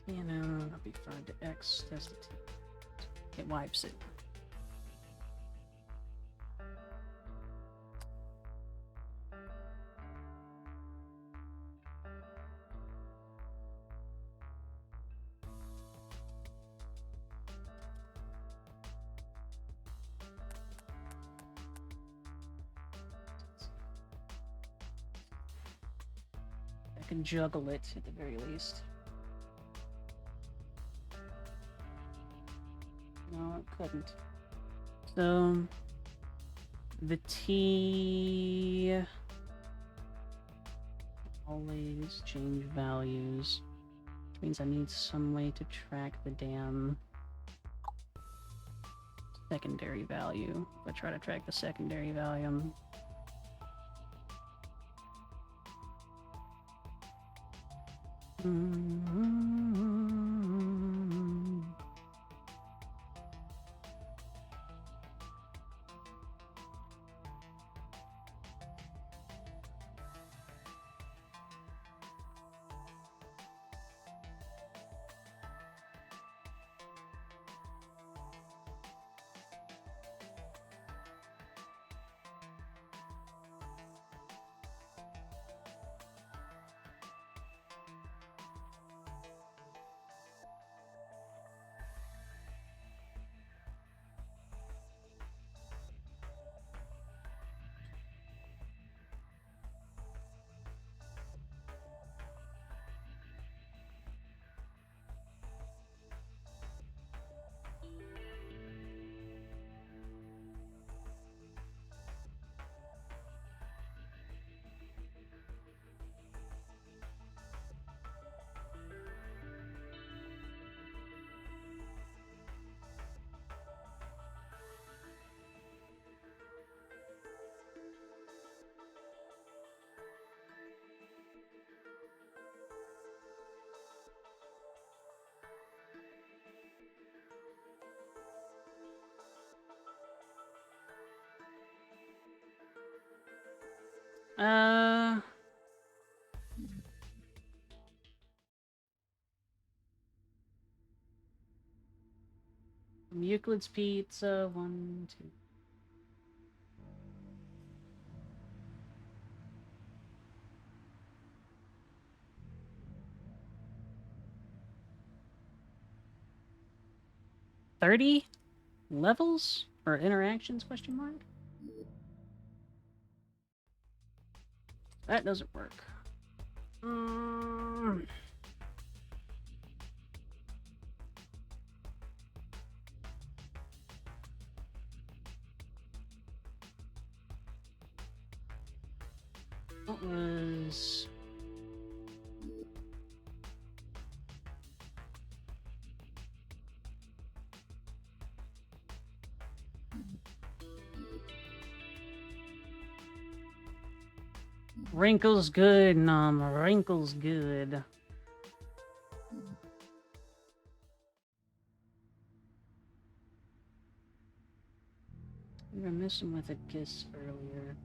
You know, that'll be 5 to x test it. It wipes it. I can juggle it at the very least. No, it couldn't. So the T always change values, which means I need some way to track the damn secondary value. If I try to track the secondary value, from Euclid's Pizza, 1, 2. $30 levels or interactions? Question mark. That doesn't work. What was... Wrinkles good, Nom. Wrinkles good. We were messing with a kiss earlier.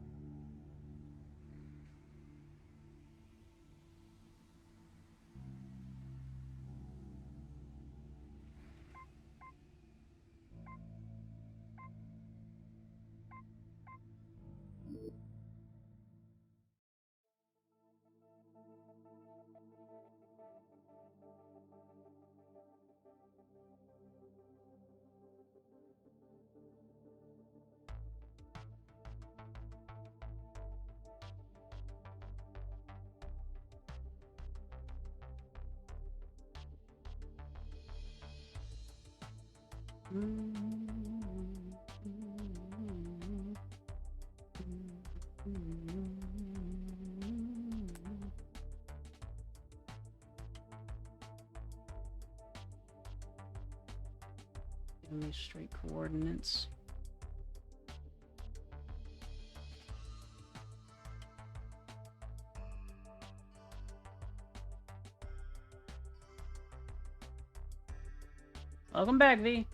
Give me straight coordinates. Welcome back, V.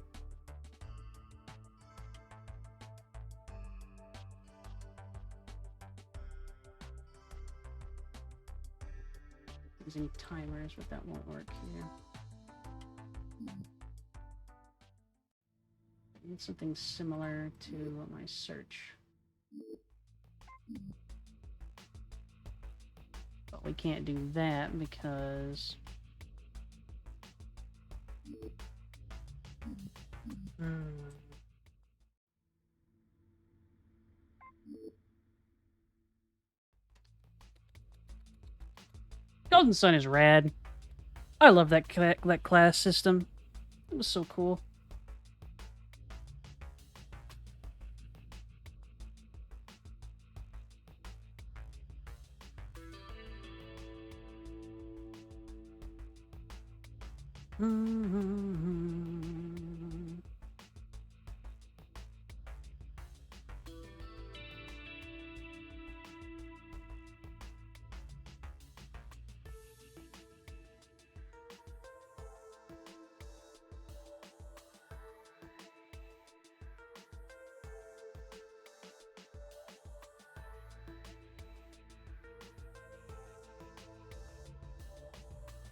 Using timers, but that won't work here. I need something similar to my search. But we can't do that because... Golden Sun is rad. I love that class system. It was so cool.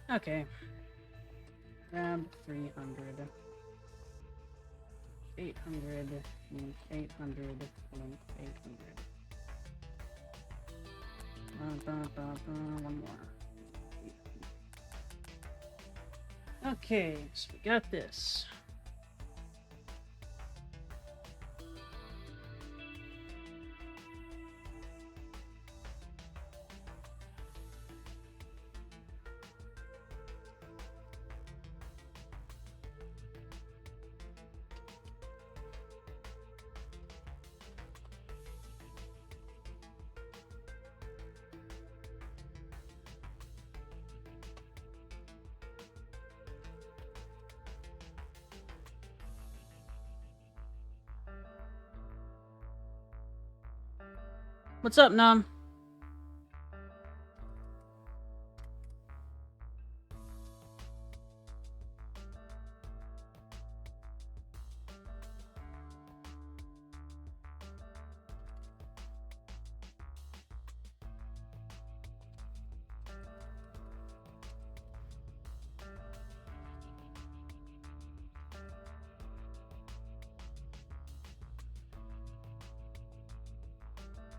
Okay. Grab 300. 800. Link 800. Link 800. One more. Okay, so we got this. What's up, Nom?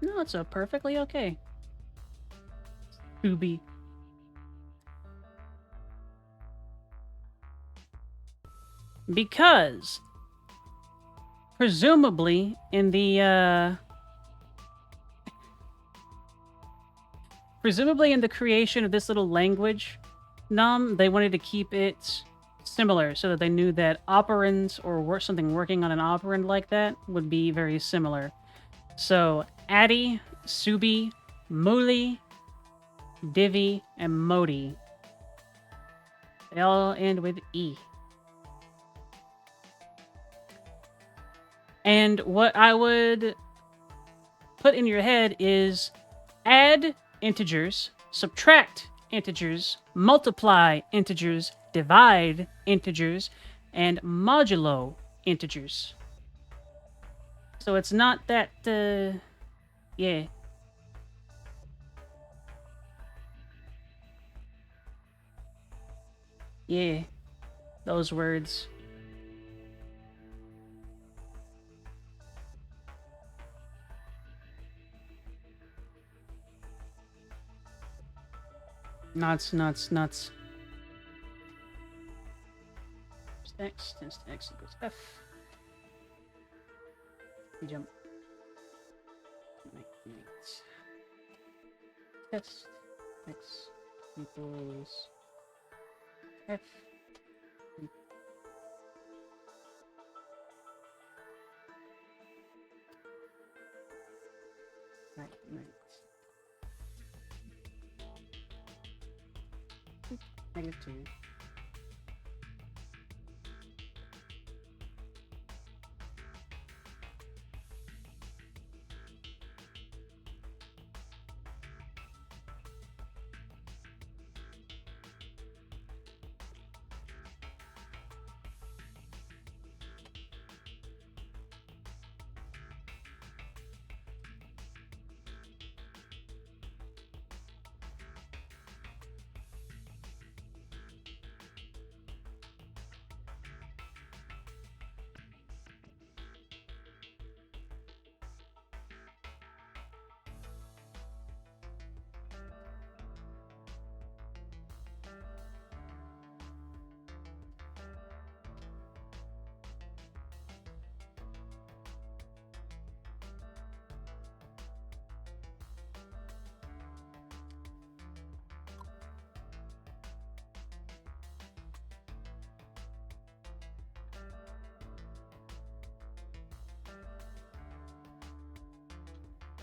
No, it's perfectly okay. Booby. Because presumably in the creation of this little language, they wanted to keep it similar so that they knew that operands or something working on an operand like that would be very similar. So Addy, Subi, Muli, Divi, and Modi, they all end with E. And what I would put in your head is add integers, subtract integers, multiply integers, divide integers, and modulo integers. So it's not that, yeah. Yeah, those words. Nuts. X tends to X equals F. Jump. Test X equals F. Right. -2.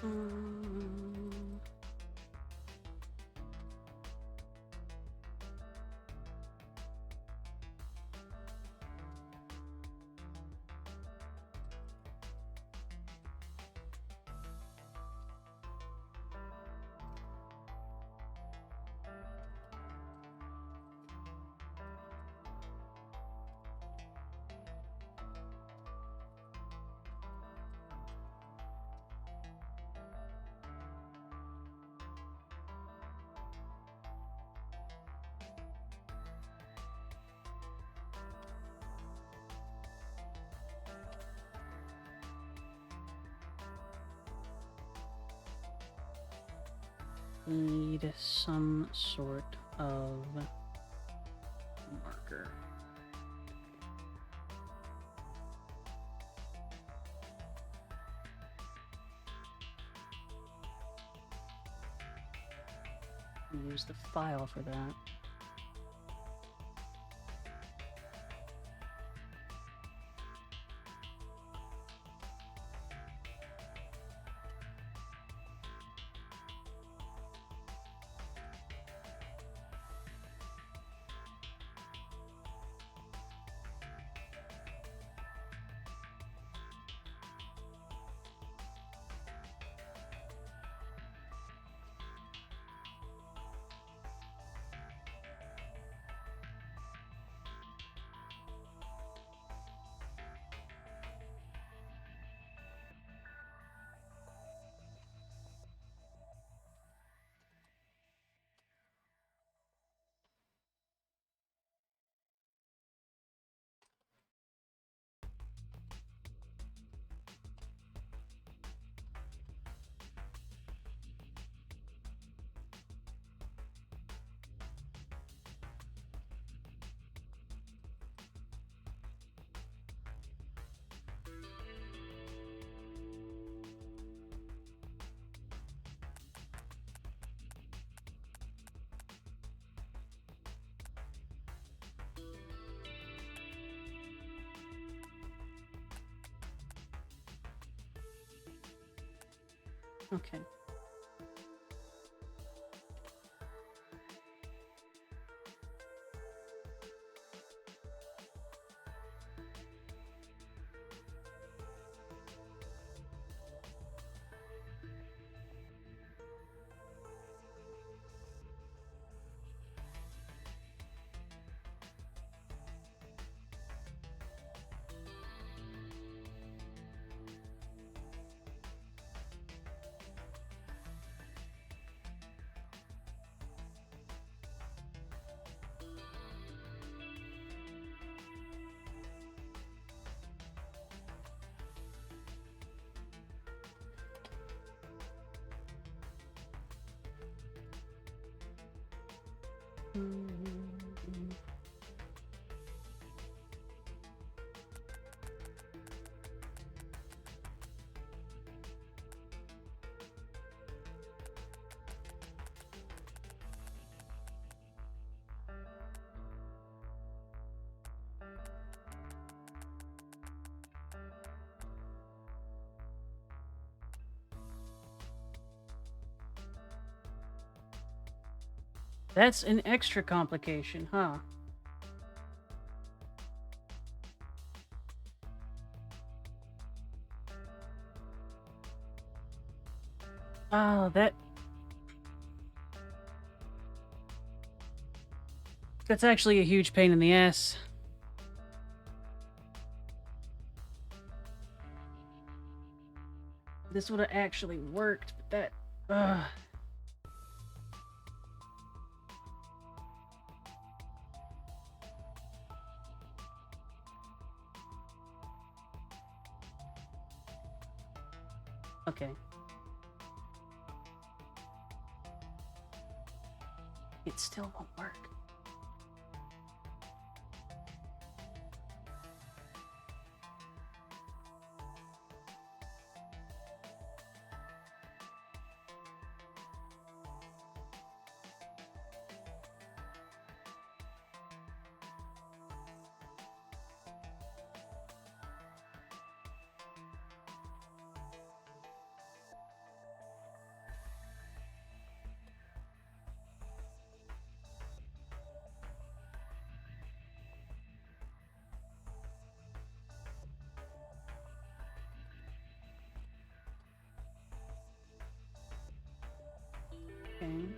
Mm. Need some sort of marker. Use the file for that. Okay. That's an extra complication, huh? Oh, that's actually a huge pain in the ass. This would have actually worked, but that... Okay. It still won't work. Okay.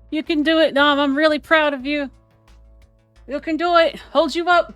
You can do it, Dom. I'm really proud of you. You can do it. Hold you up.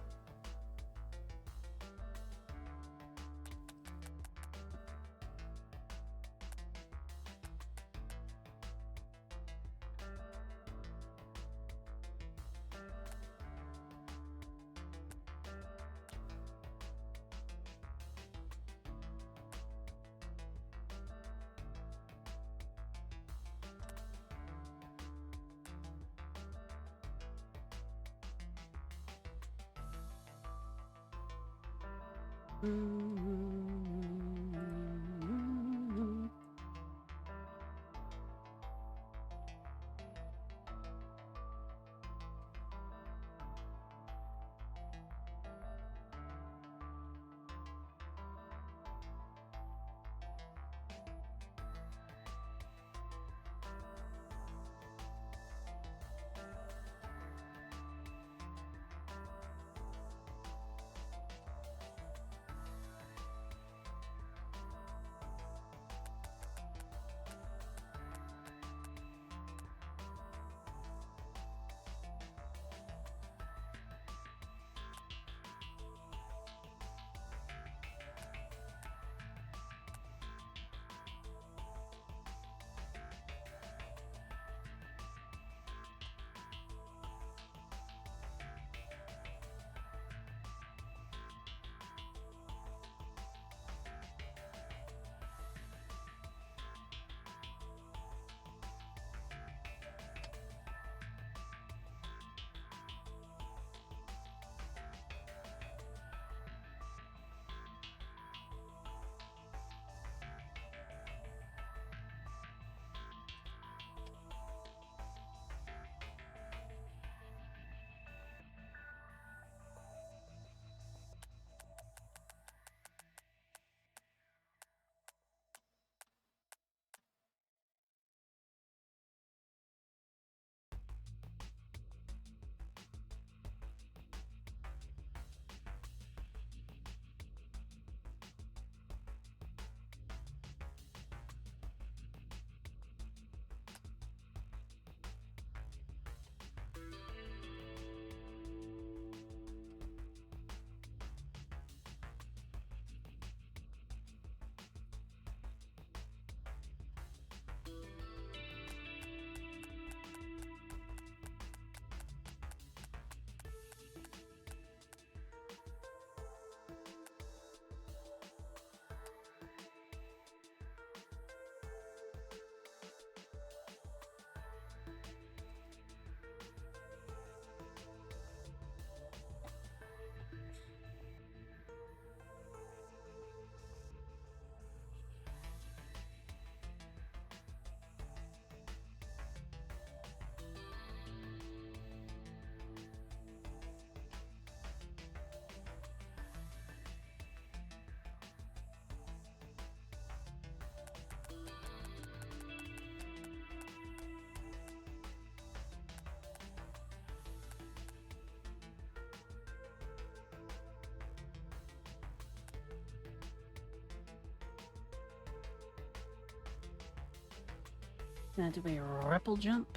Gonna do a ripple jump.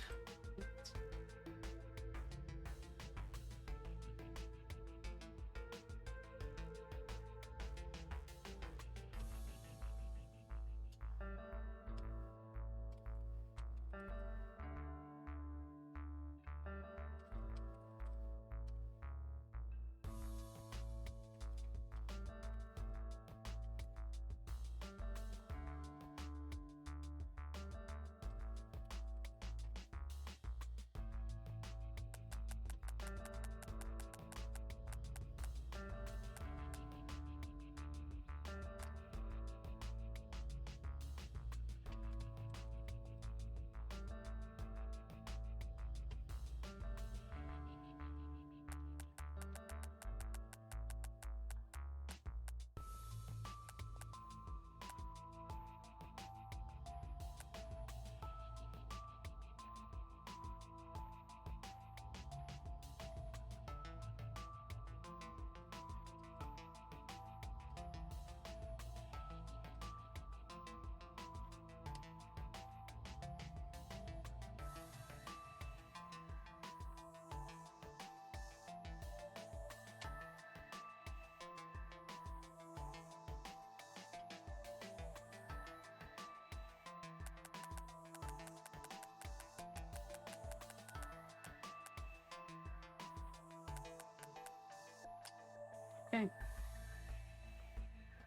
Okay.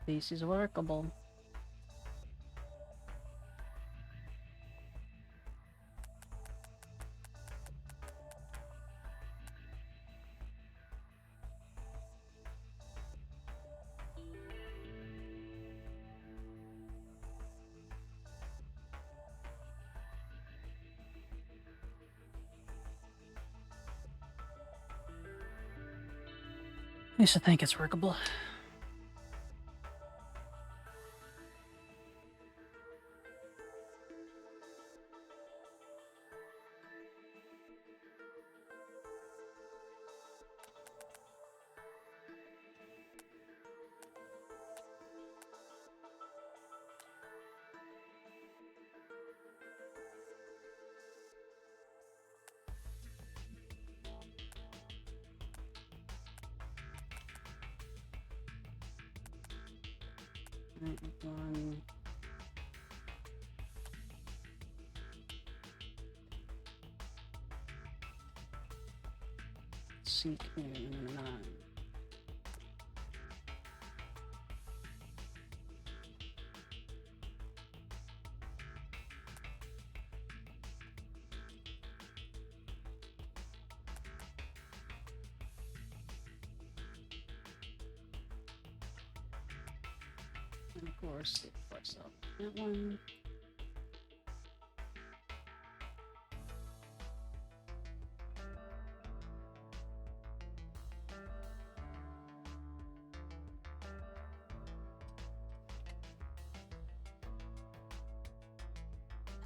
This is workable. I used to think it's workable. Right, one. Seek in 9. And of course, it fucks up that one.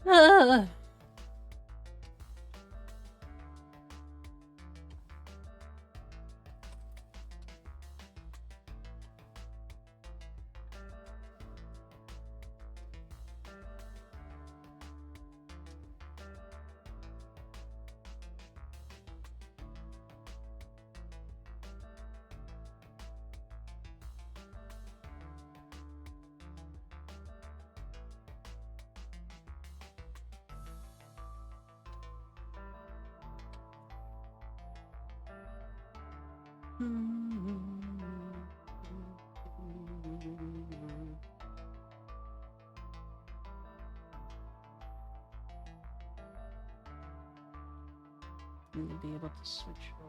Ah! Need to be able to switch up.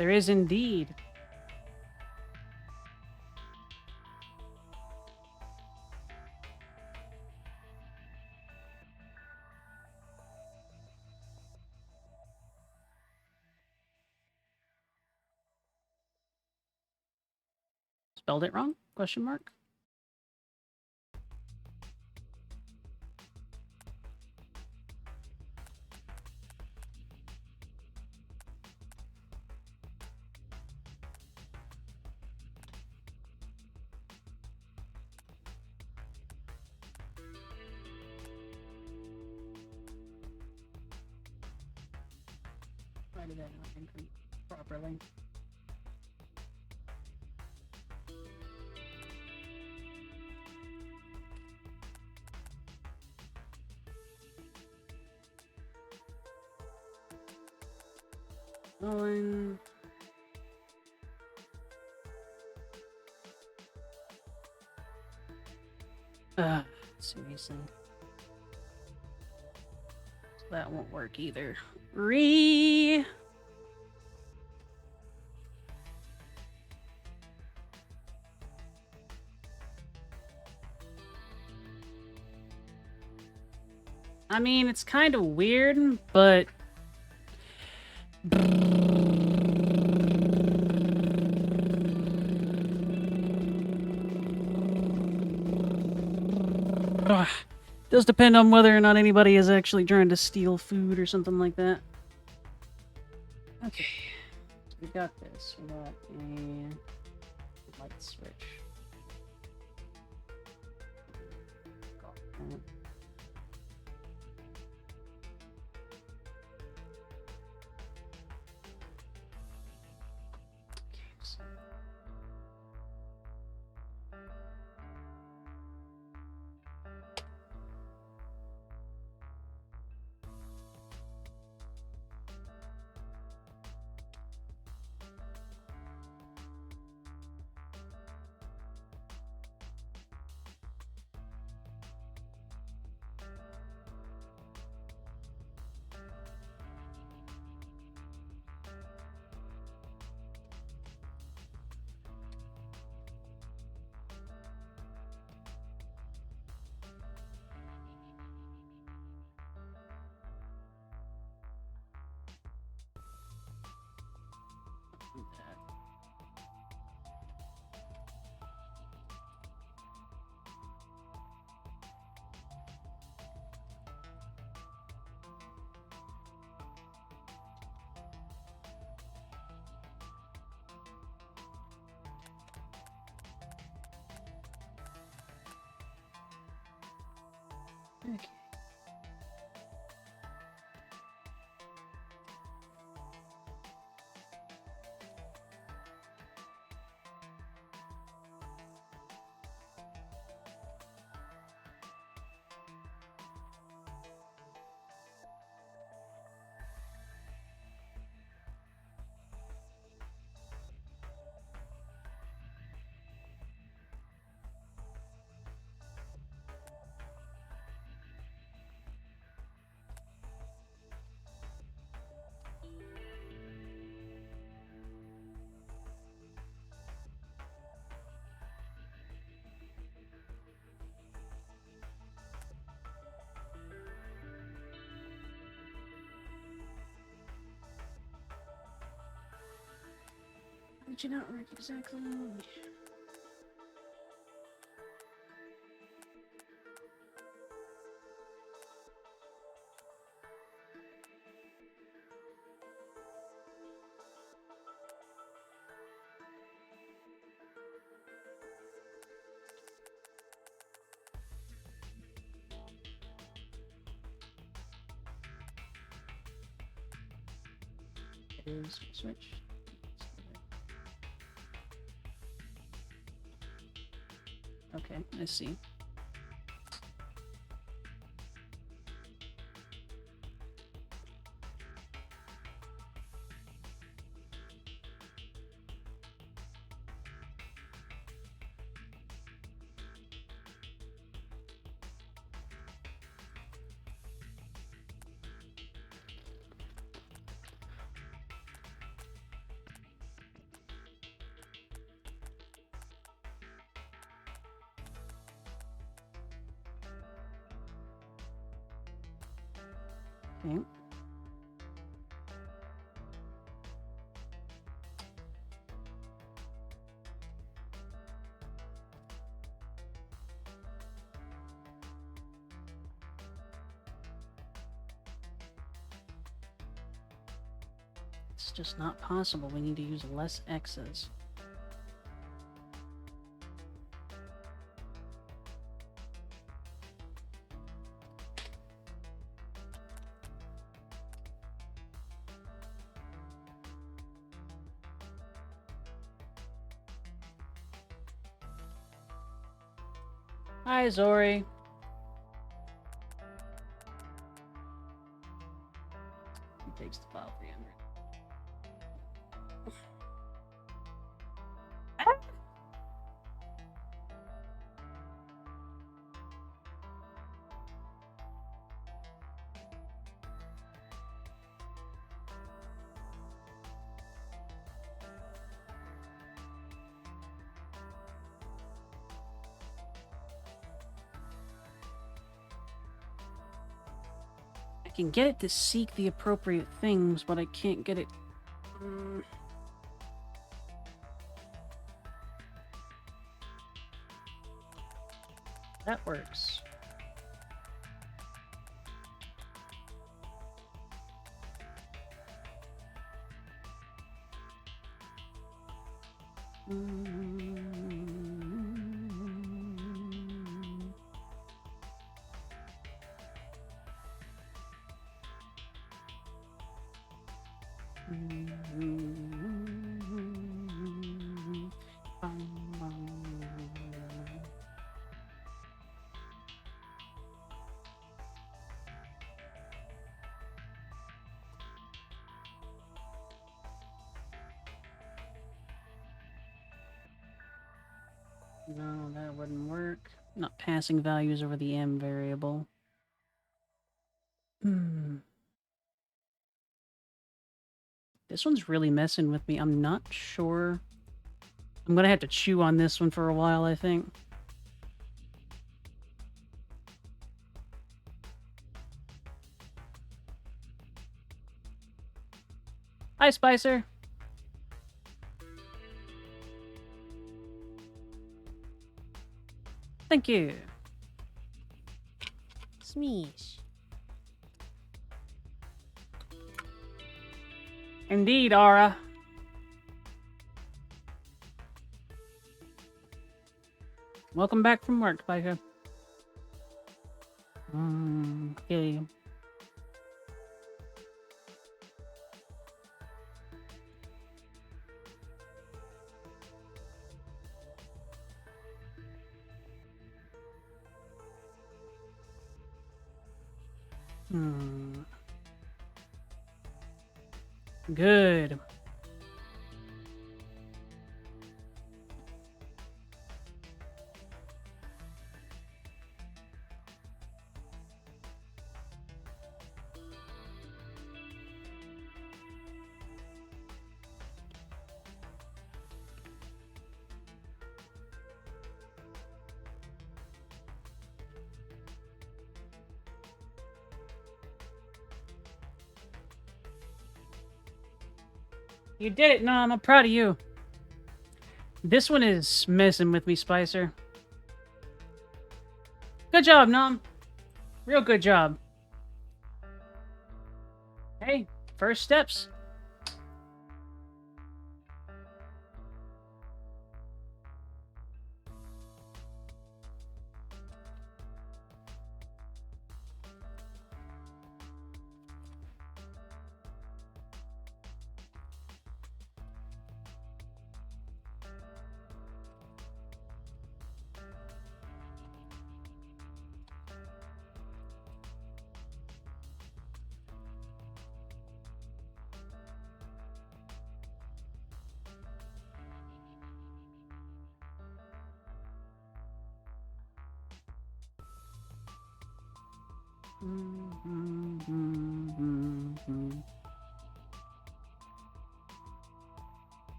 There is indeed. Spelled it wrong? Question mark? Why did that not enter properly? Owen. Seriously. So that won't work either. I mean, it's kind of weird, but does depend on whether or not anybody is actually trying to steal food or something like that. Okay, so we got this. We got a light switch. Got that. Okay, so that. Okay. Did you not work exactly? It is switch. Okay, I see. Okay. It's just not possible. We need to use less X's. Hi, Zori. He takes the file 300. I can get it to seek the appropriate things, but I can't get it... That works. No, that wouldn't work. Not passing values over the M variable. This one's really messing with me. I'm not sure. I'm gonna have to chew on this one for a while, I think. Hi, Spicer. Thank you. Smeesh. Indeed, Aura. Welcome back from work, Spicer. Okay. Good. You did it, Nom. I'm proud of you. This one is messing with me, Spicer. Good job, Nom. Real good job. Hey, first steps.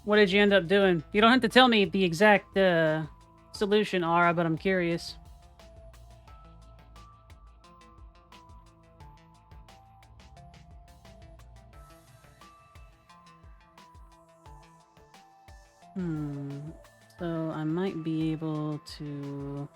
What did you end up doing? You don't have to tell me the exact solution, Aura, but I'm curious. So I might be able to...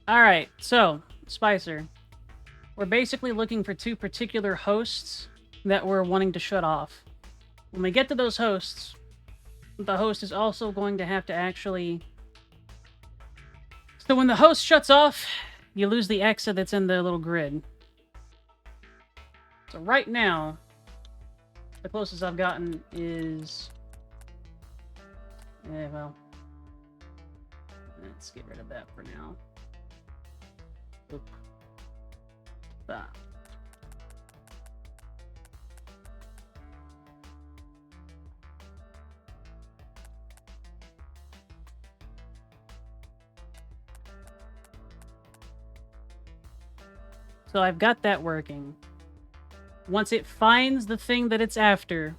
Alright, so, Spicer. We're basically looking for two particular hosts that we're wanting to shut off. When we get to those hosts, the host is also going to have to actually... So when the host shuts off, you lose the exit that's in the little grid. So right now, the closest I've gotten is... Yeah, well... Let's get rid of that for now. Oop. Ah. So I've got that working. Once it finds the thing that it's after,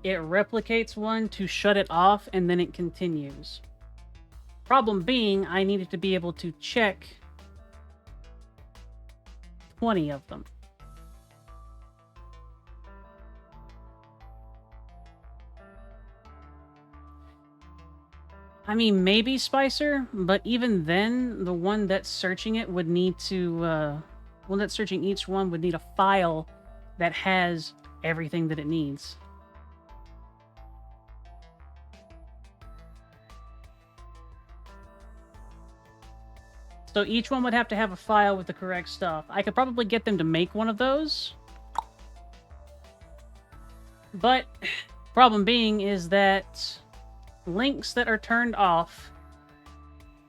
it replicates one to shut it off, and then it continues. Problem being, I needed to be able to check 20 of them. I mean, maybe Spicer, but even then, the one that's searching it would need to, one that's searching each one would need a file that has everything that it needs. So each one would have to have a file with the correct stuff. I could probably get them to make one of those. But, problem being is that links that are turned off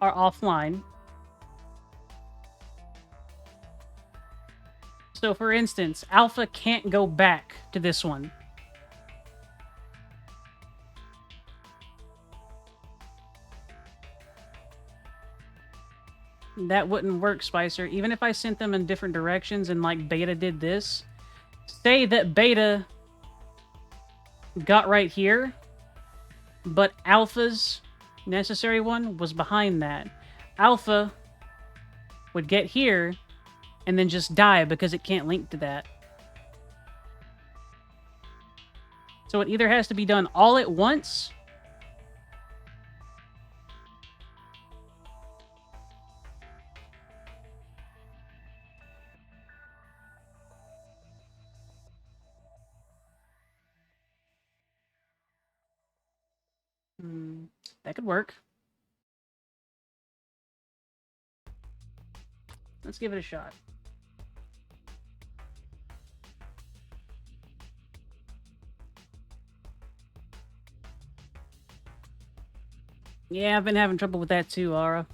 are offline. So for instance, Alpha can't go back to this one. That wouldn't work, Spicer. Even if I sent them in different directions and like Beta did this, say that Beta got right here, but Alpha's necessary one was behind that. Alpha would get here and then just die because it can't link to that. So it either has to be done all at once, that could work. Let's give it a shot. Yeah, I've been having trouble with that too, Aura.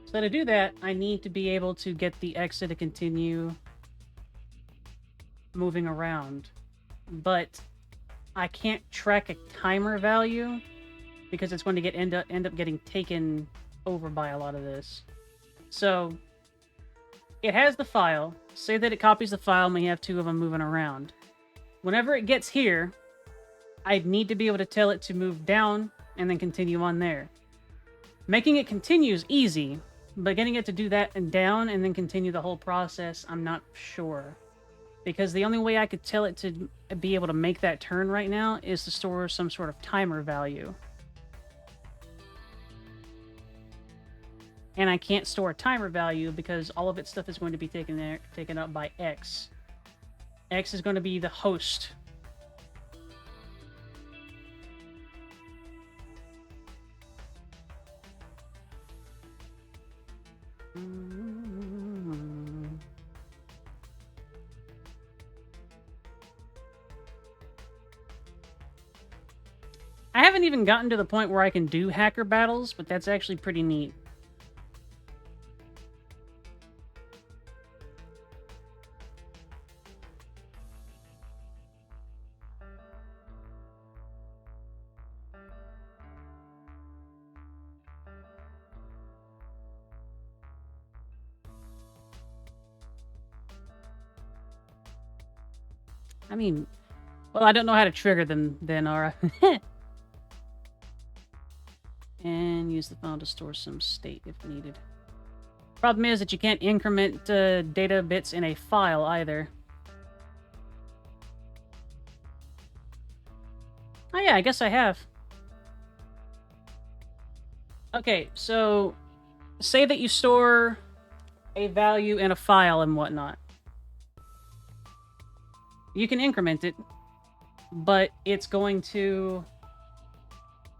So to do that, I need to be able to get the exit to continue moving around. But I can't track a timer value because it's going to end up getting taken over by a lot of this. So it has the file. Say that it copies the file and we have two of them moving around. whenever it gets here, I'd need to be able to tell it to move down and then continue on there. Making it continue is easy, but getting it to do that and down and then continue the whole process, I'm not sure. Because the only way I could tell it to be able to make that turn right now is to store some sort of timer value. And I can't store a timer value because all of its stuff is going to be taken up by X. X is going to be the host. I haven't even gotten to the point where I can do hacker battles, but that's actually pretty neat. I mean, well, I don't know how to trigger them then, Aura. And use the file to store some state if needed. Problem is that you can't increment data bits in a file either. Oh yeah, I guess I have. Okay, so say that you store a value in a file and whatnot. You can increment it, but it's going to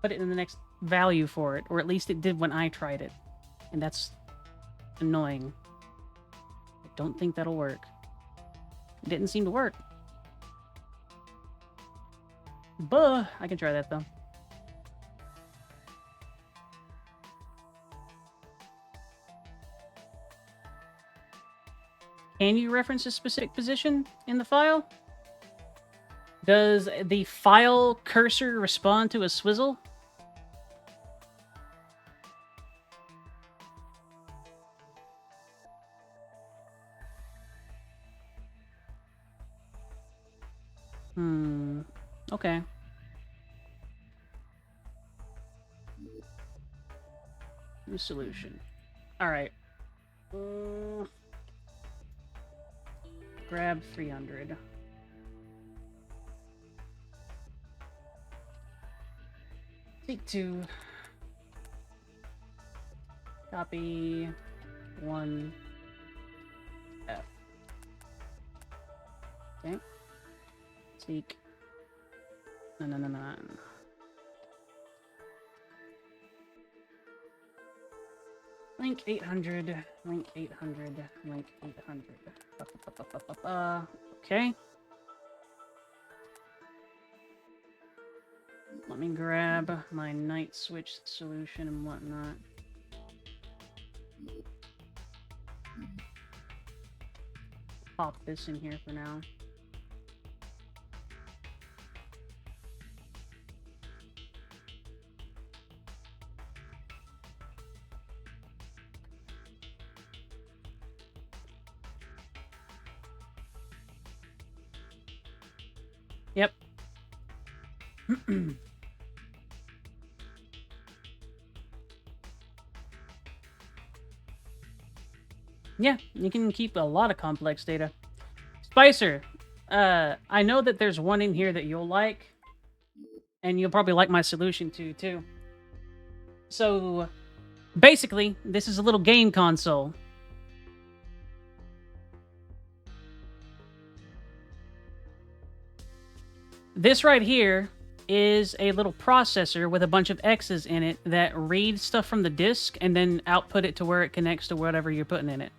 put it in the next value for it, or at least it did when I tried it. And that's annoying. I don't think that'll work. It didn't seem to work. But I can try that though. Can you reference a specific position in the file? Does the file cursor respond to a swizzle? Okay. New solution. Alright. Grab 300. Take 2. Copy 1 F. Okay. Take 9. Link 800, link 800, link 800. Okay. Let me grab my night switch solution and whatnot. Pop this in here for now. Yep. Yeah, you can keep a lot of complex data. Spicer, I know that there's one in here that you'll like, and you'll probably like my solution too. So, basically, this is a little game console. This right here is a little processor with a bunch of X's in it that read stuff from the disk and then output it to where it connects to whatever you're putting in it.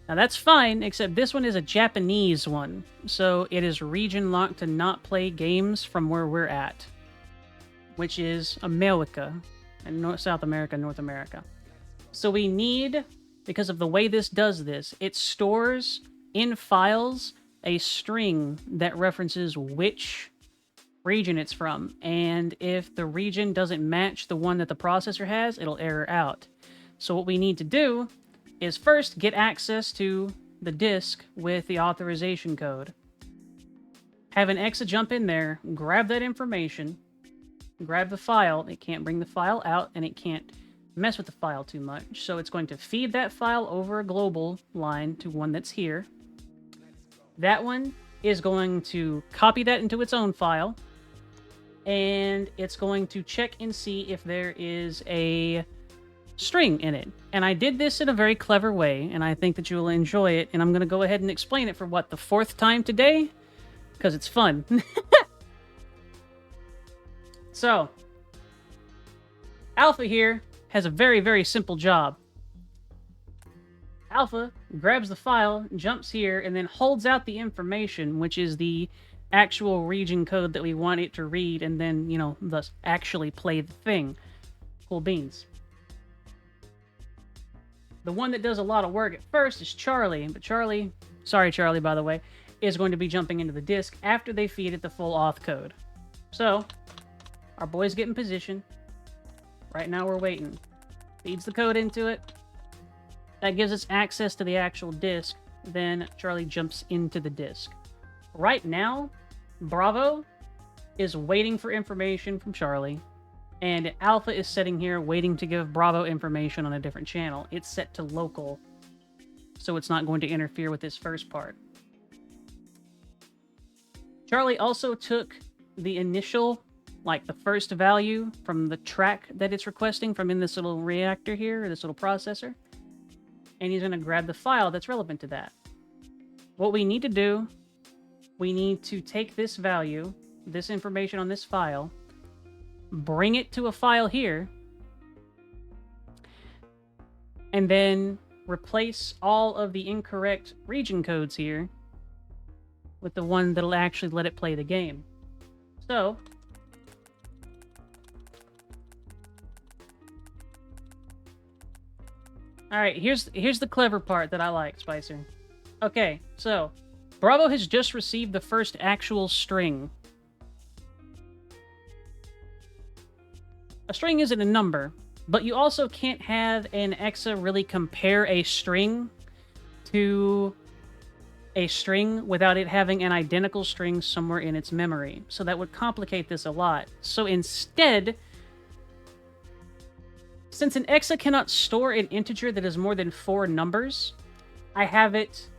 Now that's fine, except this one is a Japanese one, so it is region locked to not play games from where we're at, which is America, and South America, North America. So we need, because of the way this does this, it stores in files a string that references which region it's from, and if the region doesn't match the one that the processor has, it'll error out. So what we need to do is first get access to the disk with the authorization code. have an Exa jump in there, grab that information, grab the file. It can't bring the file out, and it can't mess with the file too much. So it's going to feed that file over a global line to one that's here. That one is going to copy that into its own file, and it's going to check and see if there is a string in it. And I did this in a very clever way, and I think that you will enjoy it, and I'm going to go ahead and explain it for, what, the 4th time today? Because it's fun. So, Alpha here has a very, very simple job. Alpha grabs the file, jumps here, and then holds out the information, which is the actual region code that we want it to read, and then, you know, thus actually play the thing. Cool beans. The one that does a lot of work at first is Charlie, but Charlie, sorry Charlie by the way, is going to be jumping into the disk after they feed it the full auth code. So, our boys get in position. Right now we're waiting. Feeds the code into it. That gives us access to the actual disk. Then Charlie jumps into the disk. Right now, Bravo is waiting for information from Charlie, and Alpha is sitting here waiting to give Bravo information on a different channel. It's set to local, so it's not going to interfere with this first part. Charlie also took the initial, like the first value from the track that it's requesting from in this little reactor here, or this little processor, and he's going to grab the file that's relevant to that. What we need to do, we need to take this value, this information on this file, bring it to a file here, and then replace all of the incorrect region codes here with the one that'll actually let it play the game. So, alright, here's the clever part that I like, Spicer. Okay, so, Bravo has just received the first actual string. A string isn't a number, but you also can't have an Exa really compare a string to a string without it having an identical string somewhere in its memory. So that would complicate this a lot. So instead, since an Exa cannot store an integer that is more than 4 numbers, I have it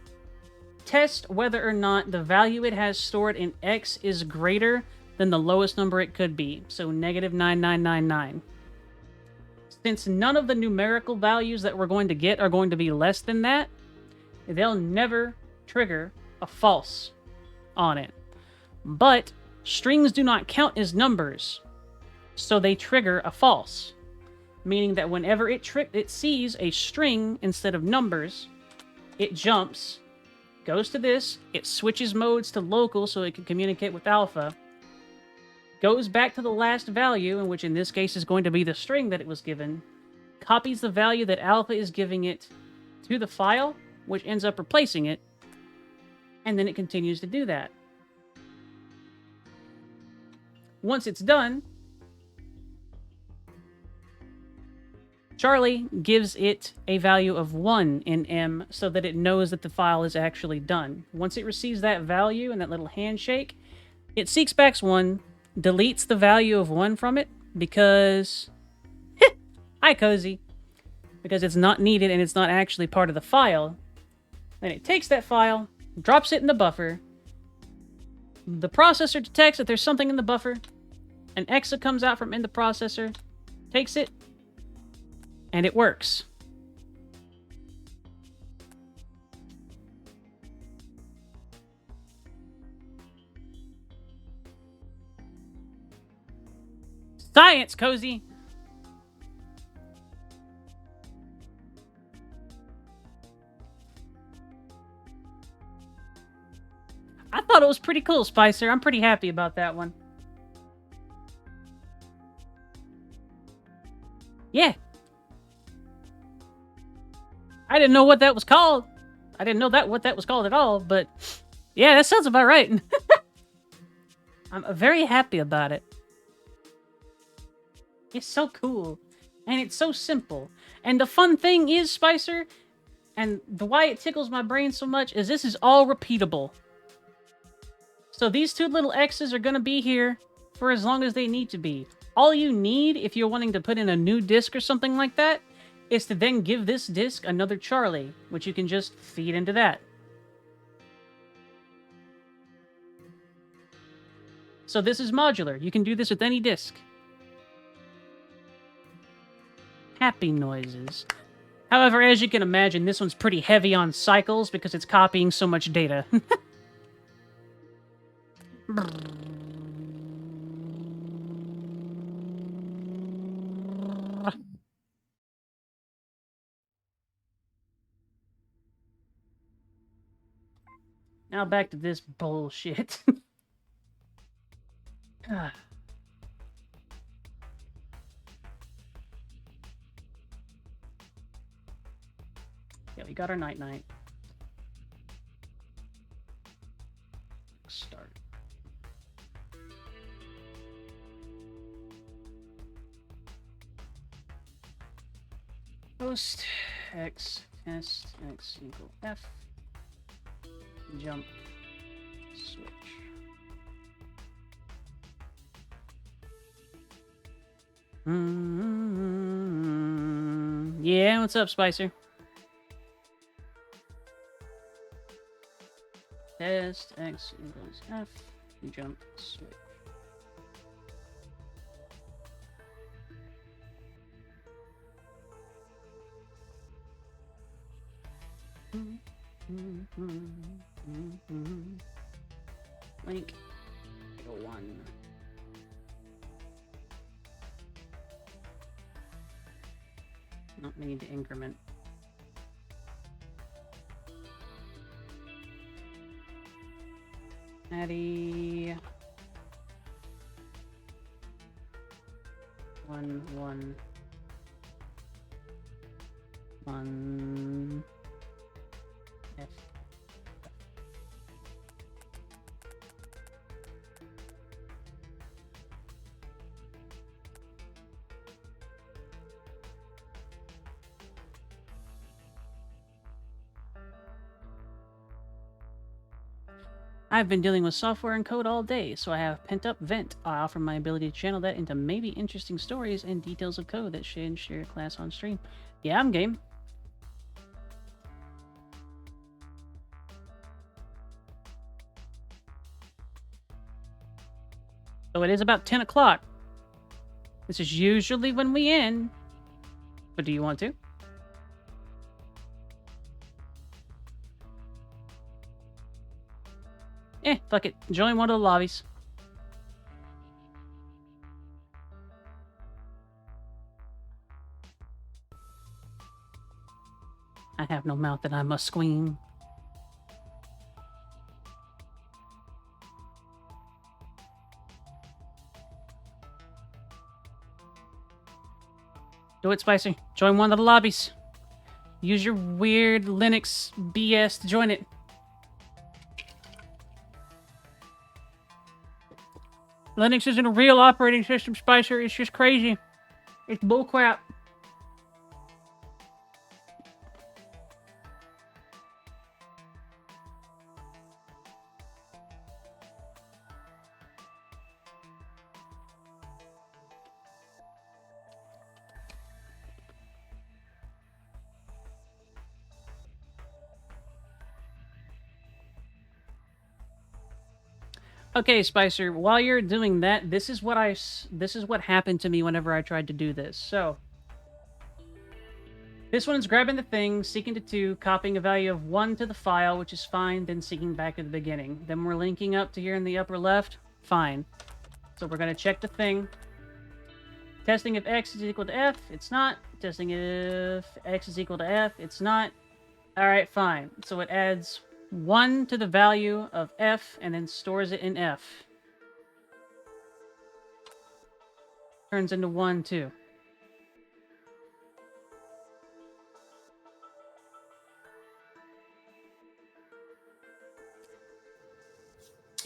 test whether or not the value it has stored in X is greater than the lowest number it could be, so -9999. Since none of the numerical values that we're going to get are going to be less than that, they'll never trigger a false on it. But strings do not count as numbers, so they trigger a false, meaning that whenever it sees a string instead of numbers, it jumps, goes to this, it switches modes to local so it can communicate with Alpha, goes back to the last value, which in this case is going to be the string that it was given, copies the value that Alpha is giving it to the file, which ends up replacing it, and then it continues to do that. Once it's done, Charlie gives it a value of 1 in M so that it knows that the file is actually done. Once it receives that value and that little handshake, it seeks back 1, deletes the value of 1 from it because... hi, Cozy! Because it's not needed and it's not actually part of the file. Then it takes that file, drops it in the buffer. The processor detects that there's something in the buffer. An Exa comes out from in the processor, takes it, and it works. Science, Cozy! I thought it was pretty cool, Spicer. I'm pretty happy about that one. Yeah. I didn't know what that was called. I didn't know what that was called at all, but yeah, that sounds about right. I'm very happy about it. It's so cool. And it's so simple. And the fun thing is, Spicer, and why it tickles my brain so much, is this is all repeatable. So these two little X's are going to be here for as long as they need to be. All you need, if you're wanting to put in a new disk or something like that, is to then give this disk another Charlie, which you can just feed into that. So this is modular. You can do this with any disk. Happy noises. However, as you can imagine, this one's pretty heavy on cycles because it's copying so much data. Now back to this bullshit. Yeah, we got our night-night. Start. Post x test x equal f. Jump. Switch. Yeah, what's up, Spicer? Test x equals f. Jump. Switch. Link. Go 1. No, we need to increment. Addy. 1 1 1 F. I've been dealing with software and code all day, so I have pent-up vent. I offer my ability to channel that into maybe interesting stories and details of code that should share class on stream. Yeah, I'm game. So it is about 10 o'clock. This is usually when we end. But do you want to? Fuck it. Join one of the lobbies. I have no mouth that I must scream. Do it, Spicer. Join one of the lobbies. Use your weird Linux BS to join it. Linux isn't a real operating system, Spicer. It's just crazy. It's bullcrap. Okay, Spicer, while you're doing that, this is what happened to me whenever I tried to do this. So, this one's grabbing the thing, seeking to 2, copying a value of 1 to the file, which is fine, then seeking back to the beginning. Then we're linking up to here in the upper left, fine. So we're going to check the thing. Testing if x is equal to f, it's not. Testing if x is equal to f, it's not. Alright, fine. So it adds 1 to the value of f and then stores it in f. Turns into 1, too.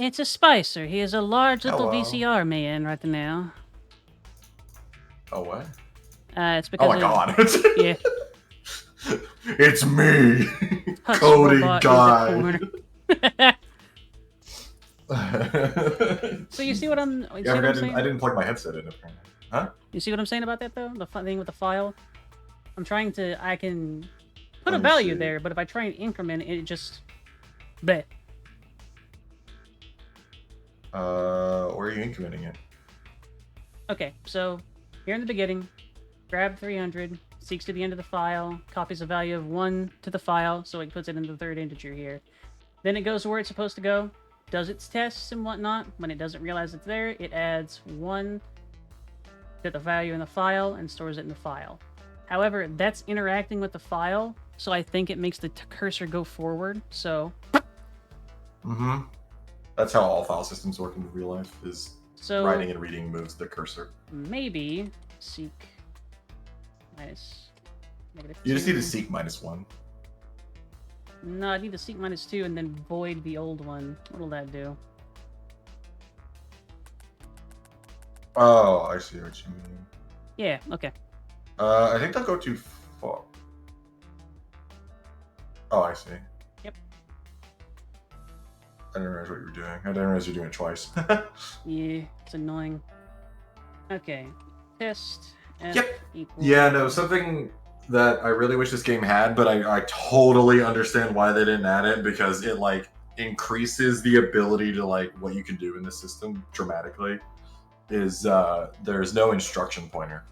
It's a Spicer. He is a large little VCR man right now. Oh, what? It's because oh my god. Yeah. It's me, Hux Cody Robot Guy. So you see what I'm? You see Yeah, what I I'm didn't, saying? I didn't plug my headset in apparently. Huh? You see what I'm saying about that though? The fun thing with the file. I'm trying to. I can put Let a me value see. there, but if I try and increment it, it just. Bleh. Where are you incrementing it? Okay, so here in the beginning, grab 300, seeks to the end of the file, copies a value of 1 to the file, so it puts it in the third integer here. Then it goes to where it's supposed to go, does its tests and whatnot. When it doesn't realize it's there, it adds 1 to the value in the file and stores it in the file. However, that's interacting with the file, so I think it makes the cursor go forward, so... Mm-hmm. That's how all file systems work in real life, is So writing and reading moves the cursor. maybe seek minus negative You just need 2. to seek -1. No, I need to seek -2 and then void the old one. What'll that do? Oh, I see what you mean. Yeah, okay. I think they'll go too far. Oh, I see. Yep. I didn't realize what you were doing. I didn't realize you were doing it twice. Yeah, it's annoying. Okay. Test F Yep. equals... Yeah, no, something that I really wish this game had, but I totally understand why they didn't add it, because it like increases the ability to like what you can do in the system dramatically. Is there's no instruction pointer.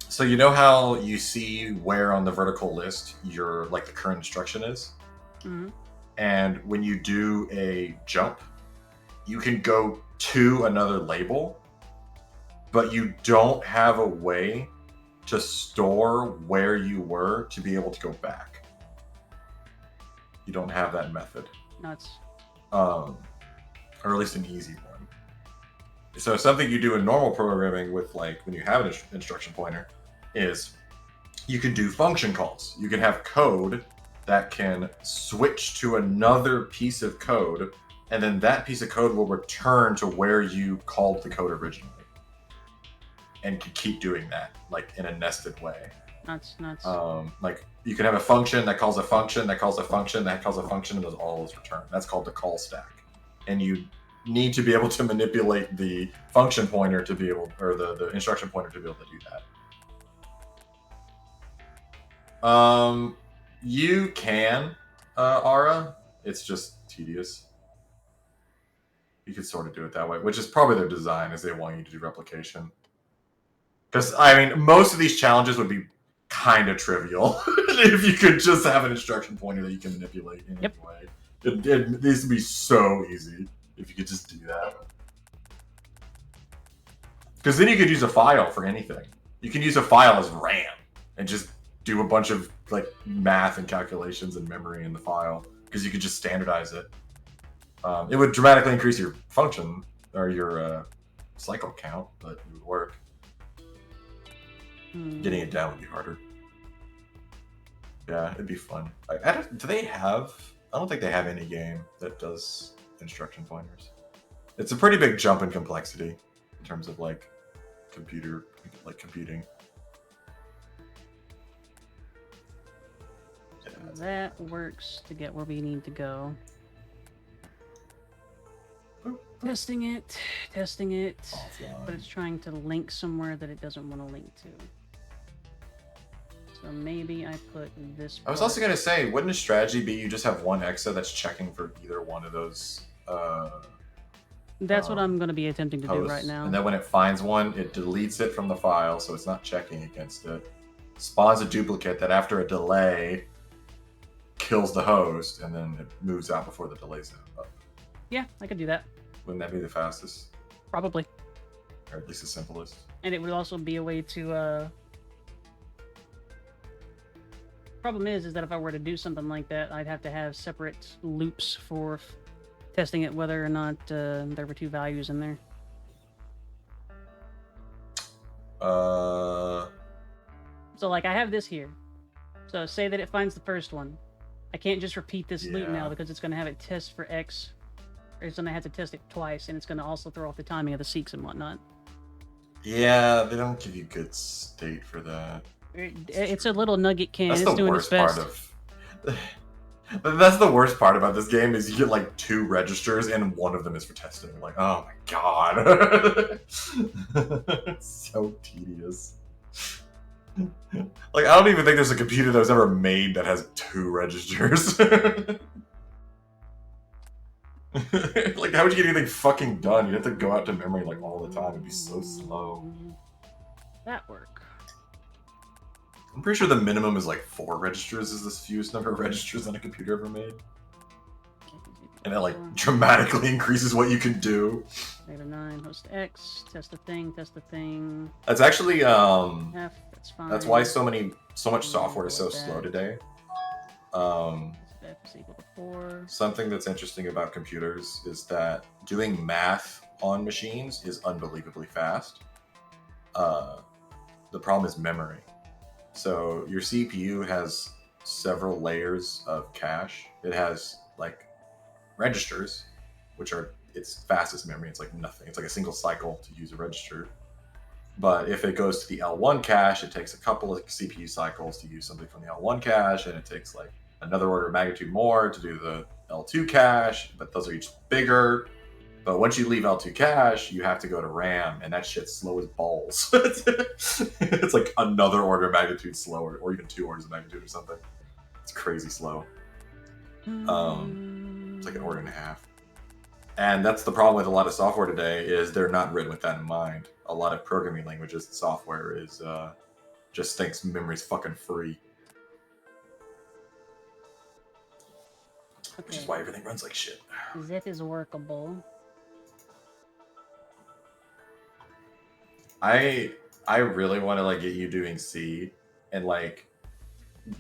So you know how you see where on the vertical list your like the current instruction is? Mhm. And when you do a jump, you can go to another label, but you don't have a way to store where you were to be able to go back. You don't have that method. Nuts. Or at least an easy one. So something you do in normal programming with like when you have an instruction pointer is you can do function calls. You can have code that can switch to another piece of code, and then that piece of code will return to where you called the code originally. And can keep doing that, like in a nested way. Nuts. Like you can have a function that calls a function that calls a function that calls a function, and those all is returned. That's called the call stack. And you need to be able to manipulate the function pointer to be able, or the instruction pointer to be able to do that. You can, Aura. It's just tedious. You could sort of do it that way, which is probably their design, is they want you to do replication. Because, I mean, most of these challenges would be kind of trivial if you could just have an instruction pointer that you can manipulate in any way. It needs to be so easy if you could just do that. Because then you could use a file for anything. You can use a file as RAM and just do a bunch of like math and calculations and memory in the file, because you could just standardize it. It would dramatically increase your function or your cycle count, but it would work. Getting it down would be harder. Yeah, it'd be fun. Do they have... I don't think they have any game that does instruction pointers. It's a pretty big jump in complexity in terms of like computing. That works to get where we need to go. Testing it, Offline. but it's trying to link somewhere that it doesn't want to link to. So maybe I put this... I was also going to say, wouldn't a strategy be you just have one exa that's checking for either one of those That's what I'm going to be attempting to do posts, right now. and then when it finds one, it deletes it from the file, so it's not checking against it. Spawns a duplicate that after a delay kills the host, and then it moves out before the delay's up. Yeah, I could do that. Wouldn't that be the fastest? Probably. Or at least the simplest? And it would also be a way to... Problem is that if I were to do something like that, I'd have to have separate loops for testing it whether or not there were two values in there. So like I have this here. So say that it finds the first one. I can't just repeat this loop now because it's going to have it test for X. Or it's going to have to test it twice, and it's going to also throw off the timing of the seeks and whatnot. Yeah, they don't give you good state for that. It's a little nugget can. That's It's the doing its worst part best. of... That's the worst part about this game is you get like 2 registers and one of them is for testing. Like, oh my god. It's so tedious. Like, I don't even think there's a computer that was ever made that has 2 registers. Like, how would you get anything fucking done? You'd have to go out to memory like all the time. It'd be so slow. That work. I'm pretty sure the minimum is like 4 registers is the fewest number of registers on a computer ever made. And it like dramatically increases what you can do. -9, host X, test the thing, test the thing. That's actually F, that's fine. that's why so much software is so slow today. F is equal to 4. Something that's interesting about computers is that doing math on machines is unbelievably fast. The problem is memory. So your CPU has several layers of cache. It has like registers, which are its fastest memory. It's like nothing. It's like a single cycle to use a register. But if it goes to the L1 cache, it takes a couple of CPU cycles to use something from the L1 cache, and it takes like another order of magnitude more to do the L2 cache, but those are each bigger. But once you leave L2 cache, you have to go to RAM, and that shit's slow as balls. It's like another order of magnitude slower, or even 2 orders of magnitude or something. It's crazy slow. It's like an order and a half. And that's the problem with a lot of software today, is they're not written with that in mind. A lot of programming languages and software is just thinks memory's fucking free. Okay. Which is why everything runs like shit. That is workable. I really want to like get you doing C and like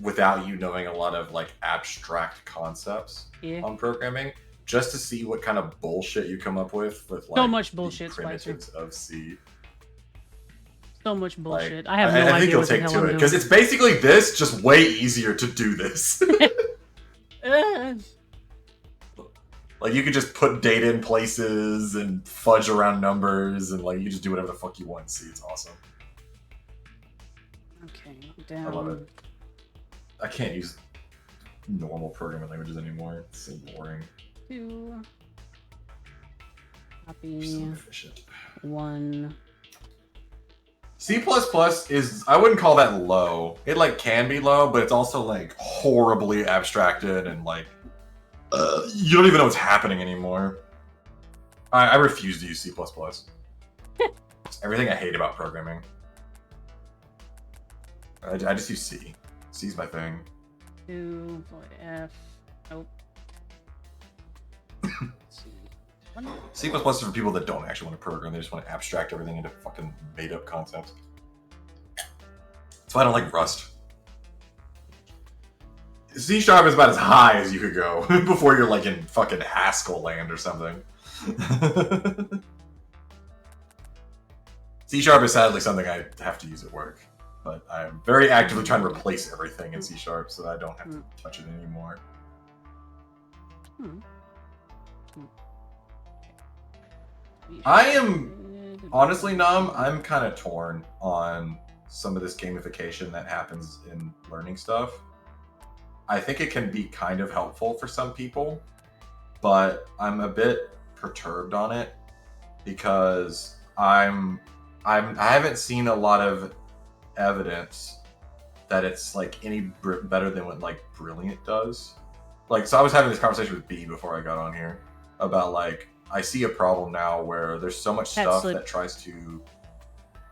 without you knowing a lot of like abstract concepts on programming, just to see what kind of bullshit you come up with like so much bullshit, the primitives of C. So much bullshit. Like, I have no idea. I think you'll take to it because it's basically this, just way easier to do this. Like you could just put data in places and fudge around numbers, and like you just do whatever the fuck you want in C. It's awesome. Okay, down. I love it. I can't use normal programming languages anymore. It's so boring. 2. Copy. So inefficient. 1. C++ is, I wouldn't call that low. It like can be low, but it's also like horribly abstracted and like you don't even know what's happening anymore. I refuse to use C++. Everything I hate about programming. I just use C. C's my thing. 2, Void F. Nope. C++ is for people that don't actually want to program. They just want to abstract everything into fucking made-up concepts. That's why I don't like Rust. C# is about as high as you could go before you're like in fucking Haskell land or something. C# is sadly something I have to use at work, but I'm very actively trying to replace everything in C# so that I don't have to touch it anymore. I am honestly, Nom, I'm kind of torn on some of this gamification that happens in learning stuff. I think it can be kind of helpful for some people, but I'm a bit perturbed on it because I haven't seen a lot of evidence that it's like any better than what like Brilliant does. Like, so I was having this conversation with B before I got on here about like, I see a problem now where there's so much stuff that tries to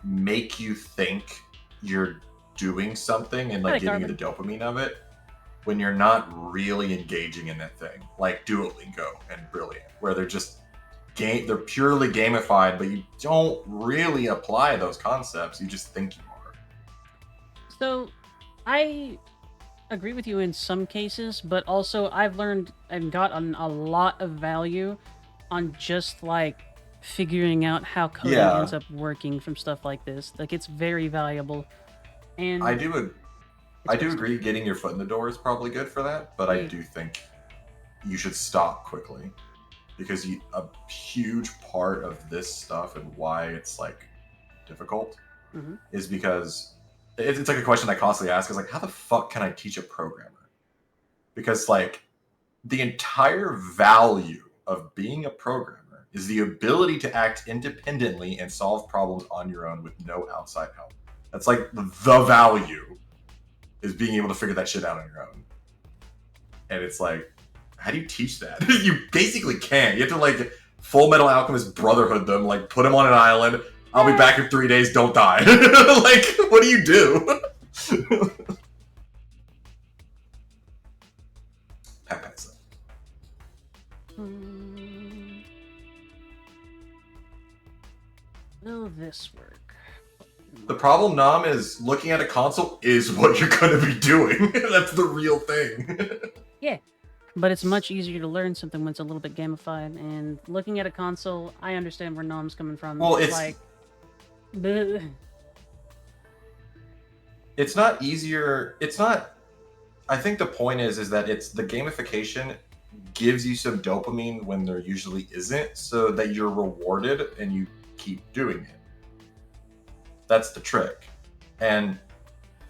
make you think you're doing something and like giving you the dopamine of it when you're not really engaging in that thing. Like Duolingo and Brilliant, where they're just they're purely gamified, but you don't really apply those concepts. You just think you are. So, I agree with you in some cases, but also I've learned and gotten a lot of value on just like figuring out how coding ends up working from stuff like this. Like, it's very valuable. And I do agree getting your foot in the door is probably good for that, but I do think you should stop quickly because a huge part of this stuff and why it's like difficult is because it's like a question I constantly ask is like, how the fuck can I teach a programmer? Because like the entire value of being a programmer is the ability to act independently and solve problems on your own with no outside help. That's like the value, is being able to figure that shit out on your own. And it's like, how do you teach that? You basically can't. You have to like Full Metal Alchemist Brotherhood them, like put them on an island. I'll be back in 3 days. Don't die. Like, what do you do? Will this work? The problem, Nam, is looking at a console is what you're going to be doing. That's the real thing. Yeah, but it's much easier to learn something when it's a little bit gamified. And looking at a console, I understand where Nam's coming from. Well, it's like, bleh. It's not easier. It's not. I think the point is that it's the gamification gives you some dopamine when there usually isn't, so that you're rewarded and you keep doing it. That's the trick. And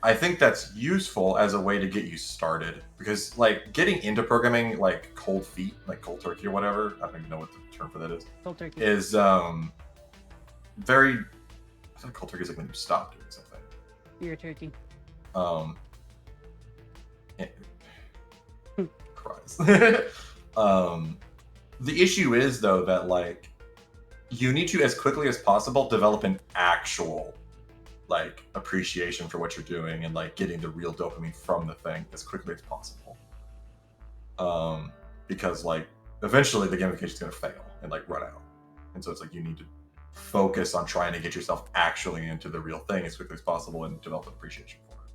I think that's useful as a way to get you started, because like getting into programming like cold feet, like cold turkey or whatever, I don't even know what the term for that is. Cold turkey. Is very, I think cold turkey is like when you stop doing something. You're a turkey. Cries. The issue is though that like you need to, as quickly as possible, develop an actual like appreciation for what you're doing and like getting the real dopamine from the thing as quickly as possible. Because like eventually the gamification is going to fail and like run out, and so it's like you need to focus on trying to get yourself actually into the real thing as quickly as possible and develop an appreciation for it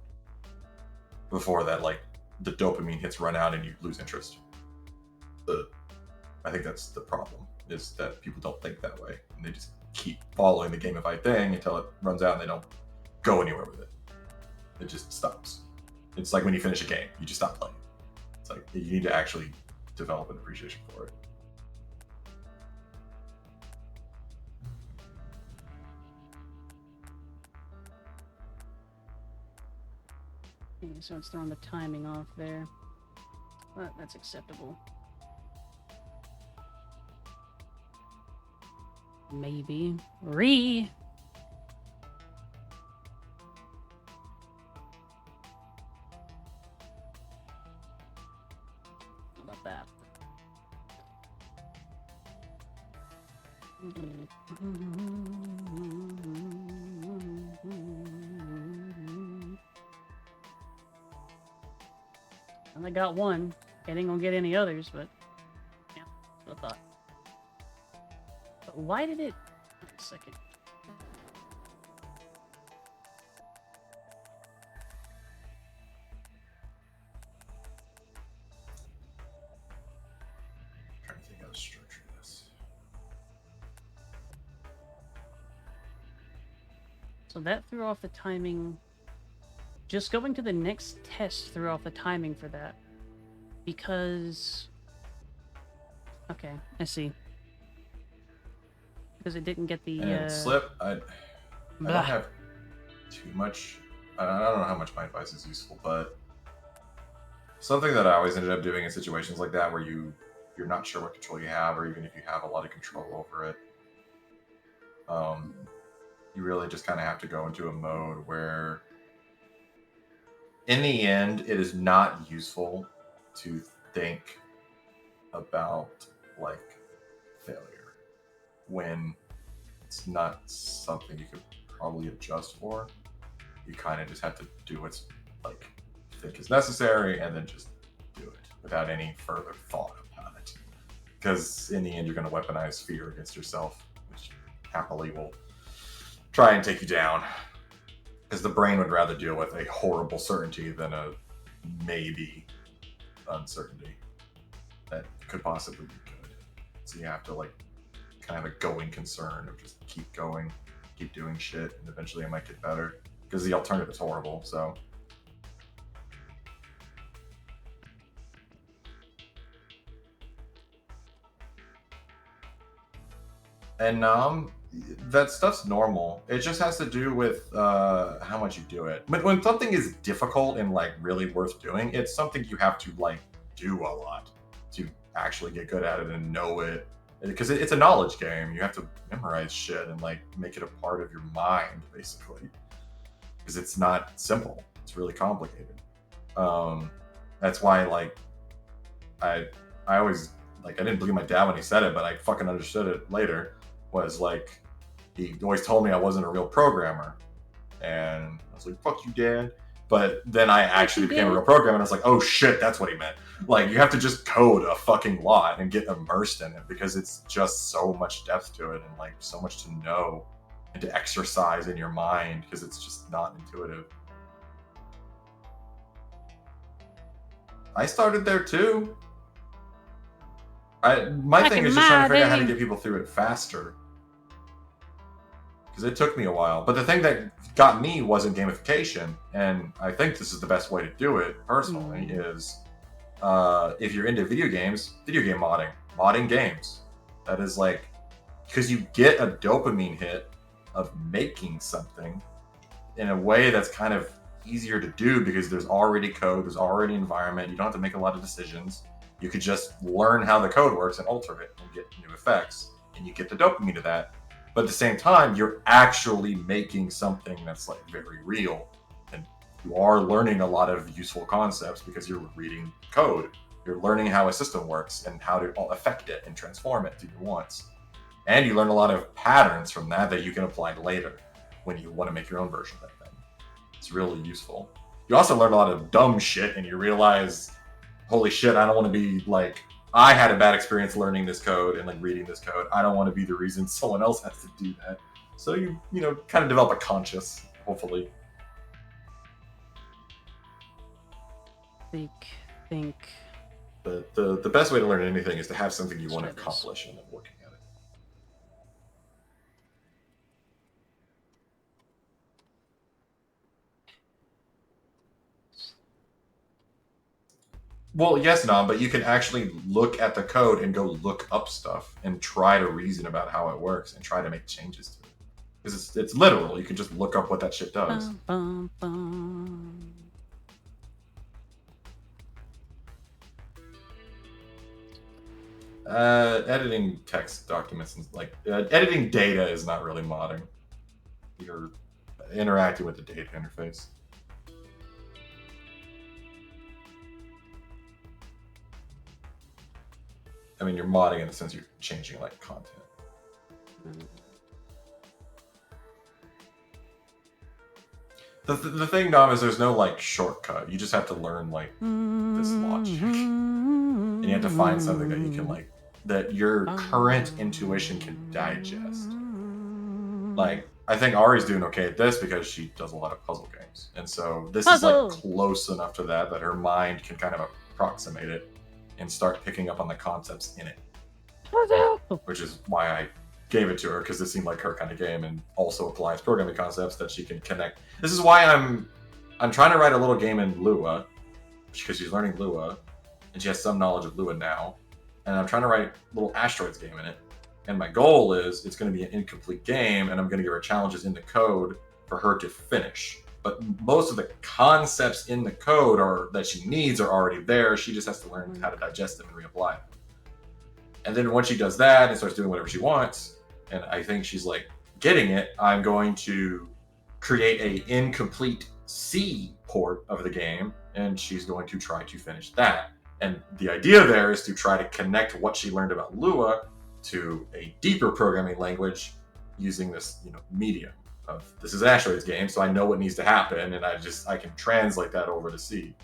before that like the dopamine hits run out and you lose interest. I think that's the problem, is that people don't think that way and they just keep following the gamified thing until it runs out and they don't go anywhere with it. It just stops. It's like when you finish a game, you just stop playing. It's like you need to actually develop an appreciation for it. Okay, so it's throwing the timing off there. But that's acceptable. Maybe. How about that? And I got one. I ain't gonna get any others, but yeah, that's what I thought. But why did it... Wait a second. I'm trying to think how to structure this. So that threw off the timing. Just going to the next test threw off the timing for that. Because... Okay, I see. Because it didn't get the... And slip, I don't have too much... I don't know how much my advice is useful, but... Something that I always ended up doing in situations like that where you're not sure what control you have, or even if you have a lot of control over it, you really just kind of have to go into a mode where... In the end, it is not useful to think about, like, failure when it's not something you could probably adjust for. You kind of just have to do what's, like, think is necessary and then just do it without any further thought about it. Because in the end, you're going to weaponize fear against yourself, which happily will try and take you down. Because the brain would rather deal with a horrible certainty than a maybe uncertainty that could possibly be good. So you have to like kind of have a going concern of just keep going, keep doing shit, and eventually it might get better. Because the alternative is horrible, so. And that stuff's normal. It just has to do with how much you do it. But when something is difficult and like really worth doing, it's something you have to like do a lot actually get good at it and know it, because it's a knowledge game. You have to memorize shit and like make it a part of your mind, basically, because it's not simple. It's really complicated. That's why like I always like, I didn't believe my dad when he said it, but I fucking understood it later. Was like, he always told me I wasn't a real programmer, and I was like, "Fuck you, Dad." But then I actually became a real programmer, and I was like, "Oh shit, that's what he meant." Like, you have to just code a fucking lot and get immersed in it, because it's just so much depth to it, and like so much to know and to exercise in your mind, because it's just not intuitive. I started there too. My thing is just trying to figure out how to get people through it faster, because it took me a while. But the thing that got me wasn't gamification, and I think this is the best way to do it personally, is if you're into video games, video game modding games. That is like, because you get a dopamine hit of making something in a way that's kind of easier to do, because there's already code, there's already environment, you don't have to make a lot of decisions. You could just learn how the code works and alter it and get new effects, and you get the dopamine of that. But at the same time, you're actually making something that's like very real, and you are learning a lot of useful concepts because you're reading code. You're learning how a system works and how to affect it and transform it to your wants. And you learn a lot of patterns from that you can apply later when you want to make your own version of that thing. It's really useful. You also learn a lot of dumb shit, and you realize, holy shit, I don't want to be like, I had a bad experience learning this code and like reading this code. I don't want to be the reason someone else has to do that. So you know, kind of develop a conscience, hopefully. Think. But the best way to learn anything is to have something you want to accomplish and then working at it. Well, yes, Nam, but you can actually look at the code and go look up stuff and try to reason about how it works and try to make changes to it. Because it's literal. You can just look up what that shit does. Editing text documents and like editing data is not really modding. You're interacting with the data interface. I mean, you're modding in the sense you're changing like content. The thing, Dom, is there's no like shortcut. You just have to learn like this logic, and you have to find something that you can like, that your current intuition can digest. Like, I think Auri's doing okay at this because she does a lot of puzzle games, and so this is like close enough to that her mind can kind of approximate it and start picking up on the concepts in it. Which is why I gave it to her, because it seemed like her kind of game and also applies programming concepts that she can connect. This is why I'm trying to write a little game in Lua, because she's learning Lua and she has some knowledge of Lua now, and I'm trying to write a little asteroids game in it. And my goal is it's going to be an incomplete game, and I'm going to give her challenges in the code for her to finish. But most of the concepts in the code that she needs are already there. She just has to learn how to digest them and reapply them. And then once she does that and starts doing whatever she wants, and I think she's like getting it, I'm going to create a incomplete C port of the game, and she's going to try to finish that. And the idea there is to try to connect what she learned about Lua to a deeper programming language using this, medium of, this is an asteroids game, so I know what needs to happen, and I can translate that over to C.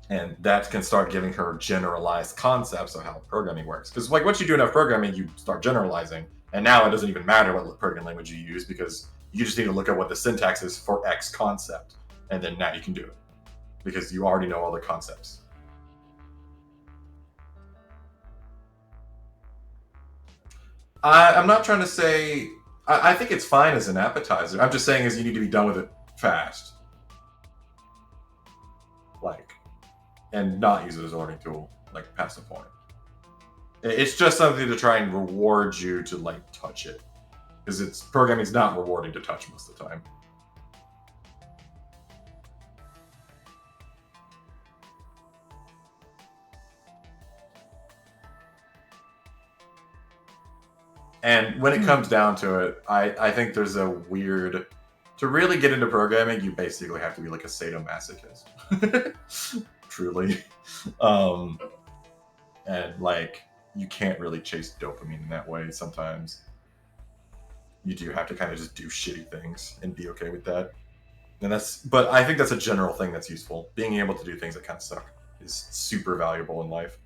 And that can start giving her generalized concepts of how programming works. Because like, once you do enough programming, you start generalizing, and now it doesn't even matter what programming language you use, because you just need to look at what the syntax is for X concept, and then now you can do it, because you already know all the concepts. I'm not trying to say, I think it's fine as an appetizer. I'm just saying is you need to be done with it fast. Like, and not use it as a learning tool, like past the point. It's just something to try and reward you to like touch it. Because programming's not rewarding to touch most of the time. And when it comes down to it, I think there's a weird... To really get into programming, you basically have to be like a sadomasochist. Truly. And like, you can't really chase dopamine in that way sometimes. You do have to kind of just do shitty things and be okay with that. But I think that's a general thing that's useful. Being able to do things that kind of suck is super valuable in life.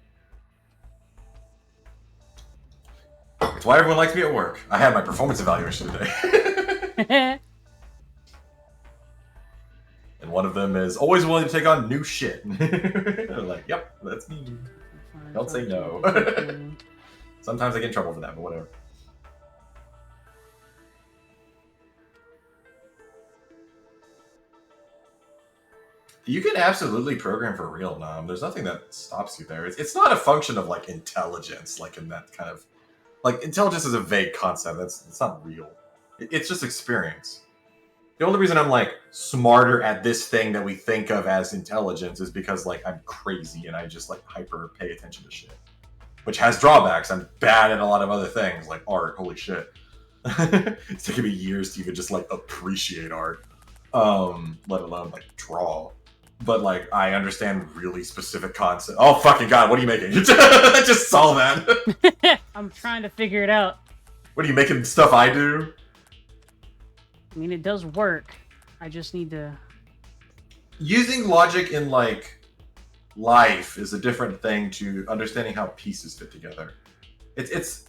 It's why everyone likes me at work. I had my performance evaluation today. And one of them is always willing to take on new shit. They're like, yep, that's me. Don't say no. Sometimes I get in trouble for that, but whatever. You can absolutely program for real, Nom. There's nothing that stops you there. It's not a function of like intelligence, like in that kind of like intelligence is a vague concept. It's not real. It's just experience. The only reason I'm like smarter at this thing that we think of as intelligence is because like I'm crazy and I just like hyper pay attention to shit, which has drawbacks. I'm bad at a lot of other things like art. Holy shit. It's taken me years to even just like appreciate art, let alone like draw. But like I understand really specific concepts. Oh fucking god, what are you making? I just saw that. I'm trying to figure it out. What are you making? Stuff I do? I mean, it does work. I just need to... Using logic in, like, life is a different thing to understanding how pieces fit together. It's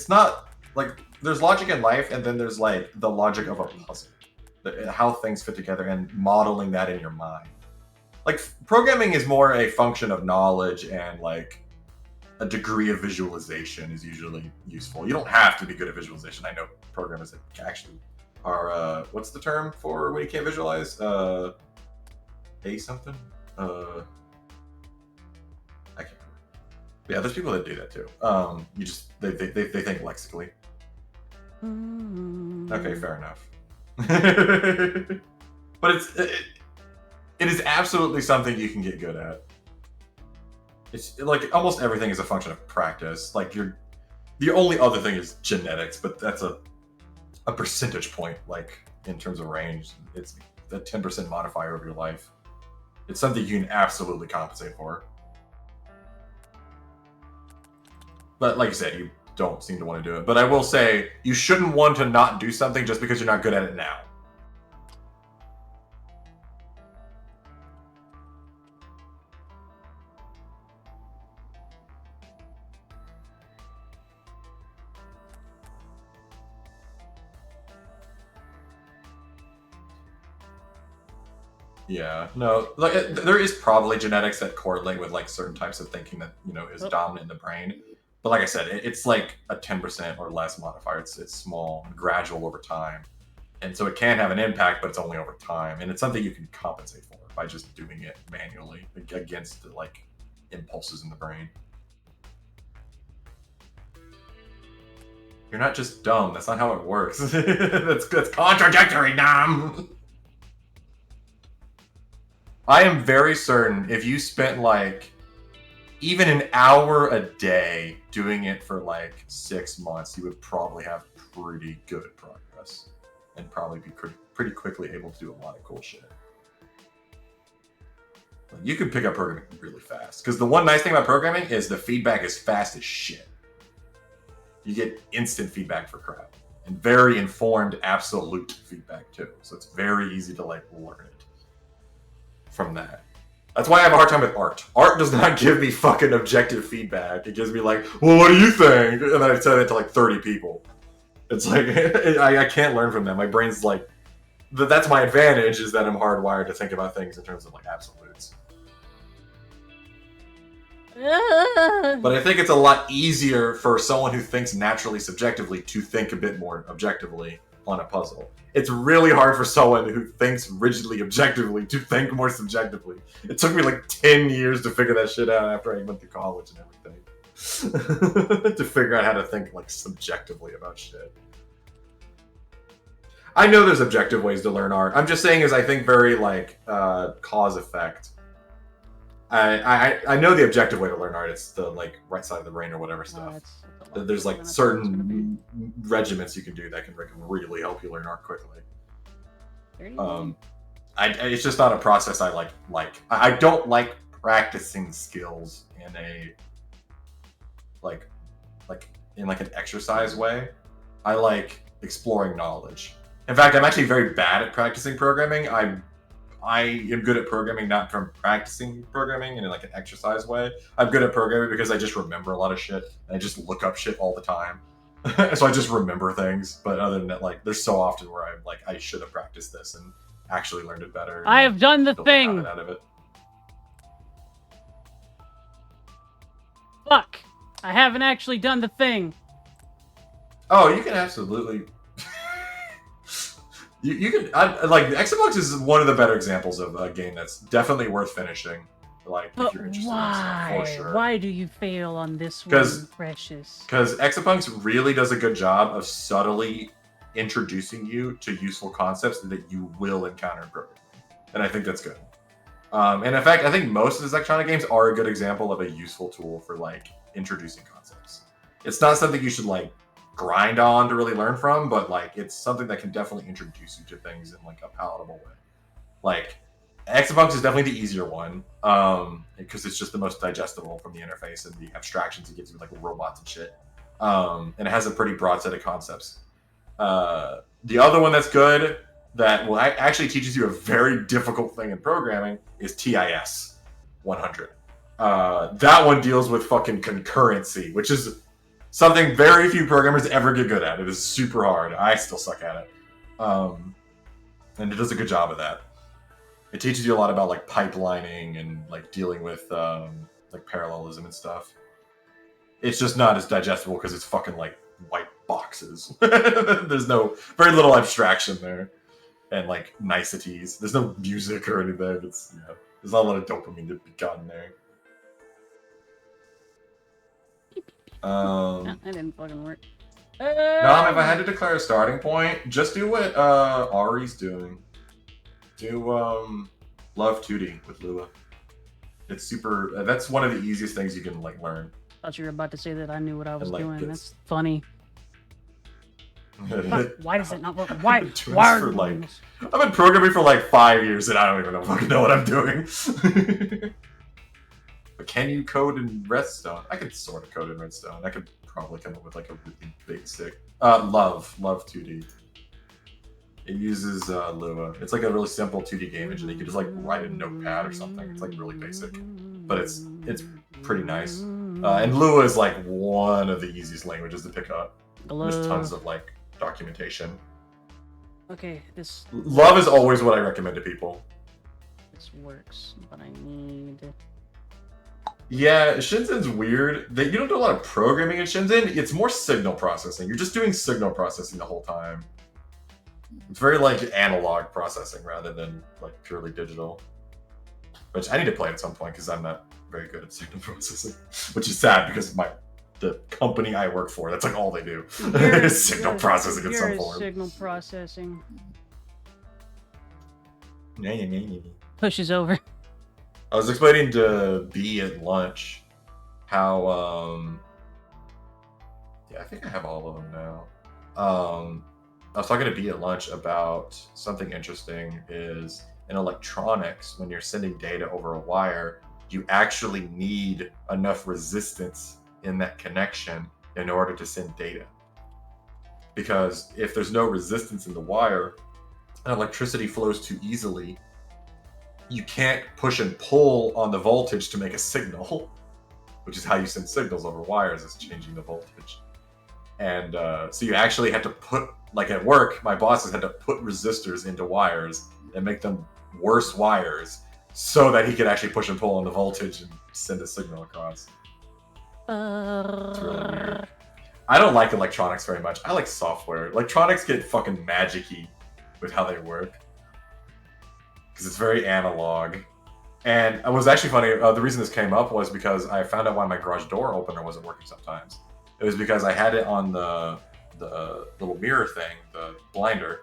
not, like, there's logic in life, and then there's, like, the logic of a puzzle. How things fit together and modeling that in your mind. Like, programming is more a function of knowledge and, like, a degree of visualization is usually useful. You don't have to be good at visualization. I know programmers that actually... are what's the term for when you can't visualize? A something? I can't remember. But yeah, there's people that do that too. You just they think lexically. Okay, fair enough. But it is absolutely something you can get good at. It's like almost everything is a function of practice. Like the only other thing is genetics, but that's a percentage point, like in terms of range. It's a 10% modifier of your life. It's something you can absolutely compensate for. But like you said, you don't seem to want to do it. But I will say, you shouldn't want to not do something just because you're not good at it now. Yeah, no, like there is probably genetics that correlate with like certain types of thinking that is dominant in the brain. But like I said, it's like a 10% or less modifier. It's small, gradual over time, and so it can have an impact, but it's only over time, and it's something you can compensate for by just doing it manually against the like impulses in the brain. You're not just dumb. That's not how it works. that's contradictory, Nam. I am very certain if you spent like even an hour a day doing it for like 6 months, you would probably have pretty good progress and probably be pretty quickly able to do a lot of cool shit. You can pick up programming really fast because the one nice thing about programming is the feedback is fast as shit. You get instant feedback for crap and very informed, absolute feedback too. So it's very easy to like learn it from that. That's why I have a hard time with art. Art does not give me fucking objective feedback. It gives me like, well, what do you think? And then I send it to like 30 people. It's like, I can't learn from them. My brain's like, that's my advantage is that I'm hardwired to think about things in terms of like absolutes. But I think it's a lot easier for someone who thinks naturally subjectively to think a bit more objectively on a puzzle. It's really hard for someone who thinks rigidly objectively to think more subjectively. It took me like 10 years to figure that shit out after I went to college and everything. To figure out how to think like subjectively about shit. I know there's objective ways to learn art. I'm just saying is I think very like cause effect. I know the objective way to learn art. It's the like right side of the brain or whatever stuff. That's a lot There's more like than I thought it was gonna be. certain regiments you can do that can really help you learn art quickly. 31? It's just not a process I like. I don't like practicing skills in a like in like an exercise way. I like exploring knowledge. In fact, I'm actually very bad at practicing programming. I am good at programming not from practicing programming in like an exercise way. I'm good at programming because I just remember a lot of shit and I just look up shit all the time. So I just remember things. But other than that, like there's so often where I'm like I should have practiced this and actually learned it better. I have done the built a habit thing. out of it. Fuck! I haven't actually done the thing. Oh, you can absolutely. you can like Xbox is one of the better examples of a game that's definitely worth finishing. Like But if you're interested why? in stuff, for sure. Why do you fail on this one, 'Cause- Precious? Because Exapunks really does a good job of subtly introducing you to useful concepts that you will encounter in programming, and I think that's good. And in fact, I think most of the Zectronic games are a good example of a useful tool for like introducing concepts. It's not something you should like grind on to really learn from, but like it's something that can definitely introduce you to things in like a palatable way. Like Exapunks is definitely the easier one, because it's just the most digestible from the interface and the abstractions it gives you with like robots and shit. And it has a pretty broad set of concepts. The other one that's good that will actually teaches you a very difficult thing in programming is TIS 100. That one deals with fucking concurrency, which is something very few programmers ever get good at. It is super hard. I still suck at it. And it does a good job of that. It teaches you a lot about like pipelining and like dealing with like parallelism and stuff. It's just not as digestible because it's fucking like white boxes. There's very little abstraction there and like niceties. There's no music or anything. It's there's not a lot of dopamine to be gotten there. No, that didn't fucking work. No, if I had to declare a starting point, just do what Auri's doing. Do Love 2D with Lua. It's super. That's one of the easiest things you can like learn. Thought you were about to say that I knew what I was like, doing. it's- That's funny. Fuck, why does it not work? I've Why? been doing Why this are for, you like- doing this? I've been programming for like 5 years and I don't even fucking know what I'm doing. But can you code in Redstone? I could sort of code in Redstone. I could probably come up with like a really basic. Love 2D. It uses Lua. It's like a really simple 2D game engine. You can just like write a notepad or something. It's like really basic, but it's pretty nice. And Lua is like one of the easiest languages to pick up. There's tons of like documentation. Okay, this Love is always what I recommend to people. works, but I need. Yeah, Shinzen's weird. You don't do a lot of programming in Shinzen. It's more signal processing. You're just doing signal processing the whole time. It's very like analog processing rather than like purely digital. Which I need to play at some point because I'm not very good at signal processing. Which is sad because the company I work for, that's like all they do. is signal processing in some form. Signal processing. Yeah. Pushes over. I was explaining to B at lunch how I think I have all of them now. I was talking to B at lunch about something interesting is in electronics, when you're sending data over a wire, you actually need enough resistance in that connection in order to send data. Because if there's no resistance in the wire and electricity flows too easily, you can't push and pull on the voltage to make a signal, which is how you send signals over wires, is changing the voltage. And so you actually have to put, like at work, my bosses had to put resistors into wires and make them worse wires so that he could actually push and pull on the voltage and send a signal across. It's really weird. I don't like electronics very much. I like software. Electronics get fucking magic-y with how they work. Because it's very analog. And it was actually funny, the reason this came up was because I found out why my garage door opener wasn't working sometimes. It was because I had it on the little mirror thing, the blinder,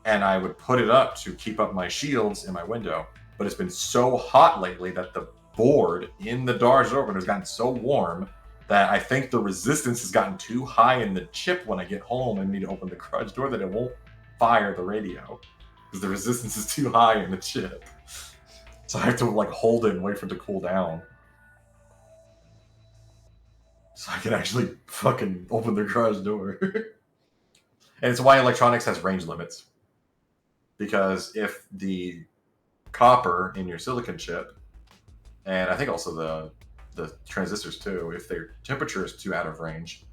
and I would put it up to keep up my shields in my window. But it's been so hot lately that the board in the garage opener has gotten so warm that I think the resistance has gotten too high in the chip when I get home and need to open the garage door that it won't fire the radio because the resistance is too high in the chip. So I have to like hold it and wait for it to cool down. So I can actually fucking open the garage door. And it's why electronics has range limits. Because if the copper in your silicon chip, and I think also the transistors too, if their temperature is too out of range,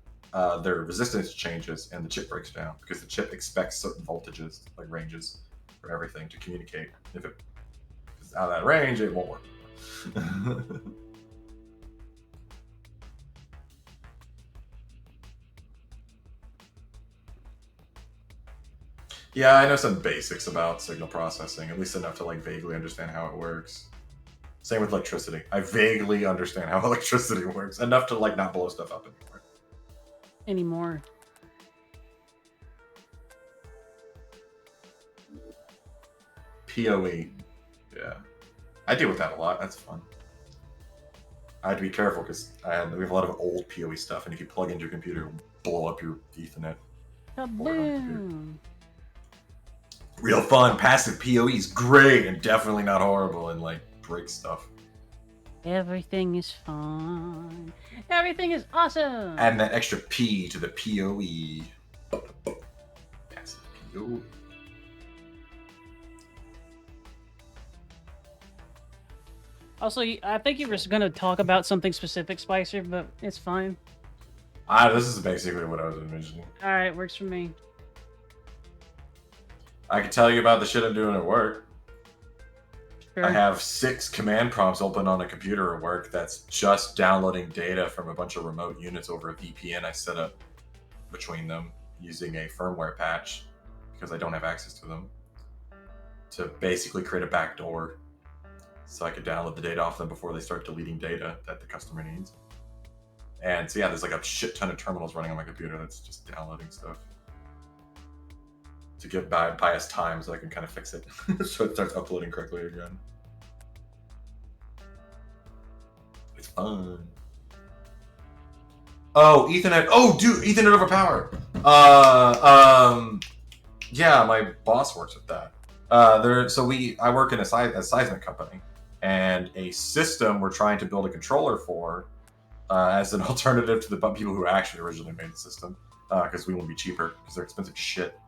their resistance changes and the chip breaks down because the chip expects certain voltages, like ranges, for everything to communicate. If it's out of that range, it won't work. Yeah, I know some basics about signal processing, at least enough to like vaguely understand how it works. Same with electricity. I vaguely understand how electricity works, enough to like not blow stuff up Anymore. PoE. Yeah. I deal with that a lot. That's fun. I had to be careful because we have a lot of old PoE stuff, and if you plug into your computer, it'll blow up your Ethernet. Kaboom! Real fun. Passive PoE is great and definitely not horrible and like break stuff. Everything is fun. Everything is awesome. Adding that extra P to the PoE. Passive PoE. Also, I think you were going to talk about something specific, Spicer, but it's fine. This is basically what I was envisioning. All right, works for me. I can tell you about the shit I'm doing at work. Sure. I have 6 command prompts open on a computer at work that's just downloading data from a bunch of remote units over a VPN I set up between them using a firmware patch because I don't have access to them to basically create a backdoor so I could download the data off them before they start deleting data that the customer needs. And so yeah, there's like a shit ton of terminals running on my computer that's just downloading stuff to get bias time so I can kind of fix it so it starts uploading correctly again. It's fun. Oh, Ethernet. Oh, dude, Ethernet over power. Yeah, my boss works with that. I work in a seismic company, and a system we're trying to build a controller for as an alternative to the people who actually originally made the system, because we want to be cheaper because they're expensive shit.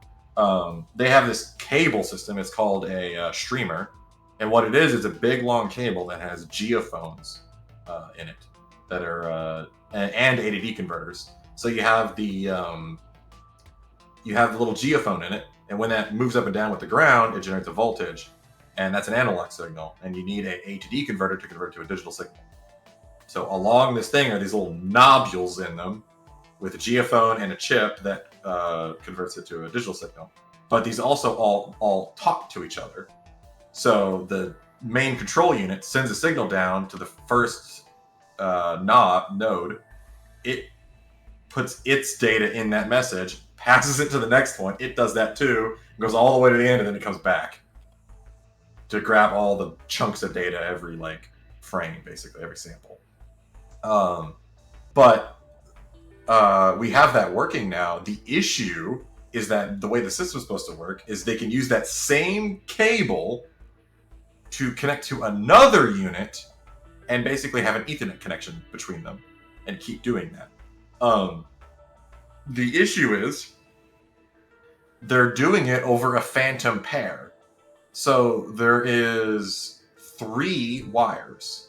They have this cable system. It's called a streamer, and what it is a big long cable that has geophones in it that are and ADD converters. So you have the little geophone in it, and when that moves up and down with the ground, it generates a voltage, and that's an analog signal. And you need a to D converter to convert to a digital signal. So along this thing are these little nodules in them with a geophone and a chip that converts it to a digital signal. But these also all talk to each other. So the main control unit sends a signal down to the first node. It puts its data in that message, passes it to the next one. It does that too, goes all the way to the end, and then it comes back to grab all the chunks of data every like frame, basically every sample. But we have that working now. The issue is that the way the system's supposed to work is they can use that same cable to connect to another unit and basically have an Ethernet connection between them and keep doing that. The issue is they're doing it over a phantom pair. So there is 3 wires,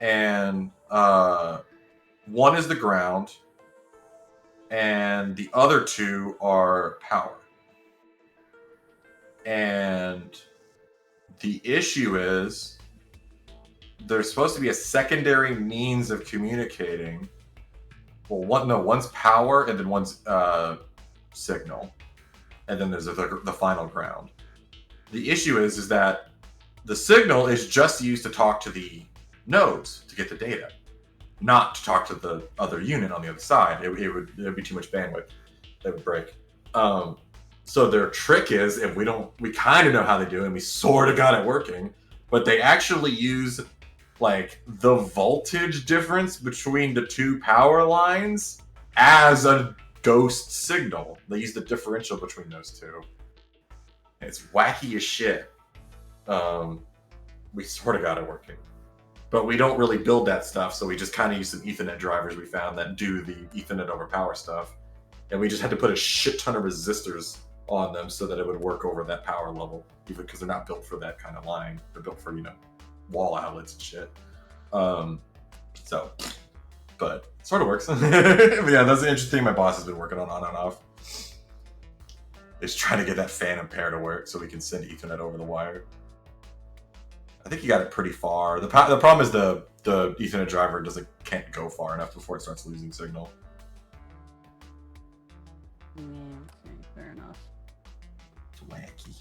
and one is the ground, and the other 2 are power. And the issue is there's supposed to be a secondary means of communicating. Well, one's power, and then one's signal, and then there's the final ground. The issue is that the signal is just used to talk to the nodes to get the data, not to talk to the other unit on the other side. It would be too much bandwidth. That would break. So their trick is, we kind of know how they do it, and we sort of got it working, but they actually use like the voltage difference between the two power lines as a ghost signal. They use the differential between those two. It's wacky as shit. We sort of got it working. But we don't really build that stuff, so we just kind of use some Ethernet drivers we found that do the Ethernet over power stuff. And we just had to put a shit ton of resistors on them so that it would work over that power level, even because they're not built for that kind of line. They're built for, wall outlets and shit. But it sort of works. But yeah, that's the interesting thing my boss has been working on and off. Is trying to get that phantom pair to work so we can send Ethernet over the wire. I think he got it pretty far. The problem is the Ethernet driver can't go far enough before it starts losing signal. Yeah, okay, fair enough. It's wacky.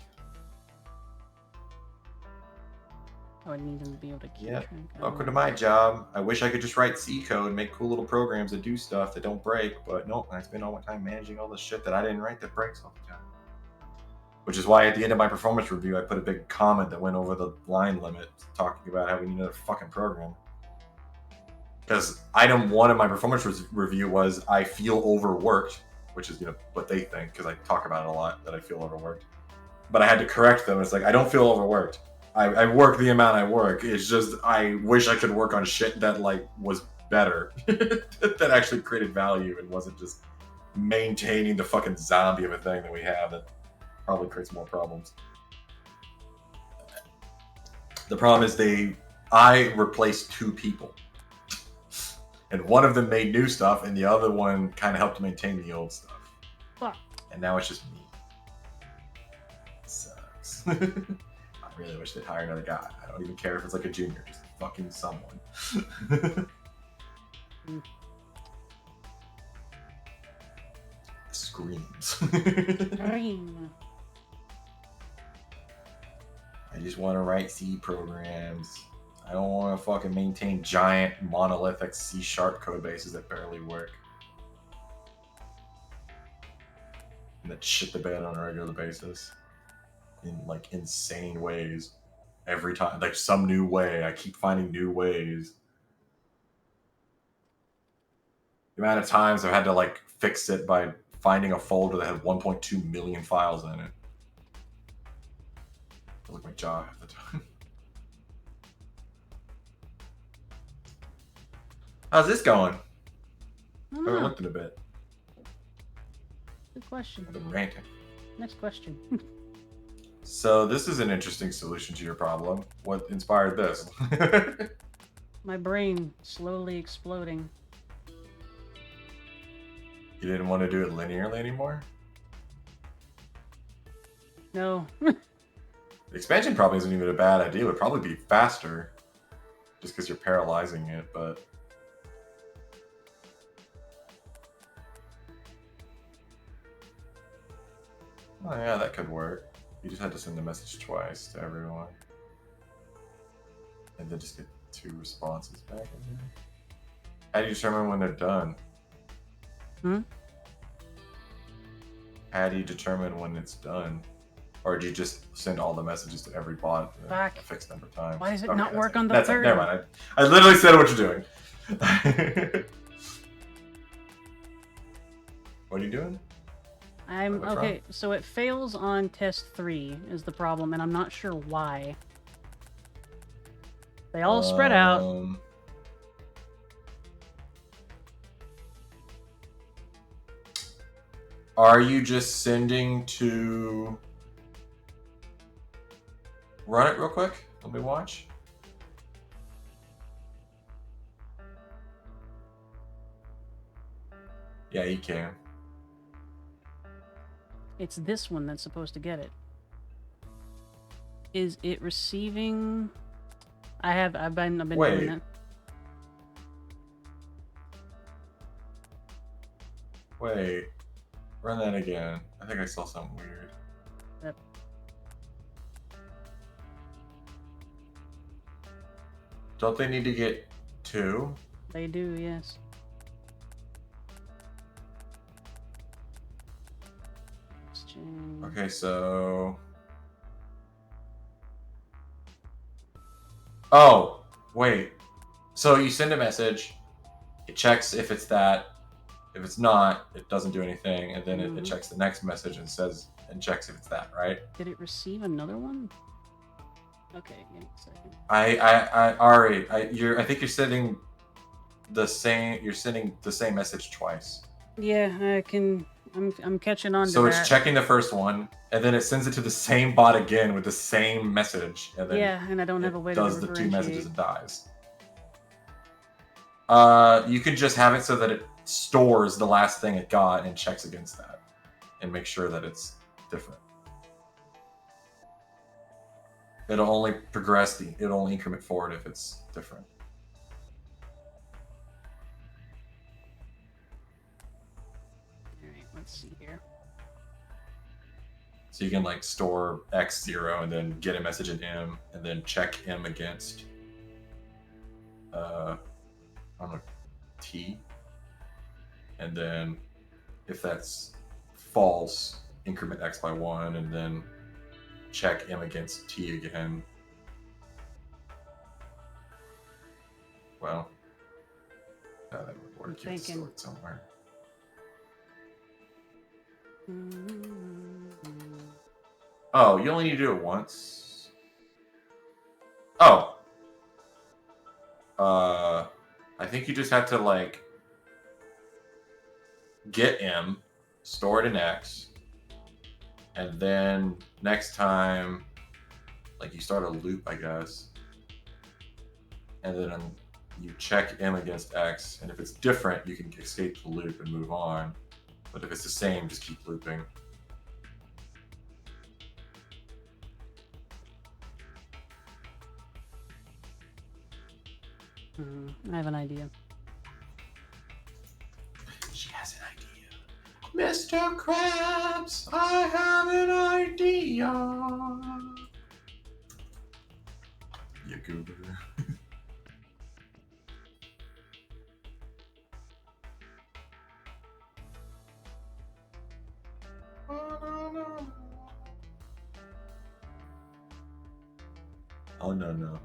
I would need them to be able to keep Yeah. track of Welcome it. to my job. I wish I could just write C code and make cool little programs that do stuff that don't break, but nope, I spend all my time managing all the shit that I didn't write that breaks all the time. Which is why at the end of my performance review, I put a big comment that went over the line limit, talking about how we need another fucking program. Because item 1 of my performance review was I feel overworked, which is what they think, because I talk about it a lot that I feel overworked. But I had to correct them. It's like, I don't feel overworked. I work the amount I work. It's just I wish I could work on shit that was better, that actually created value and wasn't just maintaining the fucking zombie of a thing that we have that probably creates more problems. The problem is I replaced 2 people. And one of them made new stuff, and the other one kind of helped maintain the old stuff. Fuck. And now it's just me. It sucks. I really wish they'd hire another guy. I don't even care if it's like a junior, just fucking someone. Screams. Green. I just want to write C programs. I don't want to fucking maintain giant monolithic C# code bases that barely work. And that shit the bed on a regular basis. In insane ways. Every time. Some new way. I keep finding new ways. The amount of times I've had to fix it by finding a folder that had 1.2 million files in it. I look my jaw half the time. How's this going? I I don't haven't know. looked in a bit. Good question. I've been ranting. Next question. So this is an interesting solution to your problem. What inspired this? My brain slowly exploding. You didn't want to do it linearly anymore? No. The expansion probably isn't even a bad idea. It would probably be faster. Just because you're paralyzing it, but... Oh yeah, that could work. You just had to send the message twice to everyone. And then just get 2 responses back in here. How do you determine when they're done? Hmm? How do you determine when it's done? Or do you just send all the messages to every bot a Fuck. fixed number of times? Why does it Okay, not that's work it. on the That's it. third? Never mind. I literally said what you're doing. What are you doing? I'm What's okay. wrong? So it fails on test 3 is the problem, and I'm not sure why. They all spread out. Are you just sending to... Run it real quick. Let me watch. Yeah, you can. It's this one that's supposed to get it. Is it receiving? I've been Wait. doing it. Wait. Run that again. I think I saw something weird. Yep. Don't they need to get 2? They do, yes. Okay, so... Oh! Wait. So you send a message, it checks if it's that. If it's not, it doesn't do anything, and then it checks the next message and checks if it's that, right? Did it receive another one? Okay, give me a second. Auri, I think you're sending the same. You're sending the same message twice. Yeah, I can. I'm catching on to So that. it's checking the first one, and then it sends it to the same bot again with the same message, and then yeah, and I don't have a way to does the two messages differentiate. and dies. You can just have it so that it stores the last thing it got and checks against that, and make sure that it's different. It'll only progress it'll only increment forward if it's different. Alright, let's see here. So you can like store X0 and then get a message in M and then check M against I don't know, T. And then if that's false, increment X by 1 and then check M against T again. Well, that would work. You have to store it somewhere. Oh, you only need to do it once. Oh. I think you just have to like get M, store it in X, and then next time, like you start a loop, I guess, and then you check M against X, and if it's different, you can escape the loop and move on. But if it's the same, just keep looping. I have an idea. She has an idea. Mr. Krabs, I have an idea. You goober. Oh no.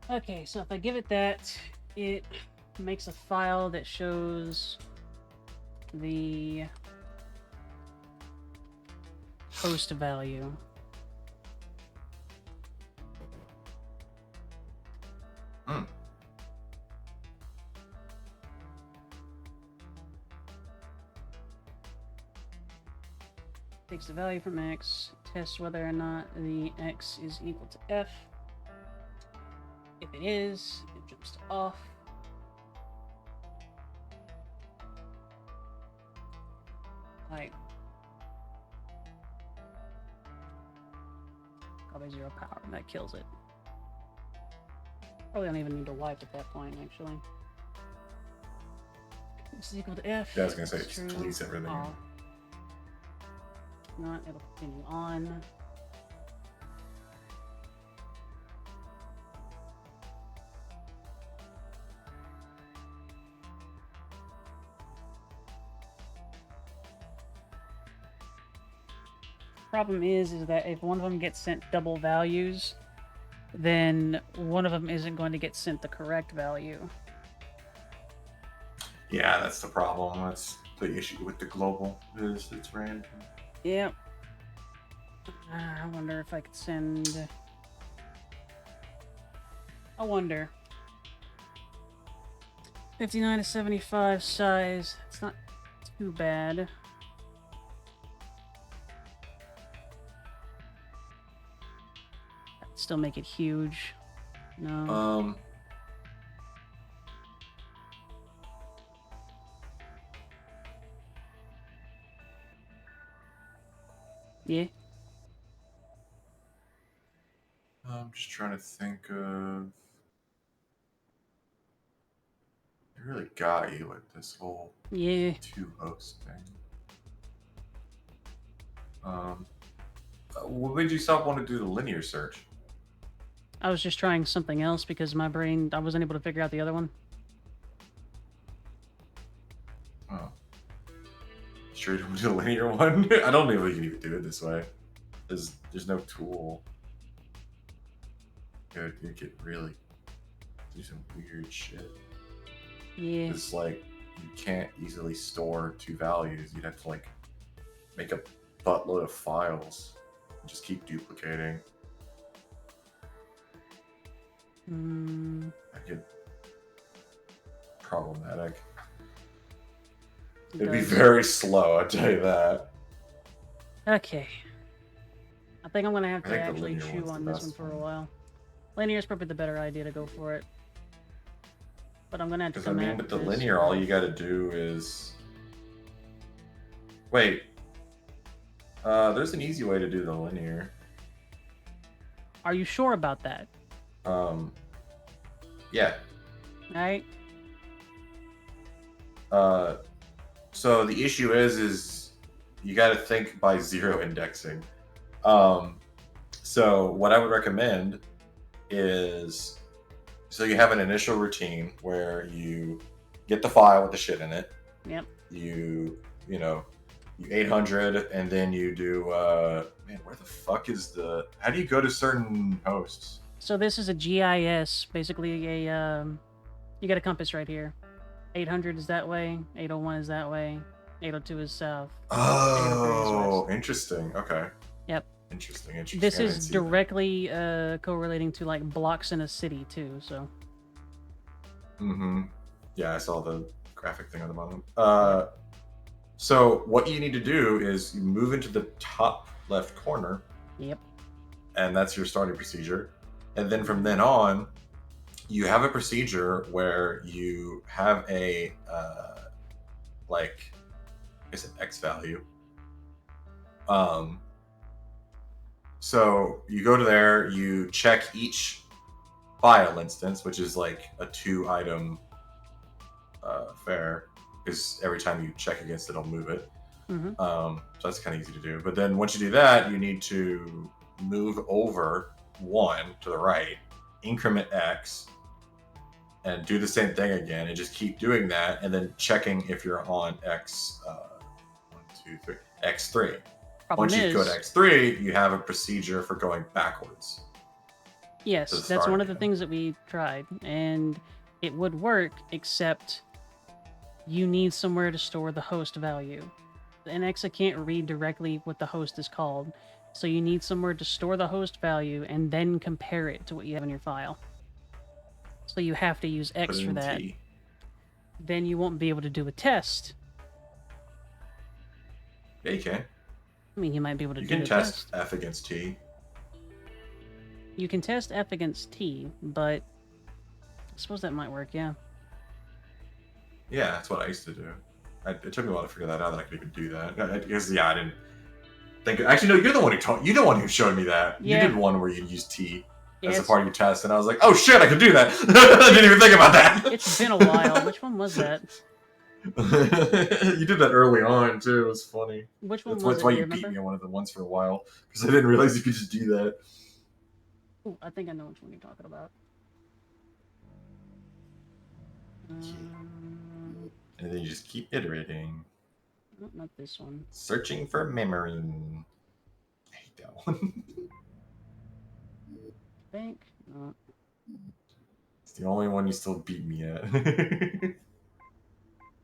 Okay, so if I give it that, it makes a file that shows the host value. Takes the value from X, tests whether or not the X is equal to F. If it is, it jumps to off. Like, probably 0 power, and that kills it. Probably don't even need to wipe at that point, actually. This is equal to F. Yeah, I was gonna say, It's just true. deletes everything. Off. Not, it'll continue on. Problem is that if one of them gets sent double values, then one of them isn't going to get sent the correct value. Yeah, that's the problem. That's the issue with the global, is it's random. Yep. I wonder if I could send... I wonder. 59 to 75 size. It's not too bad. I'd still make it huge. No. Yeah. I'm just trying to think of... I really got you with this whole two-host thing. What made you stop wanting to do the linear search? I was just trying something else because my brain, I wasn't able to figure out the other one. straight over to the linear one. I don't know if we can even do it this way. There's no tool. You could really do some weird shit. Yeah. It's like you can't easily store two values. You'd have to like make a buttload of files and just keep duplicating. That get problematic. It'd be very slow, I'll tell you that. Okay. I think I'm gonna have I to think the actually linear chew one's on the this one best for a one. while. Linear is probably the better idea to go for it. But I'm gonna have to Because I come mean, at with the this linear, all with- you gotta do is... Wait. There's an easy way to do the linear. Are you sure about that? Yeah. Alright? So the issue is you got to think by zero indexing. So what I would recommend is, so you have an initial routine where you get the file with the shit in it. Yep. You 800, and then you do, man, where the fuck is how do you go to certain hosts? So this is a GIS, basically a you got a compass right here. 800 is that way, 801 is that way, 802 is south. 803 is Oh, west. Interesting. Okay. Yep. Interesting. This I didn't is see that. directly correlating to like blocks in a city too, so Yeah, I saw the graphic thing on the bottom. So what you need to do is you move into the top left corner, yep. and that's your starting procedure. And then from then on, you have a procedure where you have a like, I guess, an X value. So you go to there, you check each file instance, which is like a 2-item fair, because every time you check against it, it'll move it. So that's kind of easy to do. But then once you do that, you need to move over 1 to the right, increment X, and do the same thing again, and just keep doing that, and then checking if you're on X, 1, 2, 3, X3. Problem Once you is, go to X3, you have a procedure for going backwards. yes, to that's start one of the again. things that we tried, and it would work, except you need somewhere to store the host value. The NXA can't read directly what the host is called, so you need somewhere to store the host value and then compare it to what you have in your file. So you have to use X Put it for in that. T. Then you won't be able to do a test. Yeah, you can. I mean, you might be able to You do can a test test. F against T. You can test F against T, but I suppose that might work, yeah. Yeah, that's what I used to do. It took me a while to figure that out, that I could even do that. I guess, yeah, I didn't think... Actually, no, you're the one you're the one who showed me that. Yeah. You did one where you used T Yeah, as a it's- part of your test, and I was like, oh shit, I can do that! I didn't even think about that! It's been a while. Which one was that? You did that early on, too. It was funny. Which one That's was it? why Do you you beat me remember? on one of the ones for a while, because I didn't realize you could just do that. Ooh, I think I know which one you're talking about. And then you just keep iterating. Oh, not this one. Searching for memory. I hate that one. Bank. No. It's the only one you still beat me at.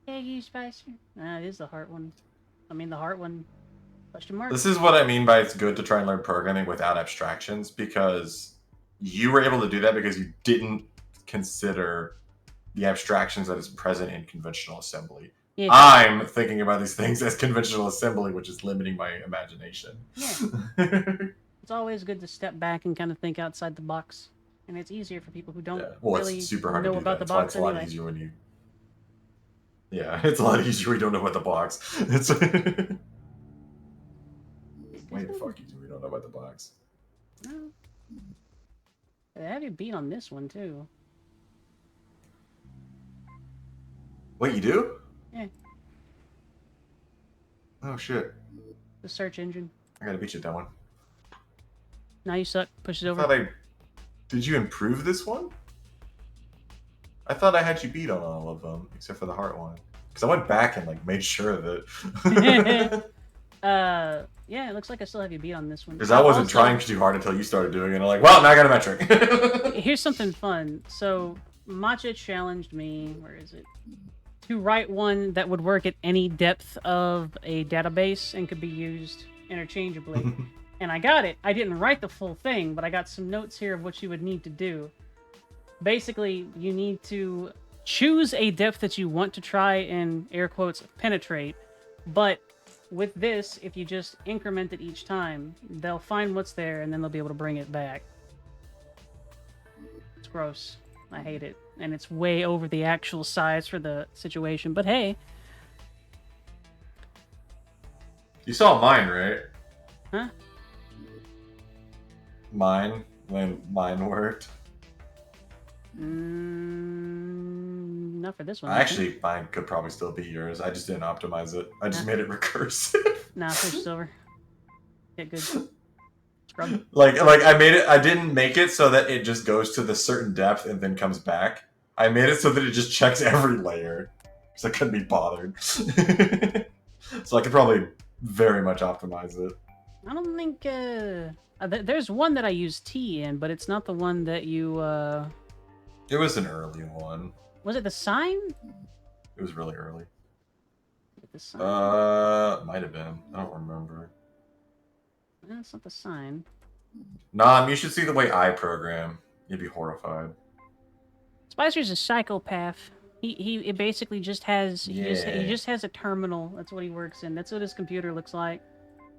Yeah, you spicer. Ah, it is the heart one. I mean, the heart one. Question mark. This is what I mean by it's good to try and learn programming without abstractions, because you were able to do that because you didn't consider the abstractions that is present in conventional assembly. Yeah. I'm thinking about these things as conventional assembly, which is limiting my imagination. Yeah. It's always good to step back and kind of think outside the box, and it's easier for people who don't Well, really it's super hard to know do about that. the That's why box it's a lot anyway. easier when you... Yeah, it's a lot easier when you don't know about the box. It's way the fuck easier when you don't know about the box. No. I have you beat on this one too. Wait, you do? Yeah. Oh shit. The search engine. I gotta beat you at that one. Now you suck. Push it I over. thought Did you improve this one? I thought I had you beat on all of them, except for the heart one. Because I went back and like made sure of it. Yeah, it looks like I still have you beat on this one. Because I wasn't Also, trying too hard until you started doing it. And I'm like, well, now I got a metric. here's something fun. So Matcha challenged me. Where is it? To write one that would work at any depth of a database and could be used interchangeably. And I got it. I didn't write the full thing, but I got some notes here of what you would need to do. Basically, you need to choose a depth that you want to try and, air quotes, penetrate. But with this, if you just increment it each time, they'll find what's there and then they'll be able to bring it back. It's gross. I hate it. And it's way over the actual size for the situation. But hey. You saw mine, right? Huh? Mine, when mine worked. Not for this one. Actually, mine could probably still be yours. I just didn't optimize it. I just made it recursive. Nah, fish silver. Get good. Scrub. like I made it. I didn't make it so that it just goes to the certain depth and then comes back. I made it so that it just checks every layer, because I couldn't be bothered. So I could probably very much optimize it. I don't think there's one that I use T in, but it's not the one that you It was an early one. Was it the sign? It was really early. The sign? Might have been. I don't remember. That's not the sign. Nah, you should see the way I program. You'd be horrified. Spicer's a psychopath. He basically just has he just has a terminal. That's what he works in. That's what his computer looks like.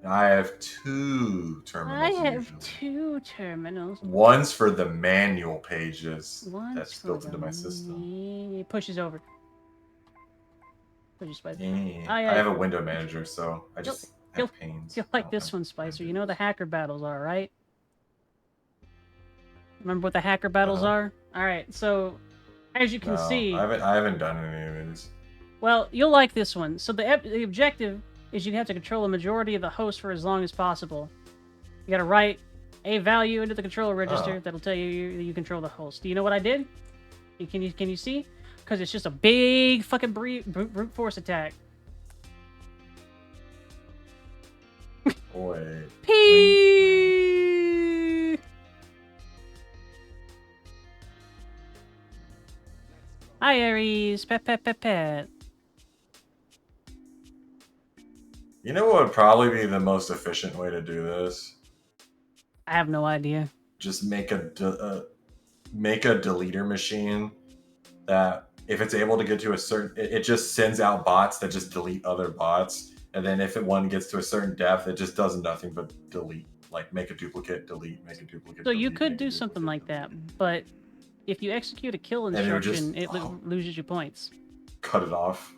I have 2 terminals. I have usually. 2 terminals. One's for the manual pages. One's that's built into my system. He pushes over. Pushes Spicer. Yeah. I have a window manager, so I just have pains. You'll like this one, Spicer. You know what the hacker battles are, right? Remember what the hacker battles are? All right. So, as you can see, I haven't done any of these. Well, you'll like this one. So the objective is you have to control a majority of the host for as long as possible. You got to write a value into the controller register that'll tell you you control the host. Do you know what I did? Can you see? Because it's just a big fucking brute force attack. Wait. Pee. Hi, Aries. Pet. You know what would probably be the most efficient way to do this? I have no idea. Just make a deleter machine that if it's able to get to a certain, it just sends out bots that just delete other bots, and then if one gets to a certain depth, it just does nothing but delete. Like make a duplicate, delete, make a duplicate. So delete, you could do something like that, but if you execute a kill instruction, it loses you points. Cut it off.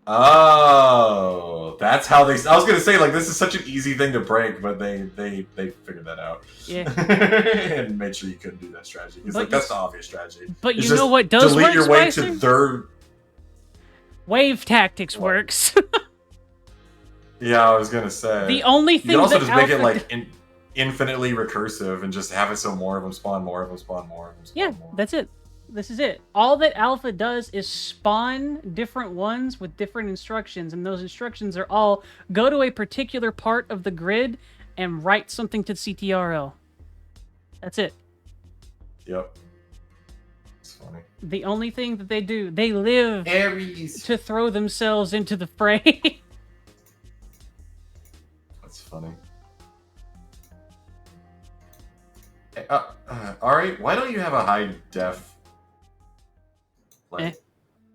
Oh, that's how they. I was gonna say like this is such an easy thing to break, but they figured that out. Yeah, and made sure you couldn't do that strategy because like that's the obvious strategy. But you know what does delete work, your way Spicer? to third. Wave tactics works. Yeah, I was gonna say the only thing you can also that just make it like infinitely recursive and just have it so more of them spawn, more of them spawn, more of them spawn. Yeah, that's it. This is it. All that Alpha does is spawn different ones with different instructions, and those instructions are all go to a particular part of the grid and write something to CTRL. That's it. Yep. It's funny. The only thing that they do, they live Aries to throw themselves into the fray. That's funny. Auri, why don't you have a high def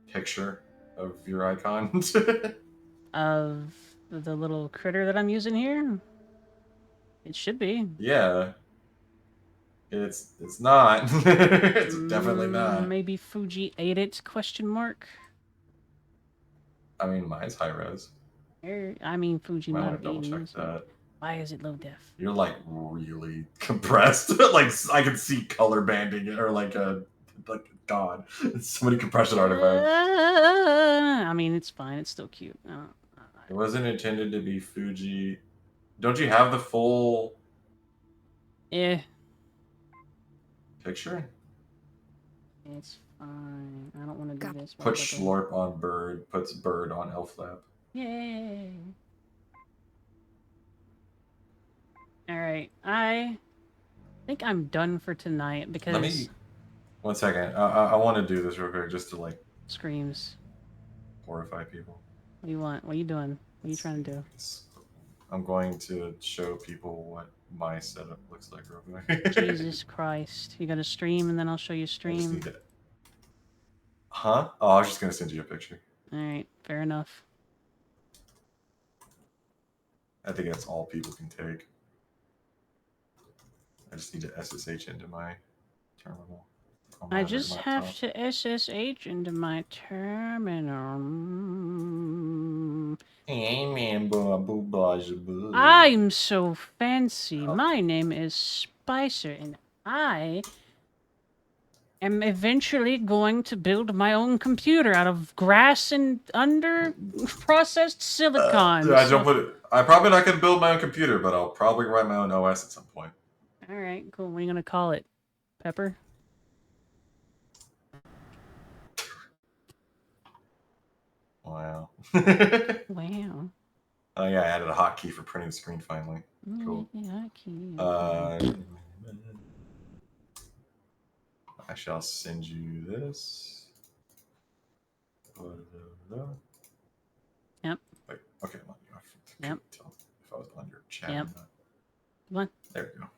picture of your icon? Of the little critter that I'm using here? It should be. Yeah. It's not. It's definitely not. Maybe Fuji ate it, question mark? I mean, mine's high res. I mean, Fuji Might might want have to double eaten check it. that. Why is it low def? You're like really compressed. Like I can see color banding or like God. It's so many compression artifacts. I mean, it's fine. It's still cute. It wasn't intended to be Fuji. Don't you have the full Yeah. picture? It's Fine. I don't want to do Got- this. Put Why, Schlorp on bird, puts bird on elf lab. Yay! Alright, I think I'm done for tonight because... Let me... 1 second. I want to do this real quick just to, like... Screams. horrify people. What do you want? What are you doing? What are you trying to do? I'm going to show people what my setup looks like real quick. Jesus Christ. You gotta stream and then I'll show you I just stream. need to... Huh? Oh, I was just going to send you a picture. Alright, fair enough. I think that's all people can take. I just need to SSH into my terminal. I just have to SSH into my terminal. I'm so fancy. My name is Spicer, and I am eventually going to build my own computer out of grass and under-processed silicon. I'm probably not going to build my own computer, but I'll probably write my own OS at some point. Alright, cool. What are you going to call it? Pepper? Wow. Wow. Oh yeah, I added a hotkey for printing the screen finally. Cool. I shall send you this. Yep. Wait, okay, I'm on you. Yep. Tell if I was on your chat. Yep. Or not. What? There we go.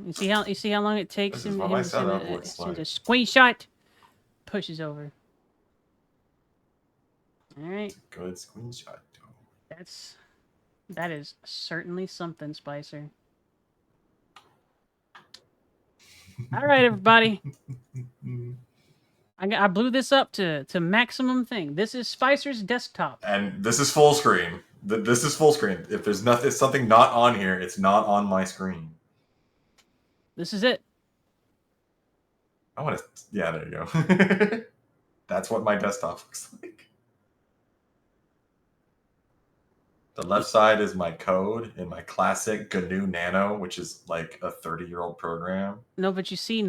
You see how long it takes This is him what my to send setup a looks like. screenshot? Pushes over. Alright. Good screenshot. That is certainly something, Spicer. Alright, everybody. I blew this up to maximum thing. This is Spicer's desktop. And this is full screen. This is full screen. If there's nothing, if something not on here, it's not on my screen. This is it. I want to. Yeah, there you go. That's what my desktop looks like. The left side is my code in my classic GNU Nano, which is like a 30-year-old program. No, but you see,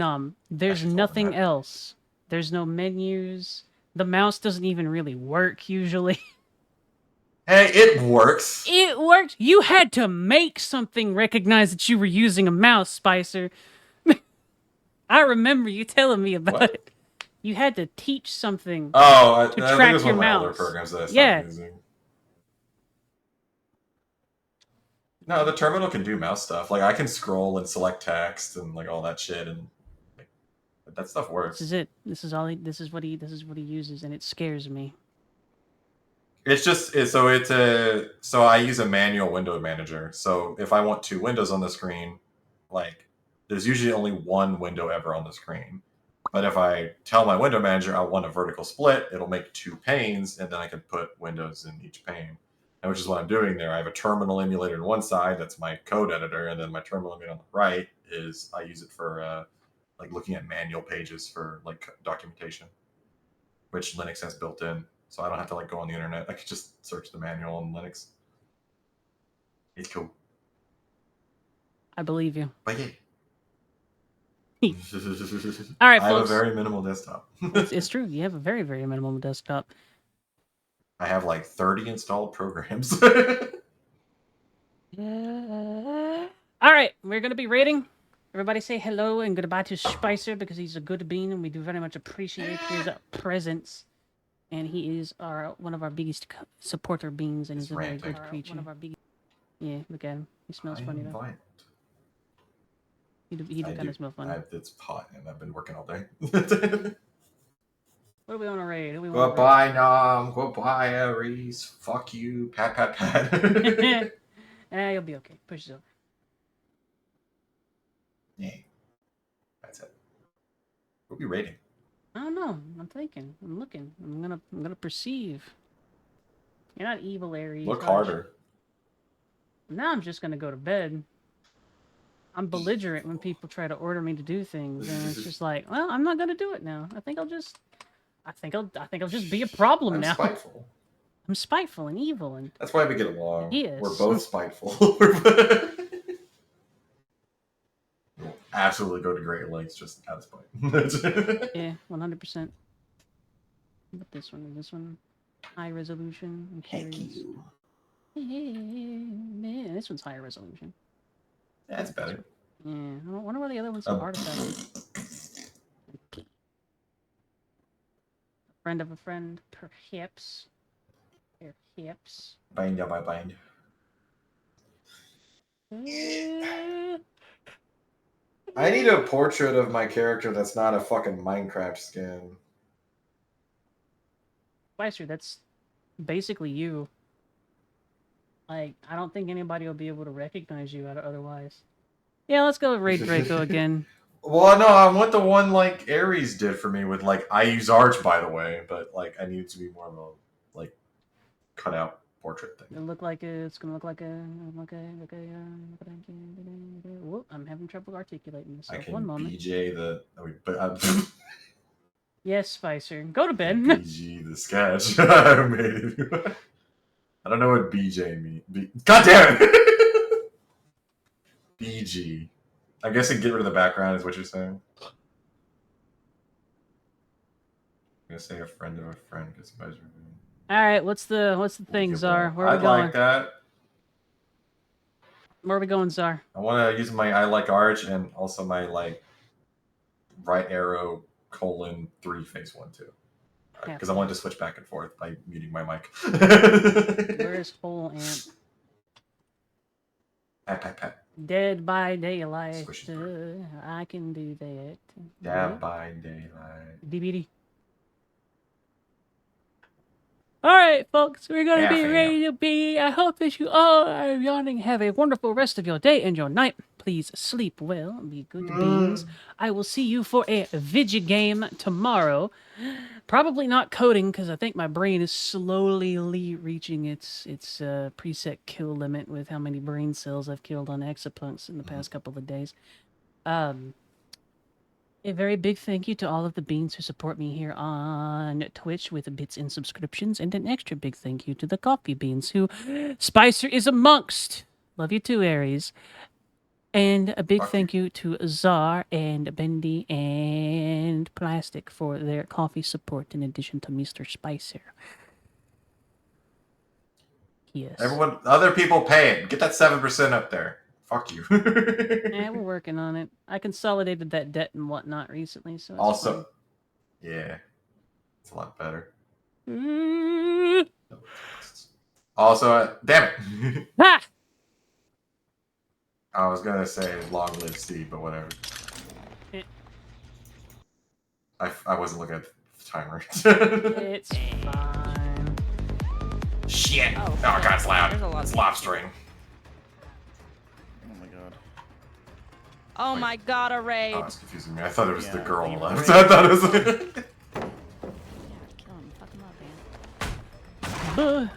there's nothing else. There's no menus. The mouse doesn't even really work usually. Hey, it works. It worked. You had to make something recognize that you were using a mouse, Spicer. I remember you telling me about it. You had to teach something to track your one of my older mouse. programs that I stopped using. No, the terminal can do mouse stuff. Like I can scroll and select text and like all that shit, and like, that stuff works. This is it. This is what he uses, and it scares me. It's just so I use a manual window manager. So if I want 2 windows on the screen, like there's usually only 1 window ever on the screen. But if I tell my window manager I want a vertical split, it'll make 2 panes, and then I can put windows in each pane. And which is what I'm doing there. I have a terminal emulator on one side, that's my code editor, and then my terminal emulator on the right is I use it for like looking at manual pages for like documentation, which Linux has built in. So I don't have to like go on the internet. I could just search the manual on Linux. It's cool. I believe you. But yeah. All right, I folks. have a very minimal desktop. It's true. You have a very, very minimal desktop. I have like 30 installed programs. All right, we're going to be rating. Everybody say hello and goodbye to Spicer because he's a good bean and we do very much appreciate his presence. And he is one of our biggest supporter beans and he's a very good creature. Yeah, look at him. He smells funny though. He do kind of smell funny. It's pot and I've been working all day. What do we want to raid? Goodbye, Nom. Goodbye, Aries. Fuck you. Pat, pat, pat. You'll be okay. Push it over. Yeah. That's it. What are we rating? I don't know. I'm thinking. I'm looking. I'm gonna perceive. You're not evil, Aries. Look harder. Now I'm just gonna go to bed. I'm belligerent when people try to order me to do things, and it's just like, well, I'm not gonna do it now. I think I'll just be a problem now. I'm spiteful. I'm spiteful and evil, and that's why we get along. He is. We're both spiteful. absolutely go to great lengths just out of spite. Yeah, 100%. But this one, high resolution. I'm curious. Man, this one's higher resolution. That's better. Yeah, I wonder why the other one's so artifacted. A friend of a friend, perhaps. Perhaps. Bind by bind. I need a portrait of my character that's not a fucking Minecraft skin. Spicer, that's basically you. Like, I don't think anybody will be able to recognize you otherwise. Yeah, let's go with Raid Draco again. Well, no, I want the one like Aries did for me with like I use Arch, by the way, but like I need it to be more of a like cut out portrait thing. It's gonna look like a whoop, I'm having trouble articulating this. I can One moment. BJ the Yes, Spicer. Go to bed. BG the sketch. I made it. I don't know what BJ means. God damn it! BG. I'm guessing get rid of the background is what you're saying. I'm gonna say a friend of a friend because you guys are. All right, what's the thing, Czar? Where are we I'd going? like that. Where are we going, Czar? I want to use my I like Arch and also my like right arrow :3 face 1 2 because I wanted to switch back and forth by muting my mic. Where's whole amp? Pat. Dead by daylight. I can do that. Dead by daylight. DBD. Alright, folks, we're going to be ready to be. I hope that you all are yawning. Have a wonderful rest of your day and your night. Please sleep well. Be good beings. I will see you for a Vidya game tomorrow. Probably not coding, because I think my brain is slowly reaching its preset kill limit with how many brain cells I've killed on Exapunks in the past couple of days. A very big thank you to all of the beans who support me here on Twitch with bits and subscriptions, and an extra big thank you to the coffee beans who Spicer is amongst. Love you too, Aries. And a big thank you to Czar and Bendy and Plastic for their coffee support in addition to Mr. Spicer. Yes. Everyone, other people pay it. Get that 7% up there. Fuck you. Yeah, we're working on it. I consolidated that debt and whatnot recently, so it's also, fine. Yeah, it's a lot better. Mm. Also, damn it. Ah! I was gonna say long live Steve, but whatever. I wasn't looking at the timer. It's fine. Shit! Oh god, it's loud. It's lobstering. Oh my god. Oh my god, a raid. Oh, it's confusing me. I thought it was the girl on the left. I thought it was. Yeah, kill him. Fuck him up, man.